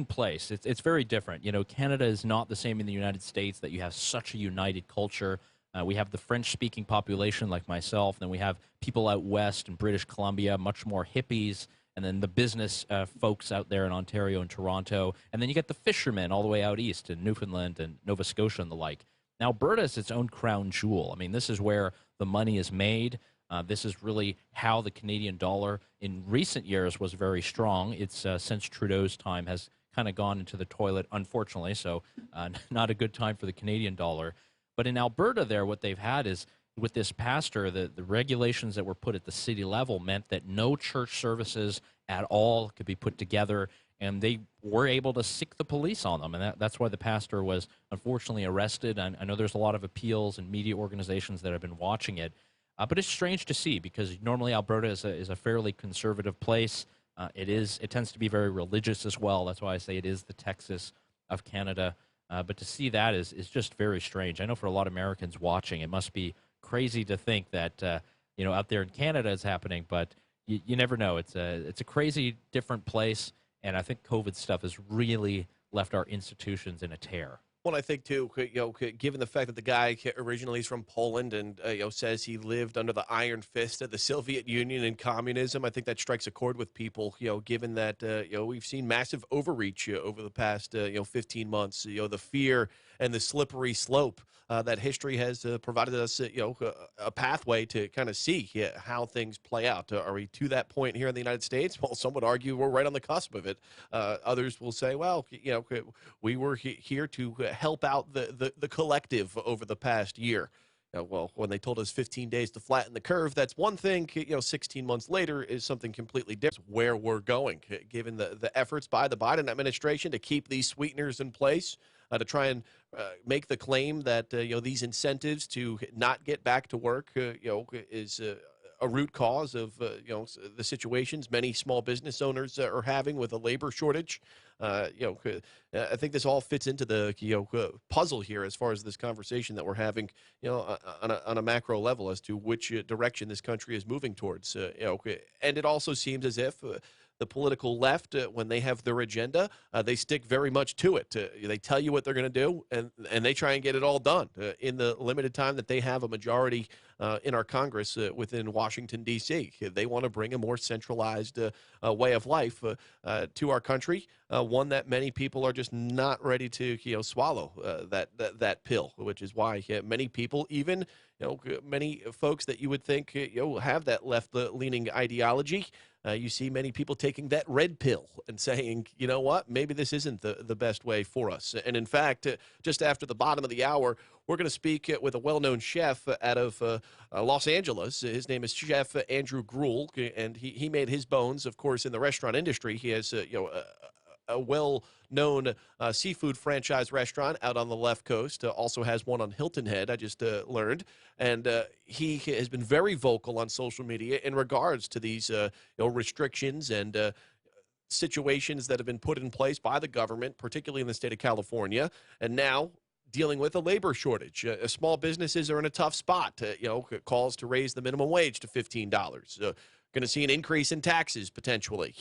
place. It's very different. Canada is not the same in the United States, that you have such a united culture. We have the French-speaking population like myself, and then we have people out west in British Columbia, much more hippies, and then the business folks out there in Ontario and Toronto, and then you get the fishermen all the way out east in Newfoundland and Nova Scotia and the like. Now, Alberta is its own crown jewel. I mean, this is where the money is made. This is really how the Canadian dollar in recent years was very strong. It's since Trudeau's time has kind of gone into the toilet, unfortunately, so not a good time for the Canadian dollar. But in Alberta there, what they've had is, with this pastor, the regulations that were put at the city level meant that no church services at all could be put together, and they were able to sic the police on them, and that's why the pastor was unfortunately arrested. And I know there's a lot of appeals and media organizations that have been watching it, but it's strange to see because normally Alberta is a fairly conservative place. It tends to be very religious as well. That's why I say it is the Texas of Canada. But to see that is just very strange. I know for a lot of Americans watching, it must be crazy to think that out there in Canada it's happening, but you never know. It's a crazy different place, and I think COVID stuff has really left our institutions in a tear. Well, I think, too, given the fact that the guy originally is from Poland and says he lived under the iron fist of the Soviet Union and communism, I think that strikes a chord with people, given that, we've seen massive overreach over the past, 15 months, the fear and the slippery slope that history has provided us, a pathway to kind of see how things play out. Are we to that point here in the United States? Well, some would argue we're right on the cusp of it. Others will say, well, we were here to help out the collective over the past year. Well, when they told us 15 days to flatten the curve, that's one thing. 16 months later is something completely different. Where we're going, given the efforts by the Biden administration to keep these sweeteners in place, to try and make the claim that these incentives to not get back to work is a root cause of the situations many small business owners are having with a labor shortage. I think this all fits into the puzzle here as far as this conversation that we're having, on a macro level as to which direction this country is moving towards. And it also seems as if the political left, when they have their agenda, they stick very much to it. They tell you what they're going to do, and they try and get it all done in the limited time that they have a majority in our Congress within Washington, D.C. They want to bring a more centralized way of life to our country, one that many people are just not ready to swallow that pill, which is why many people, even many folks that you would think have that left-leaning ideology, you see many people taking that red pill and saying, you know what, maybe this isn't the best way for us. And in fact, just after the bottom of the hour, we're going to speak with a well-known chef out of Los Angeles. His name is Chef Andrew Gruel, and he made his bones, of course, in the restaurant industry. He has a well-known seafood franchise restaurant out on the left coast. Also has one on Hilton Head, I just learned. And he has been very vocal on social media in regards to these restrictions and situations that have been put in place by the government, particularly in the state of California. And now dealing with a labor shortage. Small businesses are in a tough spot. Calls to raise the minimum wage to $15. Going to see an increase in taxes potentially,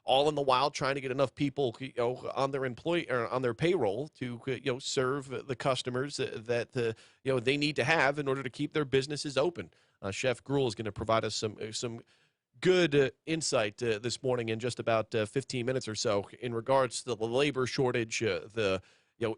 all in the while trying to get enough people on their payroll to serve the customers that they need to have in order to keep their businesses open. Chef Gruel is going to provide us some good insight this morning in just about 15 minutes or so in regards to the labor shortage, the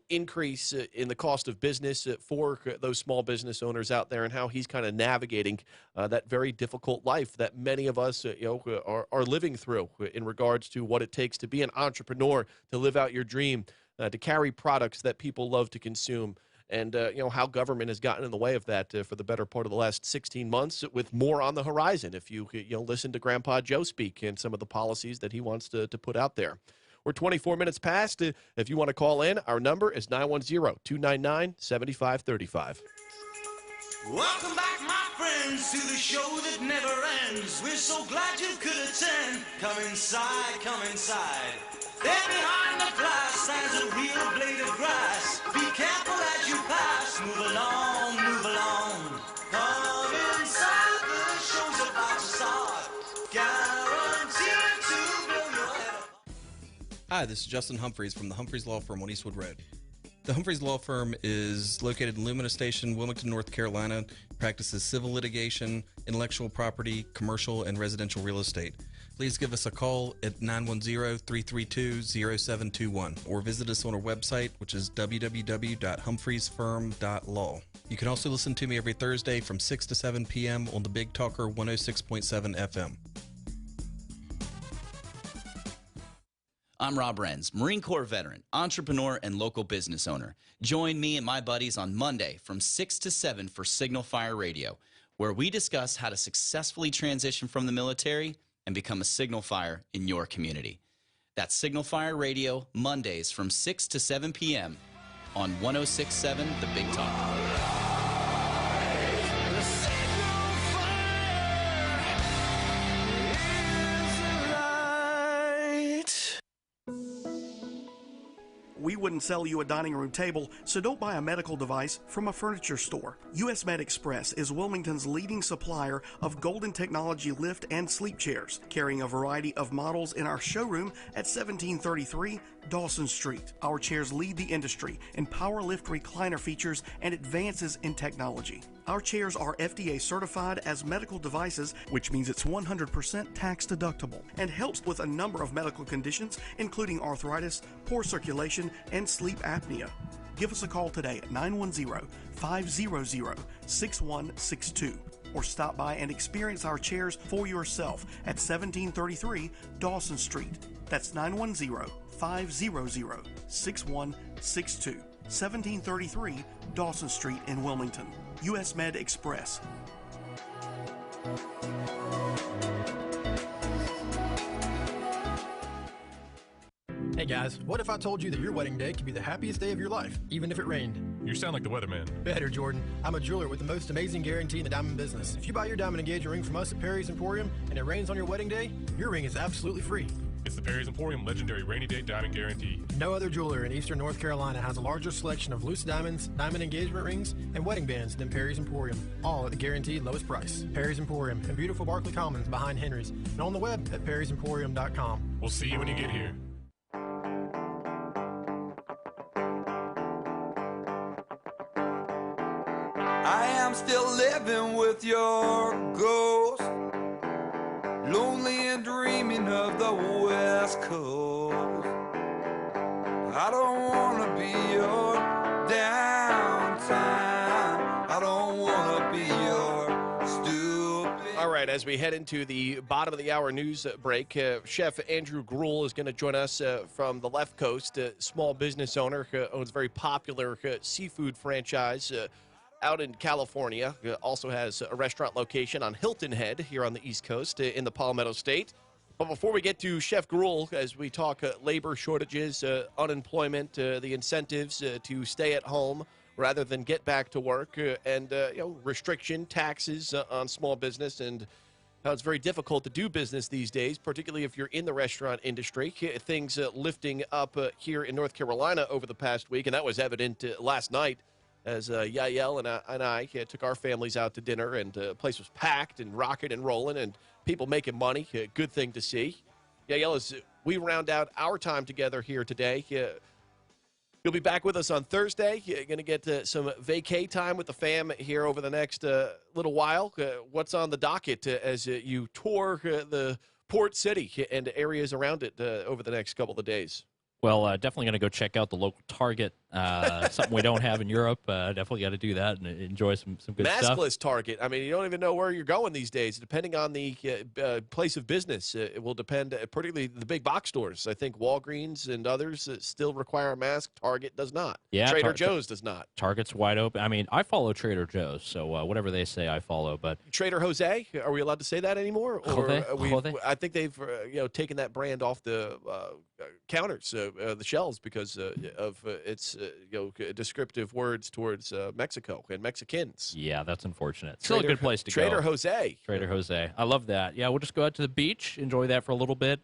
increase in the cost of business for those small business owners out there, and how he's kind of navigating that very difficult life that many of us are living through in regards to what it takes to be an entrepreneur, to live out your dream, to carry products that people love to consume. And, how government has gotten in the way of that for the better part of the last 16 months, with more on the horizon if you listen to Grandpa Joe speak and some of the policies that he wants to put out there. We're 24 minutes past. If you want to call in, our number is 910-299-7535. Welcome back, my friends, to the show that never ends. We're so glad you could attend. Come inside, come inside. There behind the glass stands a real blade of grass. Be careful as you pass. Move along, move along. Come inside, the show's about to start. Guaranteed to blow your head. Hi, this is Justin Humphreys from the Humphreys Law Firm on Eastwood Road. The Humphreys Law Firm is located in Lumina Station, Wilmington, North Carolina, practices civil litigation, intellectual property, commercial, and residential real estate. please give us a call at 910-332-0721 or visit us on our website, which is www.humphreysfirm.law. You can also listen to me every Thursday from 6 to 7 p.m. on the Big Talker 106.7 FM. I'm Rob Renz, Marine Corps veteran, entrepreneur, and local business owner. Join me and my buddies on Monday from 6 to 7 for Signal Fire Radio, where we discuss how to successfully transition from the military and become a signal fire in your community. That's Signal Fire Radio, Mondays from 6 to 7 p.m. on 106.7 The Big Talk. We wouldn't sell you a dining room table, so don't buy a medical device from a furniture store. US Med Express is Wilmington's leading supplier of Golden Technology lift and sleep chairs, carrying a variety of models in our showroom at 1733 Dawson Street. Our chairs lead the industry in power lift recliner features and advances in technology. Our chairs are FDA certified as medical devices, which means it's 100% tax deductible and helps with a number of medical conditions, including arthritis, poor circulation, and sleep apnea. Give us a call today at 910-500-6162 or stop by and experience our chairs for yourself at 1733 Dawson Street. That's 910-500-6162. 1733 Dawson Street in Wilmington. US Med Express. Hey guys, what if I told you that your wedding day could be the happiest day of your life, even if it rained? You sound like the weatherman. Better, Jordan. I'm a jeweler with the most amazing guarantee in the diamond business. If you buy your diamond engagement ring from us at Perry's Emporium and it rains on your wedding day, your ring is absolutely free. It's the Perry's Emporium Legendary Rainy Day Diamond Guarantee. No other jeweler in Eastern North Carolina has a larger selection of loose diamonds, diamond engagement rings, and wedding bands than Perry's Emporium, all at the guaranteed lowest price. Perry's Emporium in beautiful Barclay Commons behind Henry's, and on the web at perrysemporium.com. We'll see you when you get here. I am still living with your ghost, lonely and dreaming of the West Coast. I don't want to be your downtime. I don't want to be your stupid. All right, as we head into the bottom of the hour news break, Chef Andrew Gruel is going to join us from the left coast. Small business owner, owns a very popular seafood franchise out in California. Also has a restaurant location on Hilton Head here on the East Coast in the Palmetto State. But before we get to Chef Gruel, as we talk labor shortages, unemployment, the incentives to stay at home rather than get back to work, and restriction, taxes on small business, and how it's very difficult to do business these days, particularly if you're in the restaurant industry. Things lifting up here in North Carolina over the past week, and that was evident last night as Yael and I took our families out to dinner, and the place was packed and rocking and rolling and people making money. Good thing to see. Yael, as we round out our time together here today, you'll be back with us on Thursday. You're going to get some vacay time with the fam here over the next little while. What's on the docket as you tour the port city and areas around it over the next couple of days? Well, definitely going to go check out the local Target, something we don't have in Europe. Definitely got to do that and enjoy some good stuff. Maskless Target. I mean, you don't even know where you're going these days. Depending on the place of business, it will depend, particularly the big box stores. I think Walgreens and others still require a mask. Target does not. Yeah, Trader Joe's does not. Target's wide open. I mean, I follow Trader Joe's, so whatever they say, I follow. But Trader Jose, are we allowed to say that anymore? Or Jose? I think they've taken that brand off the counters, the shelves, because of its descriptive words towards Mexico and Mexicans. Yeah, that's unfortunate. Still a good place to go. Trader Jose. Trader Jose. I love that. Yeah, we'll just go out to the beach, enjoy that for a little bit,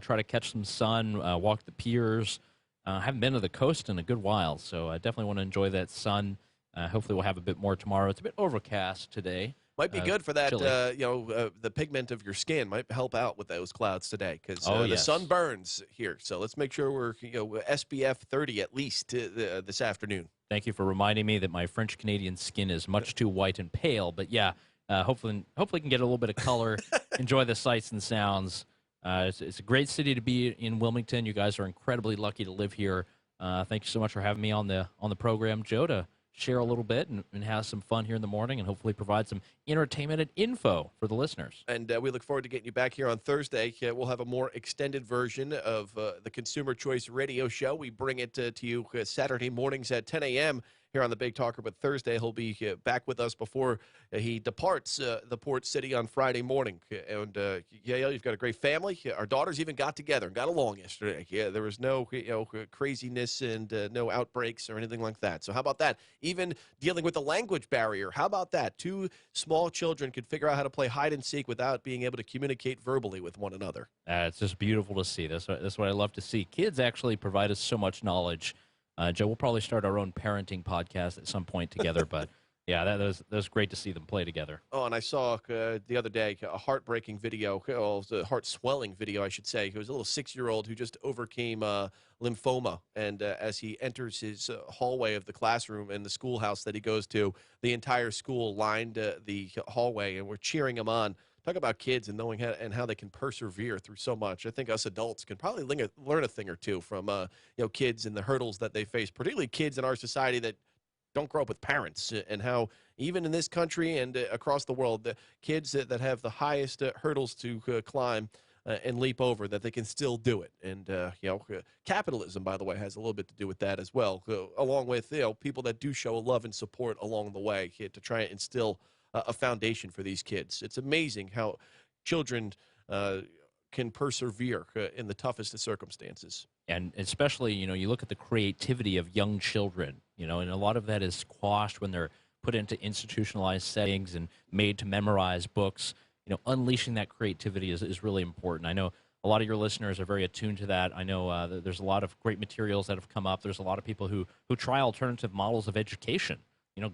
try to catch some sun, walk the piers. Haven't been to the coast in a good while, so I definitely want to enjoy that sun. Hopefully we'll have a bit more tomorrow. It's a bit overcast today. Might be good for that, the pigment of your skin might help out with those clouds today, because the sun burns here. So let's make sure we're SPF 30 at least this afternoon. Thank you for reminding me that my French-Canadian skin is much too white and pale. But yeah, hopefully can get a little bit of color, enjoy the sights and sounds It's a great city to be in, Wilmington. You guys are incredibly lucky to live here. Thank you so much for having me on the program, Joe, to share a little bit and have some fun here in the morning and hopefully provide some entertainment and info for the listeners. And we look forward to getting you back here on Thursday. We'll have a more extended version of the Consumer Choice Radio Show. We bring it to you Saturday mornings at 10 a.m. here on the Big Talker, but Thursday he'll be back with us before he departs the port city on Friday morning. And Yael, you've got a great family. Our daughters even got together and got along yesterday. Yeah, there was no craziness and no outbreaks or anything like that. So how about that? Even dealing with the language barrier, how about that? Two small children could figure out how to play hide and seek without being able to communicate verbally with one another. It's just beautiful to see. That's what I love to see. Kids actually provide us so much knowledge. Joe, we'll probably start our own parenting podcast at some point together, but yeah, that was great to see them play together. Oh, and I saw the other day a heartbreaking video, a heart-swelling video, I should say. It was a little 6-year-old who just overcame lymphoma, and as he enters his hallway of the classroom and the schoolhouse that he goes to, the entire school lined the hallway and were cheering him on. Talk about kids and knowing how they can persevere through so much. I think us adults can probably learn a thing or two from kids and the hurdles that they face, particularly kids in our society that don't grow up with parents, and how even in this country and across the world, the kids that have the highest hurdles to climb and leap over, that they can still do it. And capitalism, by the way, has a little bit to do with that as well, along with people that do show love and support along the way to try and instill a foundation for these kids. It's amazing how children can persevere in the toughest of circumstances. And especially, you look at the creativity of young children, and a lot of that is squashed when they're put into institutionalized settings and made to memorize books. Unleashing that creativity is really important. I know a lot of your listeners are very attuned to that. I know there's a lot of great materials that have come up. There's a lot of people who try alternative models of education,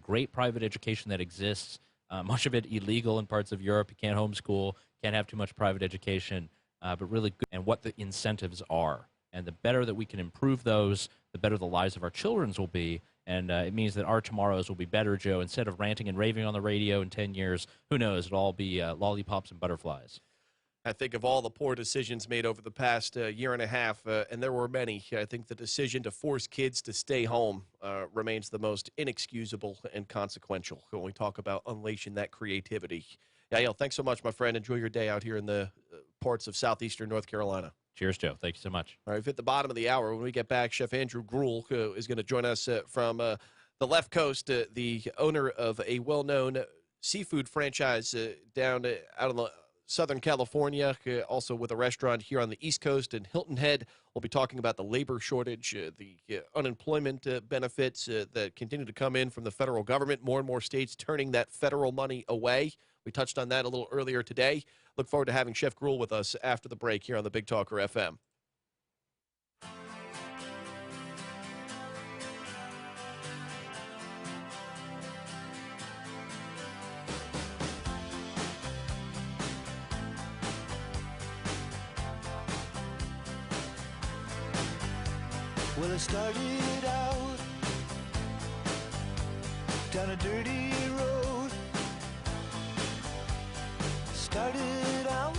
great private education that exists. Much of it illegal in parts of Europe. You can't homeschool, can't have too much private education, but really good. And what the incentives are. And the better that we can improve those, the better the lives of our children will be. And it means that our tomorrows will be better, Joe. Instead of ranting and raving on the radio in 10 years, who knows? It'll all be lollipops and butterflies. I think of all the poor decisions made over the past year and a half, and there were many, I think the decision to force kids to stay home remains the most inexcusable and consequential when we talk about unleashing that creativity. Yael, thanks so much, my friend. Enjoy your day out here in the parts of southeastern North Carolina. Cheers, Joe. Thank you so much. All right, we've hit the bottom of the hour. When we get back, Chef Andrew Gruel is going to join us from the left coast, the owner of a well-known seafood franchise down out on the Southern California, also with a restaurant here on the East Coast in Hilton Head. We'll be talking about the labor shortage, the unemployment benefits that continue to come in from the federal government, more and more states turning that federal money away. We touched on that a little earlier today. Look forward to having Chef Gruel with us after the break here on the Big Talker FM. Well, I started out down a dirty road. Started out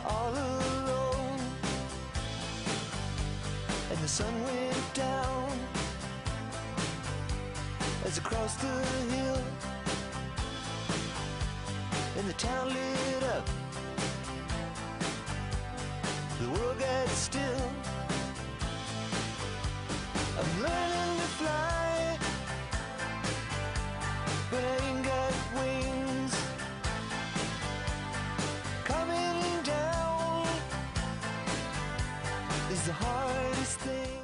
all alone, and the sun went down as I crossed the hill, and the town lit up. The world got still. I'm learning to fly, but I ain't got wings. Coming down is the hardest thing.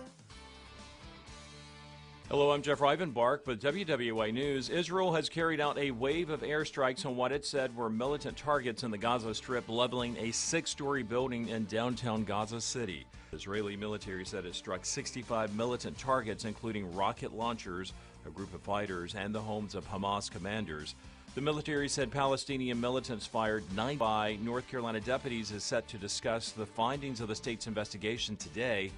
Hello, I'm Jeff Rivenbark with WWA News. Israel has carried out a wave of airstrikes on what it said were militant targets in the Gaza Strip, leveling a 6-story building in downtown Gaza City. Israeli military said it struck 65 militant targets, including rocket launchers, a group of fighters, and the homes of Hamas commanders. The military said Palestinian militants fired 9 by North Carolina deputies is set to discuss the findings of the state's investigation today.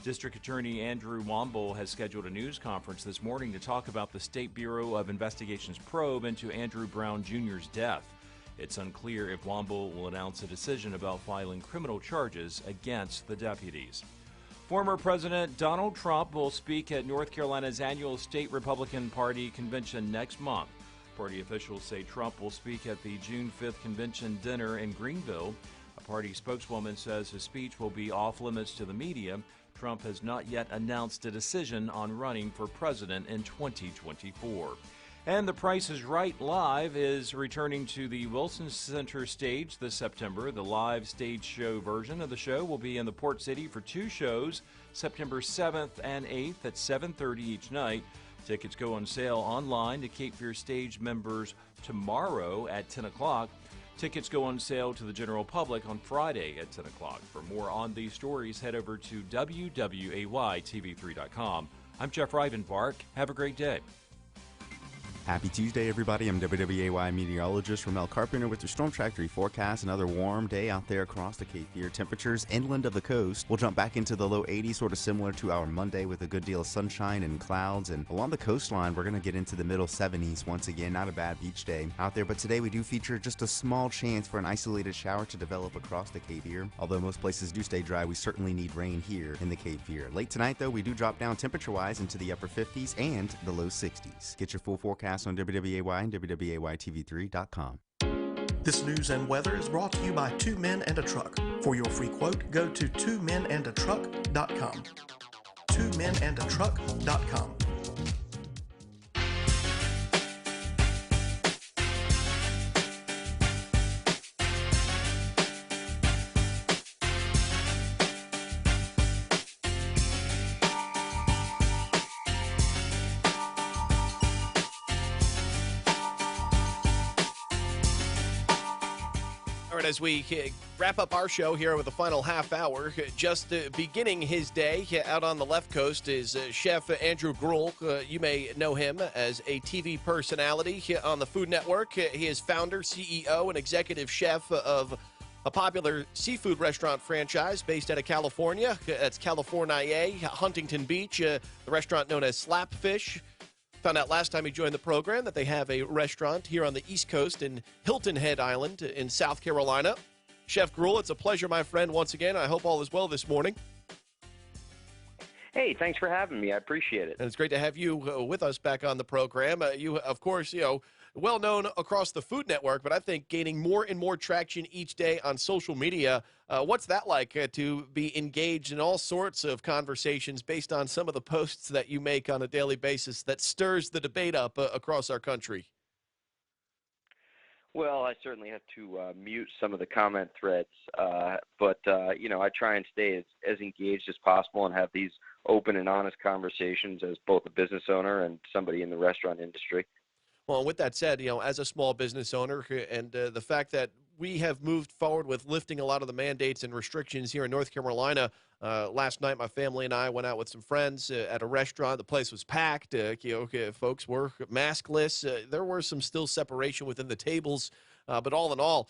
District Attorney Andrew Womble has scheduled a news conference this morning to talk about the State Bureau of Investigation's probe into Andrew Brown Jr.'s death. It's unclear if Womble will announce a decision about filing criminal charges against the deputies. Former President Donald Trump will speak at North Carolina's annual state Republican Party convention next month. Party officials say Trump will speak at the June 5th convention dinner in Greenville. A party spokeswoman says his speech will be off limits to the media. Trump has not yet announced a decision on running for president in 2024. And The Price is Right Live is returning to the Wilson Center stage this September. The live stage show version of the show will be in the Port City for 2 shows, September 7th and 8th at 7:30 each night. Tickets go on sale online to Cape Fear Stage members tomorrow at 10 o'clock. Tickets go on sale to the general public on Friday at 10 o'clock. For more on these stories, head over to WWAYTV3.com. I'm Jeff Rivenbark. Have a great day. Happy Tuesday, everybody. I'm WWAY meteorologist Ramel Carpenter with your Storm Track 3 forecast. Another warm day out there across the Cape Fear. Temperatures inland of the coast will jump back into the low 80s, sort of similar to our Monday with a good deal of sunshine and clouds. And along the coastline, we're going to get into the middle 70s once again. Not a bad beach day out there. But today we do feature just a small chance for an isolated shower to develop across the Cape Fear. Although most places do stay dry, we certainly need rain here in the Cape Fear. Late tonight, though, we do drop down temperature-wise into the upper 50s and the low 60s. Get your full forecast on WWAY and WWAYTV3.com. This news and weather is brought to you by Two Men and a Truck. For your free quote, go to twomenandatruck.com. twomenandatruck.com. As we wrap up our show here with the final half hour, just beginning his day out on the left coast is Chef Andrew Gruel. You may know him as a TV personality on the Food Network. He is founder, CEO, and executive chef of a popular seafood restaurant franchise based out of California. That's California, Huntington Beach, the restaurant known as Slapfish. Found out last time he joined the program that they have a restaurant here on the East Coast in Hilton Head Island in South Carolina. Chef Gruel, it's a pleasure, my friend, once again. I hope all is well this morning. Hey, thanks for having me. I appreciate it. And it's great to have you with us back on the program. You, of course, well known across the Food Network, but I think gaining more and more traction each day on social media. What's that like to be engaged in all sorts of conversations based on some of the posts that you make on a daily basis that stirs the debate up across our country? Well, I certainly have to mute some of the comment threads, but I try and stay as engaged as possible and have these open and honest conversations as both a business owner and somebody in the restaurant industry. Well, with that said, as a small business owner and the fact that we have moved forward with lifting a lot of the mandates and restrictions here in North Carolina. Last night, my family and I went out with some friends at a restaurant. The place was packed. Folks were maskless. There were some still separation within the tables. But all in all,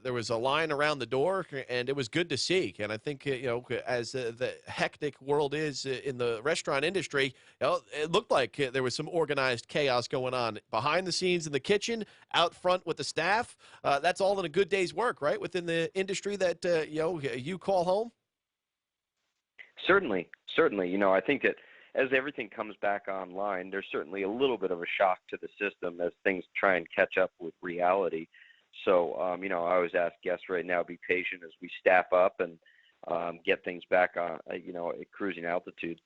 there was a line around the door, and it was good to see. And I think, as the hectic world is in the restaurant industry, it looked like there was some organized chaos going on behind the scenes in the kitchen, out front with the staff. That's all in a good day's work, right, within the industry that, you call home? Certainly. I think that as everything comes back online, there's certainly a little bit of a shock to the system as things try and catch up with reality. So, I always ask guests right now, be patient as we staff up and get things back on, at cruising altitude.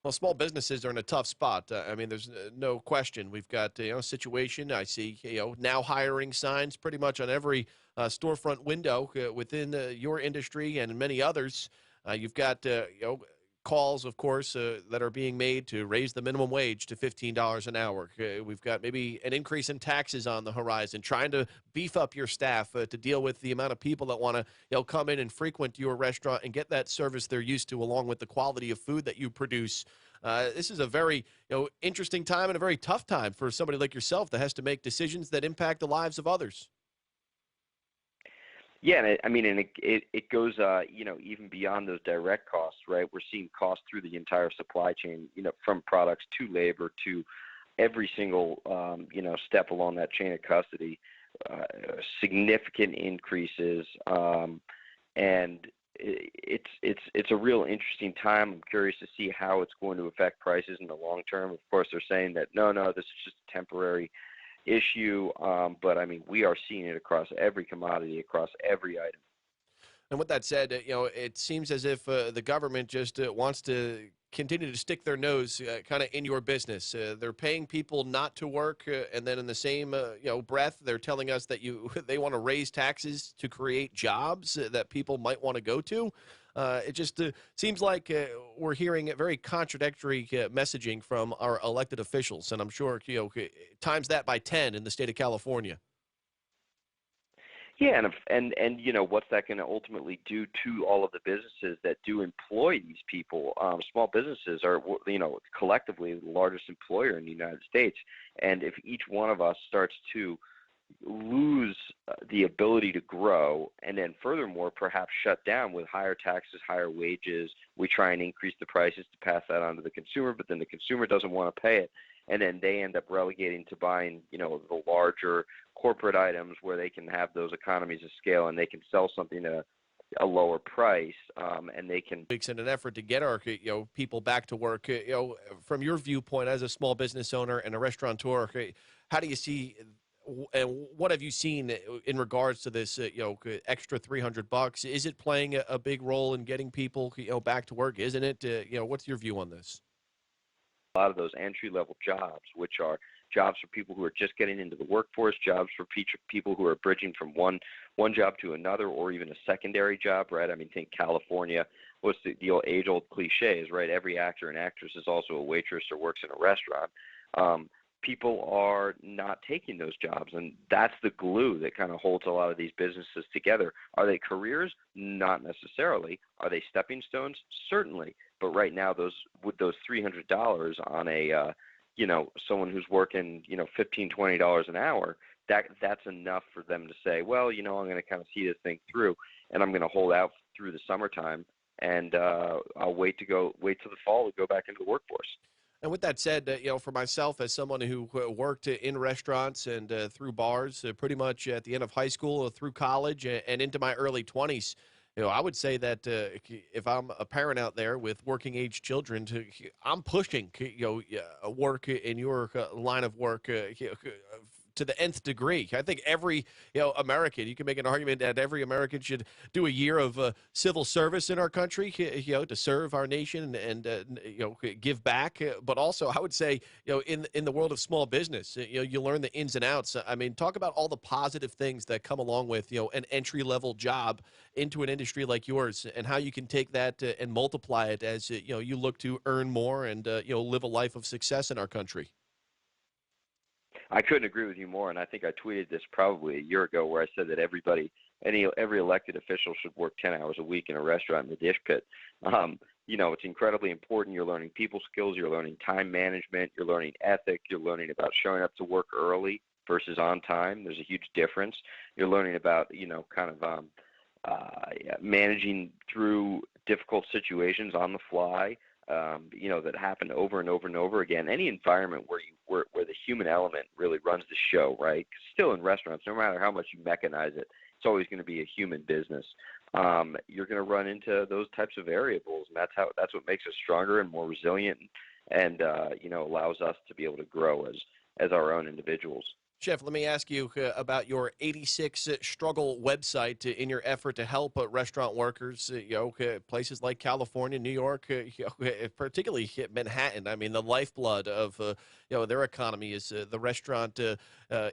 Well, small businesses are in a tough spot. There's no question. We've got a situation. I see, now hiring signs pretty much on every storefront window within your industry and many others. You've got, calls, of course, that are being made to raise the minimum wage to $15 an hour. We've got maybe an increase in taxes on the horizon, trying to beef up your staff to deal with the amount of people that want to come in and frequent your restaurant and get that service they're used to, along with the quality of food that you produce. This is a very interesting time and a very tough time for somebody like yourself that has to make decisions that impact the lives of others. Yeah, and it goes, even beyond those direct costs, right? We're seeing costs through the entire supply chain, from products to labor to every single, step along that chain of custody. significant increases, and it's a real interesting time. I'm curious to see how it's going to affect prices in the long term. Of course, they're saying that no, this is just a temporary issue, but I mean, we are seeing it across every commodity, across every item. And with that said, it seems as if the government just wants to continue to stick their nose kind of in your business. They're paying people not to work, and then in the same breath, they're telling us that they want to raise taxes to create jobs that people might want to go to. It just seems like we're hearing very contradictory messaging from our elected officials, and I'm sure times that by 10 in the state of California. Yeah, and what's that going to ultimately do to all of the businesses that do employ these people? Small businesses are, collectively the largest employer in the United States, and if each one of us starts to lose the ability to grow, and then furthermore perhaps shut down with higher taxes, higher wages, we try and increase the prices to pass that on to the consumer, but then the consumer doesn't want to pay it. And then they end up relegating to buying, the larger corporate items where they can have those economies of scale and they can sell something at a lower price, and they can. In an effort to get our people back to work, from your viewpoint as a small business owner and a restaurateur, how do you see? And what have you seen in regards to this, extra $300? Is it playing a big role in getting people, back to work? Isn't it? What's your view on this? A lot of those entry-level jobs, which are jobs for people who are just getting into the workforce, jobs for people who are bridging from one job to another, or even a secondary job, right? I mean, think California. What's the old age-old cliches, right? Every actor and actress is also a waitress or works in a restaurant. People are not taking those jobs, and that's the glue that kind of holds a lot of these businesses together. Are they careers? Not necessarily. Are they stepping stones? Certainly. But right now, those $300 on a someone who's working $15-20 an hour, that's enough for them to say, well, I'm going to kind of see this thing through, and I'm going to hold out through the summertime, and I'll wait till the fall to go back into the workforce. And with that said, for myself, as someone who worked in restaurants and through bars, pretty much at the end of high school, through college, and into my early 20s, I would say that if I'm a parent out there with working age children, I'm pushing work in your line of work to the nth degree. I think every American, you can make an argument that every American should do a year of civil service in our country, to serve our nation and give back. But also, I would say, in the world of small business, you learn the ins and outs. I mean, talk about all the positive things that come along with an entry level job into an industry like yours, and how you can take that and multiply it as you look to earn more and live a life of success in our country. I couldn't agree with you more, and I think I tweeted this probably a year ago where I said that every elected official should work 10 hours a week in a restaurant in the dish pit. It's incredibly important. You're learning people skills, you're learning time management, you're learning ethic, you're learning about showing up to work early versus on time. There's a huge difference. You're learning about, managing through difficult situations on the fly. That happen over and over and over again. Any environment where the human element really runs the show, right? 'Cause still in restaurants, no matter how much you mechanize it, it's always going to be a human business. You're going to run into those types of variables, and that's what makes us stronger and more resilient, and allows us to be able to grow as our own individuals. Chef, let me ask you about your 86 Struggle website in your effort to help restaurant workers, places like California, New York, particularly Manhattan. I mean, the lifeblood of their economy is the restaurant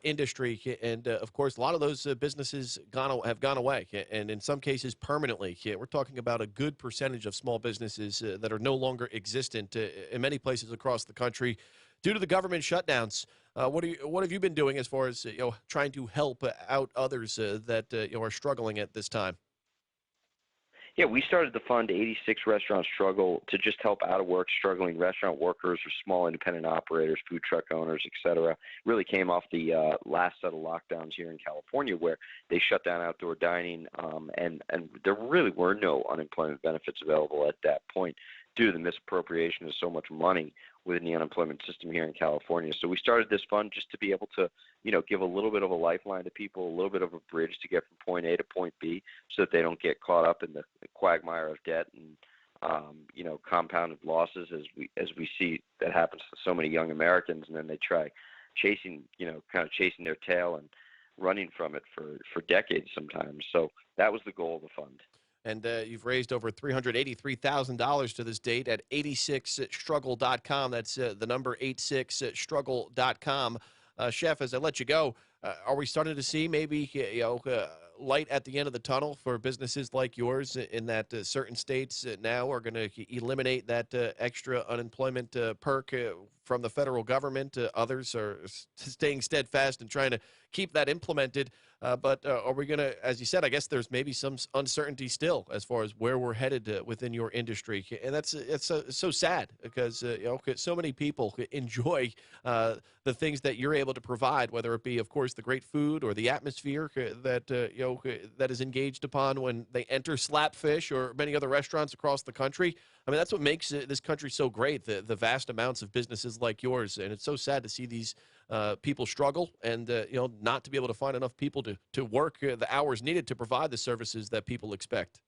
industry, and of course, a lot of those businesses have gone away, and in some cases permanently. We're talking about a good percentage of small businesses that are no longer existent in many places across the country due to the government shutdowns. What have you been doing as far as trying to help out others that are struggling at this time? Yeah, we started the fund 86 Restaurant Struggle to just help out of work struggling restaurant workers or small independent operators, food truck owners, et cetera. Really came off the last set of lockdowns here in California where they shut down outdoor dining, and there really were no unemployment benefits available at that point due to the misappropriation of so much money. within the unemployment system here in California. So we started this fund just to be able to, give a little bit of a lifeline to people, a little bit of a bridge to get from point A to point B so that they don't get caught up in the quagmire of debt and, compounded losses as we see that happens to so many young Americans, and then they try chasing their tail and running from it for decades sometimes. So that was the goal of the fund. And you've raised over $383,000 to this date at 86struggle.com. That's the number 86struggle.com. Chef, as I let you go, are we starting to see maybe light at the end of the tunnel for businesses like yours in that certain states now are going to eliminate that extra unemployment perk from the federal government? Others are staying steadfast and trying to keep that implemented. But are we going to, as you said, I guess there's maybe some uncertainty still as far as where we're headed within your industry. And it's so sad because, so many people enjoy the things that you're able to provide, whether it be, of course, the great food or the atmosphere that, that is engaged upon when they enter Slapfish or many other restaurants across the country. I mean, that's what makes this country so great, the vast amounts of businesses like yours. And it's so sad to see these people struggle and, not to be able to find enough people to work the hours needed to provide the services that people expect.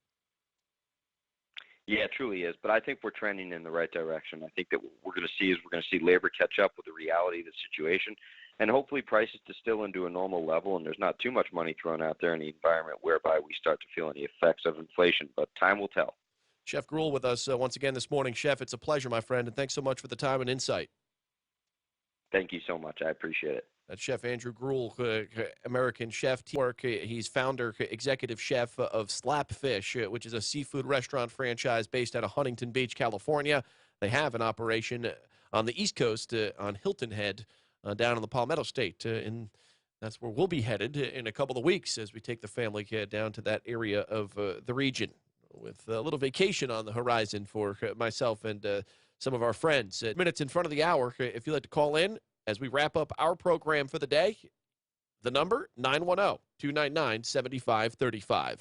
Yeah, it truly is. But I think we're trending in the right direction. I think that what we're going to see labor catch up with the reality of the situation, and hopefully prices distill into a normal level, and there's not too much money thrown out there in the environment whereby we start to feel any effects of inflation. But time will tell. Chef Gruel with us once again this morning. Chef, it's a pleasure, my friend, and thanks so much for the time and insight. Thank you so much. I appreciate it. That's Chef Andrew Gruel, American Chef Teamwork. He's founder, executive chef of Slapfish, which is a seafood restaurant franchise based out of Huntington Beach, California. They have an operation on the East Coast on Hilton Head down in the Palmetto State. And that's where we'll be headed in a couple of weeks as we take the family down to that area of the region with a little vacation on the horizon for myself and some of our friends. Minutes in front of the hour, if you'd like to call in as we wrap up our program for the day, the number 910-299-7535.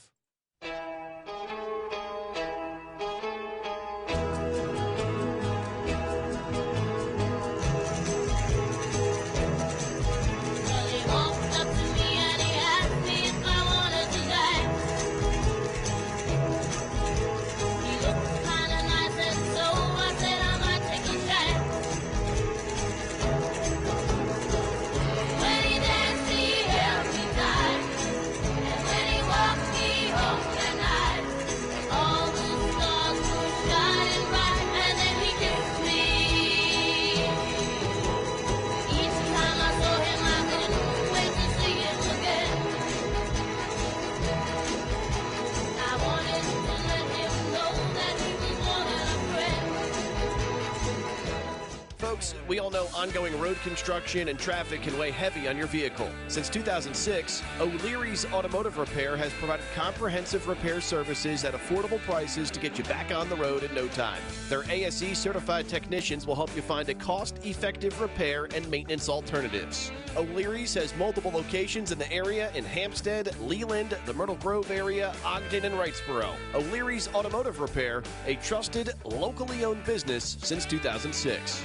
We all know ongoing road construction and traffic can weigh heavy on your vehicle. Since 2006, O'Leary's Automotive Repair has provided comprehensive repair services at affordable prices to get you back on the road in no time. Their ASE-certified technicians will help you find a cost-effective repair and maintenance alternatives. O'Leary's has multiple locations in the area in Hampstead, Leland, the Myrtle Grove area, Ogden, and Wrightsboro. O'Leary's Automotive Repair, a trusted, locally owned business since 2006.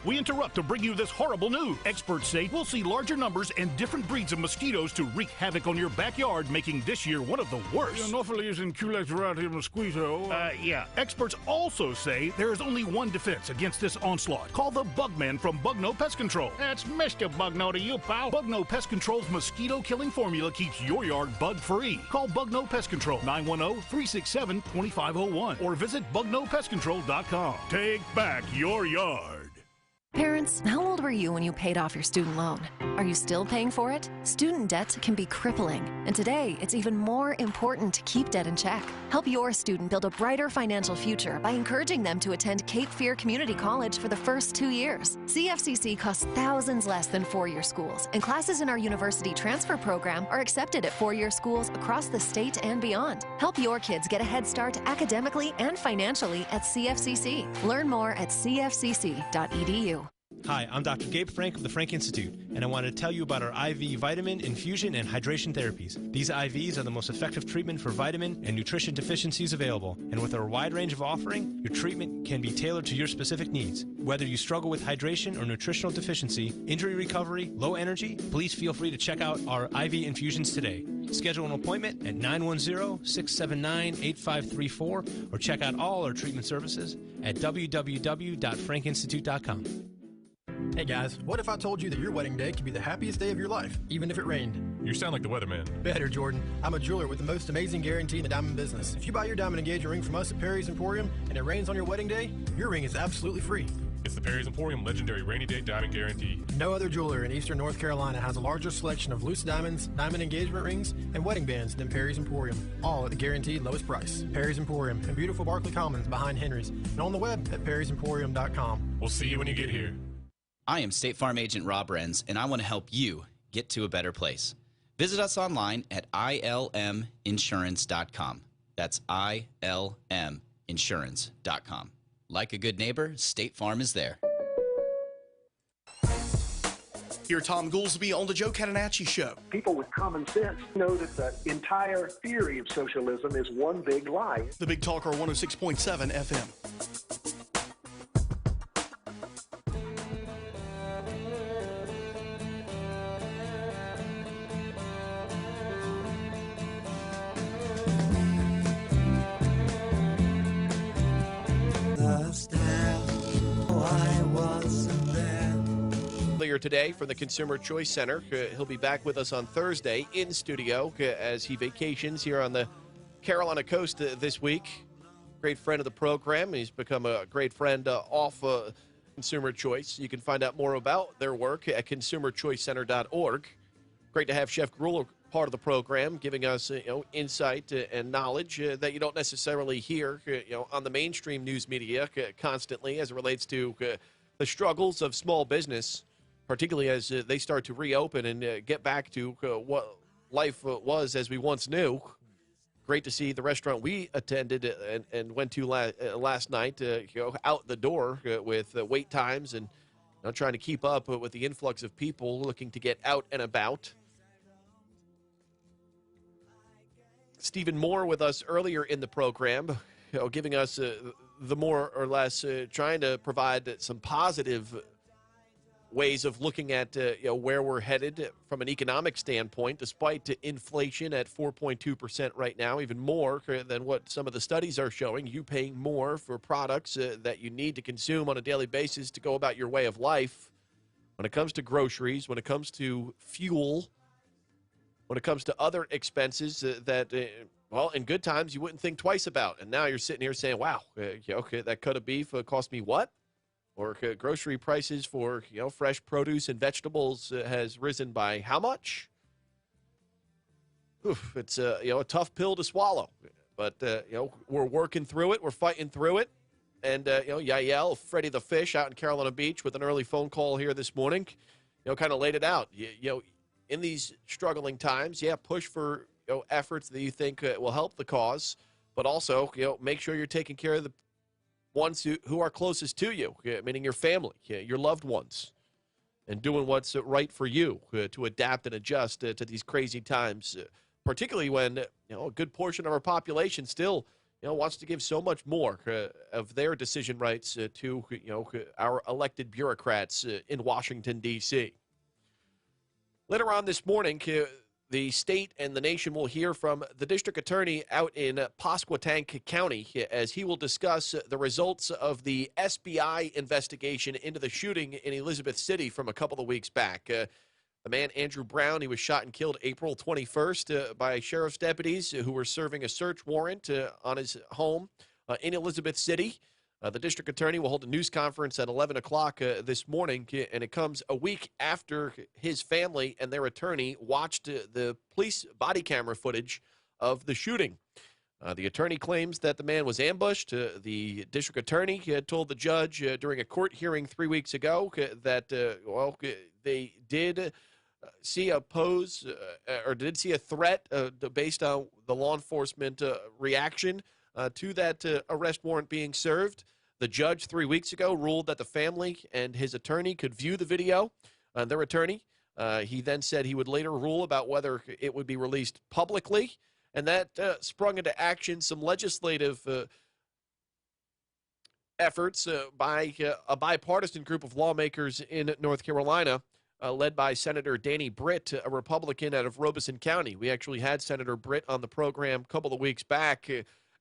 We interrupt to bring you this horrible news. Experts say we'll see larger numbers and different breeds of mosquitoes to wreak havoc on your backyard, making this year one of the worst. Anopheles and Culex variety of mosquito. Yeah. Experts also say there is only one defense against this onslaught. Call the Bugman from Bugno Pest Control. That's Mr. Bugno to you, pal. Bugno Pest Control's mosquito-killing formula keeps your yard bug-free. Call Bugno Pest Control, 910-367-2501, or visit BugnoPestControl.com. Take back your yard. Parents, how old were you when you paid off your student loan? Are you still paying for it? Student debt can be crippling, and today it's even more important to keep debt in check. Help your student build a brighter financial future by encouraging them to attend Cape Fear Community College for the first 2 years. CFCC costs thousands less than four-year schools, and classes in our university transfer program are accepted at four-year schools across the state and beyond. Help your kids get a head start academically and financially at CFCC. Learn more at cfcc.edu. Hi, I'm Dr. Gabe Frank of the Frank Institute, and I wanted to tell you about our IV vitamin, infusion, and hydration therapies. These IVs are the most effective treatment for vitamin and nutrition deficiencies available, and with our wide range of offering, your treatment can be tailored to your specific needs. Whether you struggle with hydration or nutritional deficiency, injury recovery, low energy, please feel free to check out our IV infusions today. Schedule an appointment at 910-679-8534 or check out all our treatment services at www.frankinstitute.com. Hey guys, what if I told you that your wedding day could be the happiest day of your life, even if it rained? You sound like the weatherman. Better, Jordan. I'm a jeweler with the most amazing guarantee in the diamond business. If you buy your diamond engagement ring from us at Perry's Emporium and it rains on your wedding day, your ring is absolutely free. It's the Perry's Emporium legendary rainy day diamond guarantee. No other jeweler in Eastern North Carolina has a larger selection of loose diamonds, diamond engagement rings, and wedding bands than Perry's Emporium, all at the guaranteed lowest price. Perry's Emporium in beautiful Barkley Commons behind Henry's and on the web at perrysemporium.com. We'll see you when you get here. I am State Farm Agent Rob Renz, and I want to help you get to a better place. Visit us online at ilminsurance.com. That's ilminsurance.com. Like a good neighbor, State Farm is there. Here, Thom Goolsby on the Joe Catenacci Show. People with common sense know that the entire theory of socialism is one big lie. The Big Talker 106.7 FM. Earlier today from the Consumer Choice Center. He'll be back with us on Thursday in studio as he vacations here on the Carolina coast this week. Great friend of the program. He's become a great friend off Consumer Choice. You can find out more about their work at consumerchoicecenter.org. Great to have Chef Gruel part of the program, giving us insight and knowledge that you don't necessarily hear on the mainstream news media constantly as it relates to the struggles of small business, particularly as they start to reopen and get back to what life was as we once knew. Great to see the restaurant we attended and went to last night out the door with wait times and trying to keep up with the influx of people looking to get out and about. Stephen Moore with us earlier in the program, giving us the more or less trying to provide some positive ways of looking at where we're headed from an economic standpoint, despite inflation at 4.2% right now, even more than what some of the studies are showing. You paying more for products that you need to consume on a daily basis to go about your way of life. When it comes to groceries, when it comes to fuel, when it comes to other expenses that, well, in good times you wouldn't think twice about. And now you're sitting here saying, wow, okay, that cut of beef cost me what? Or grocery prices for, fresh produce and vegetables has risen by how much? Oof, it's, a tough pill to swallow. But, we're working through it. We're fighting through it. And, Yael, Freddie the Fish out in Carolina Beach with an early phone call here this morning, kind of laid it out. In these struggling times, push for efforts that you think will help the cause, but also make sure you're taking care of the ones who are closest to you, meaning your family, your loved ones, and doing what's right for you to adapt and adjust to these crazy times, particularly when a good portion of our population still wants to give so much more of their decision rights to our elected bureaucrats in Washington, D.C. Later on this morning, the state and the nation will hear from the district attorney out in Pasquotank County as he will discuss the results of the SBI investigation into the shooting in Elizabeth City from a couple of weeks back. The man, Andrew Brown, he was shot and killed April 21st by sheriff's deputies who were serving a search warrant on his home in Elizabeth City. The district attorney will hold a news conference at 11 o'clock this morning, and it comes a week after his family and their attorney watched the police body camera footage of the shooting. The attorney claims that the man was ambushed. The district attorney had told the judge during a court hearing 3 weeks ago that, they did see a pose or did see a threat based on the law enforcement reaction to that arrest warrant being served. The judge 3 weeks ago ruled that the family and his attorney could view the video, their attorney. He then said he would later rule about whether it would be released publicly, and that sprung into action some legislative efforts by a bipartisan group of lawmakers in North Carolina, led by Senator Danny Britt, a Republican out of Robeson County. We actually had Senator Britt on the program a couple of weeks back,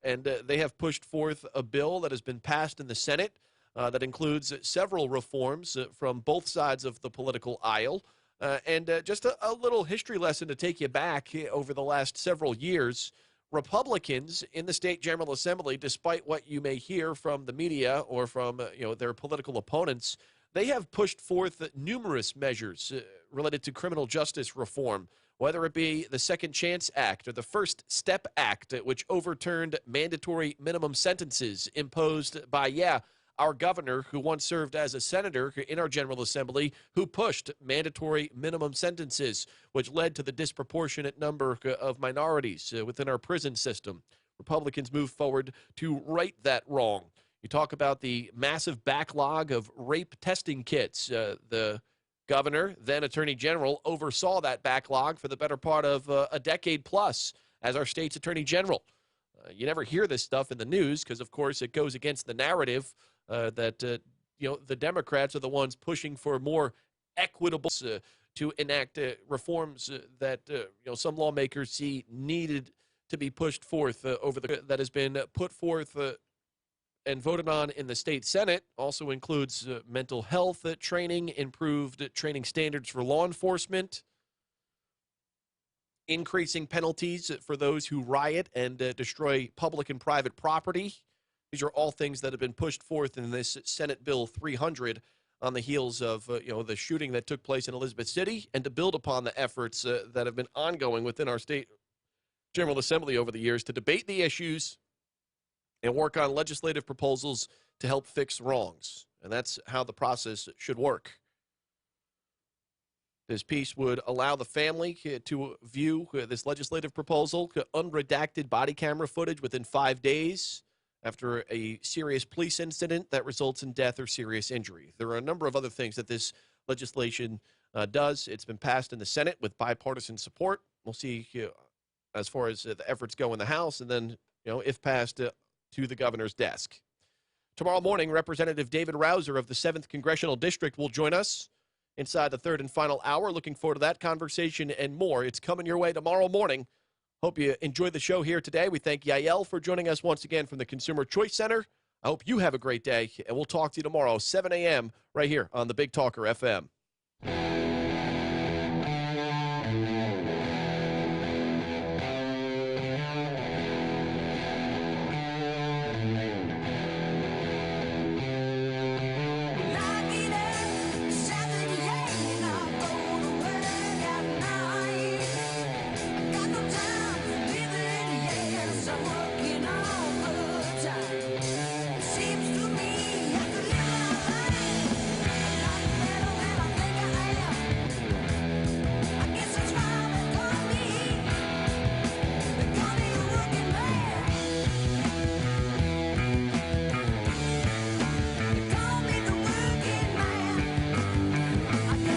and they have pushed forth a bill that has been passed in the Senate that includes several reforms from both sides of the political aisle. And just a little history lesson to take you back over the last several years. Republicans in the state General Assembly, despite what you may hear from the media or from their political opponents, they have pushed forth numerous measures related to criminal justice reform, whether it be the Second Chance Act or the First Step Act, which overturned mandatory minimum sentences imposed by, our governor, who once served as a senator in our General Assembly, who pushed mandatory minimum sentences, which led to the disproportionate number of minorities within our prison system. Republicans moved forward to right that wrong. You talk about the massive backlog of rape testing kits. The governor, then Attorney General, oversaw that backlog for the better part of a decade plus as our state's Attorney General. You never hear this stuff in the news because, of course, it goes against the narrative that the Democrats are the ones pushing for more equitable to enact reforms that some lawmakers see needed to be pushed forth that has been put forth and voted on in the state Senate. Also includes mental health training, improved training standards for law enforcement, increasing penalties for those who riot and destroy public and private property. These are all things that have been pushed forth in this Senate Bill 300 on the heels of the shooting that took place in Elizabeth City, and to build upon the efforts that have been ongoing within our state General Assembly over the years to debate the issues and work on legislative proposals to help fix wrongs. And that's how the process should work. This piece would allow the family to view this legislative proposal, unredacted body camera footage within 5 days after a serious police incident that results in death or serious injury. There are a number of other things that this legislation does. It's been passed in the Senate with bipartisan support. We'll see as far as the efforts go in the House, and then, if passed, to the governor's desk. Tomorrow morning, Representative David Rouser of the 7th Congressional District will join us inside the third and final hour. Looking forward to that conversation and more. It's coming your way tomorrow morning. Hope you enjoyed the show here today. We thank Yael for joining us once again from the Consumer Choice Center. I hope you have a great day, and we'll talk to you tomorrow, 7 a.m., right here on the Big Talker FM.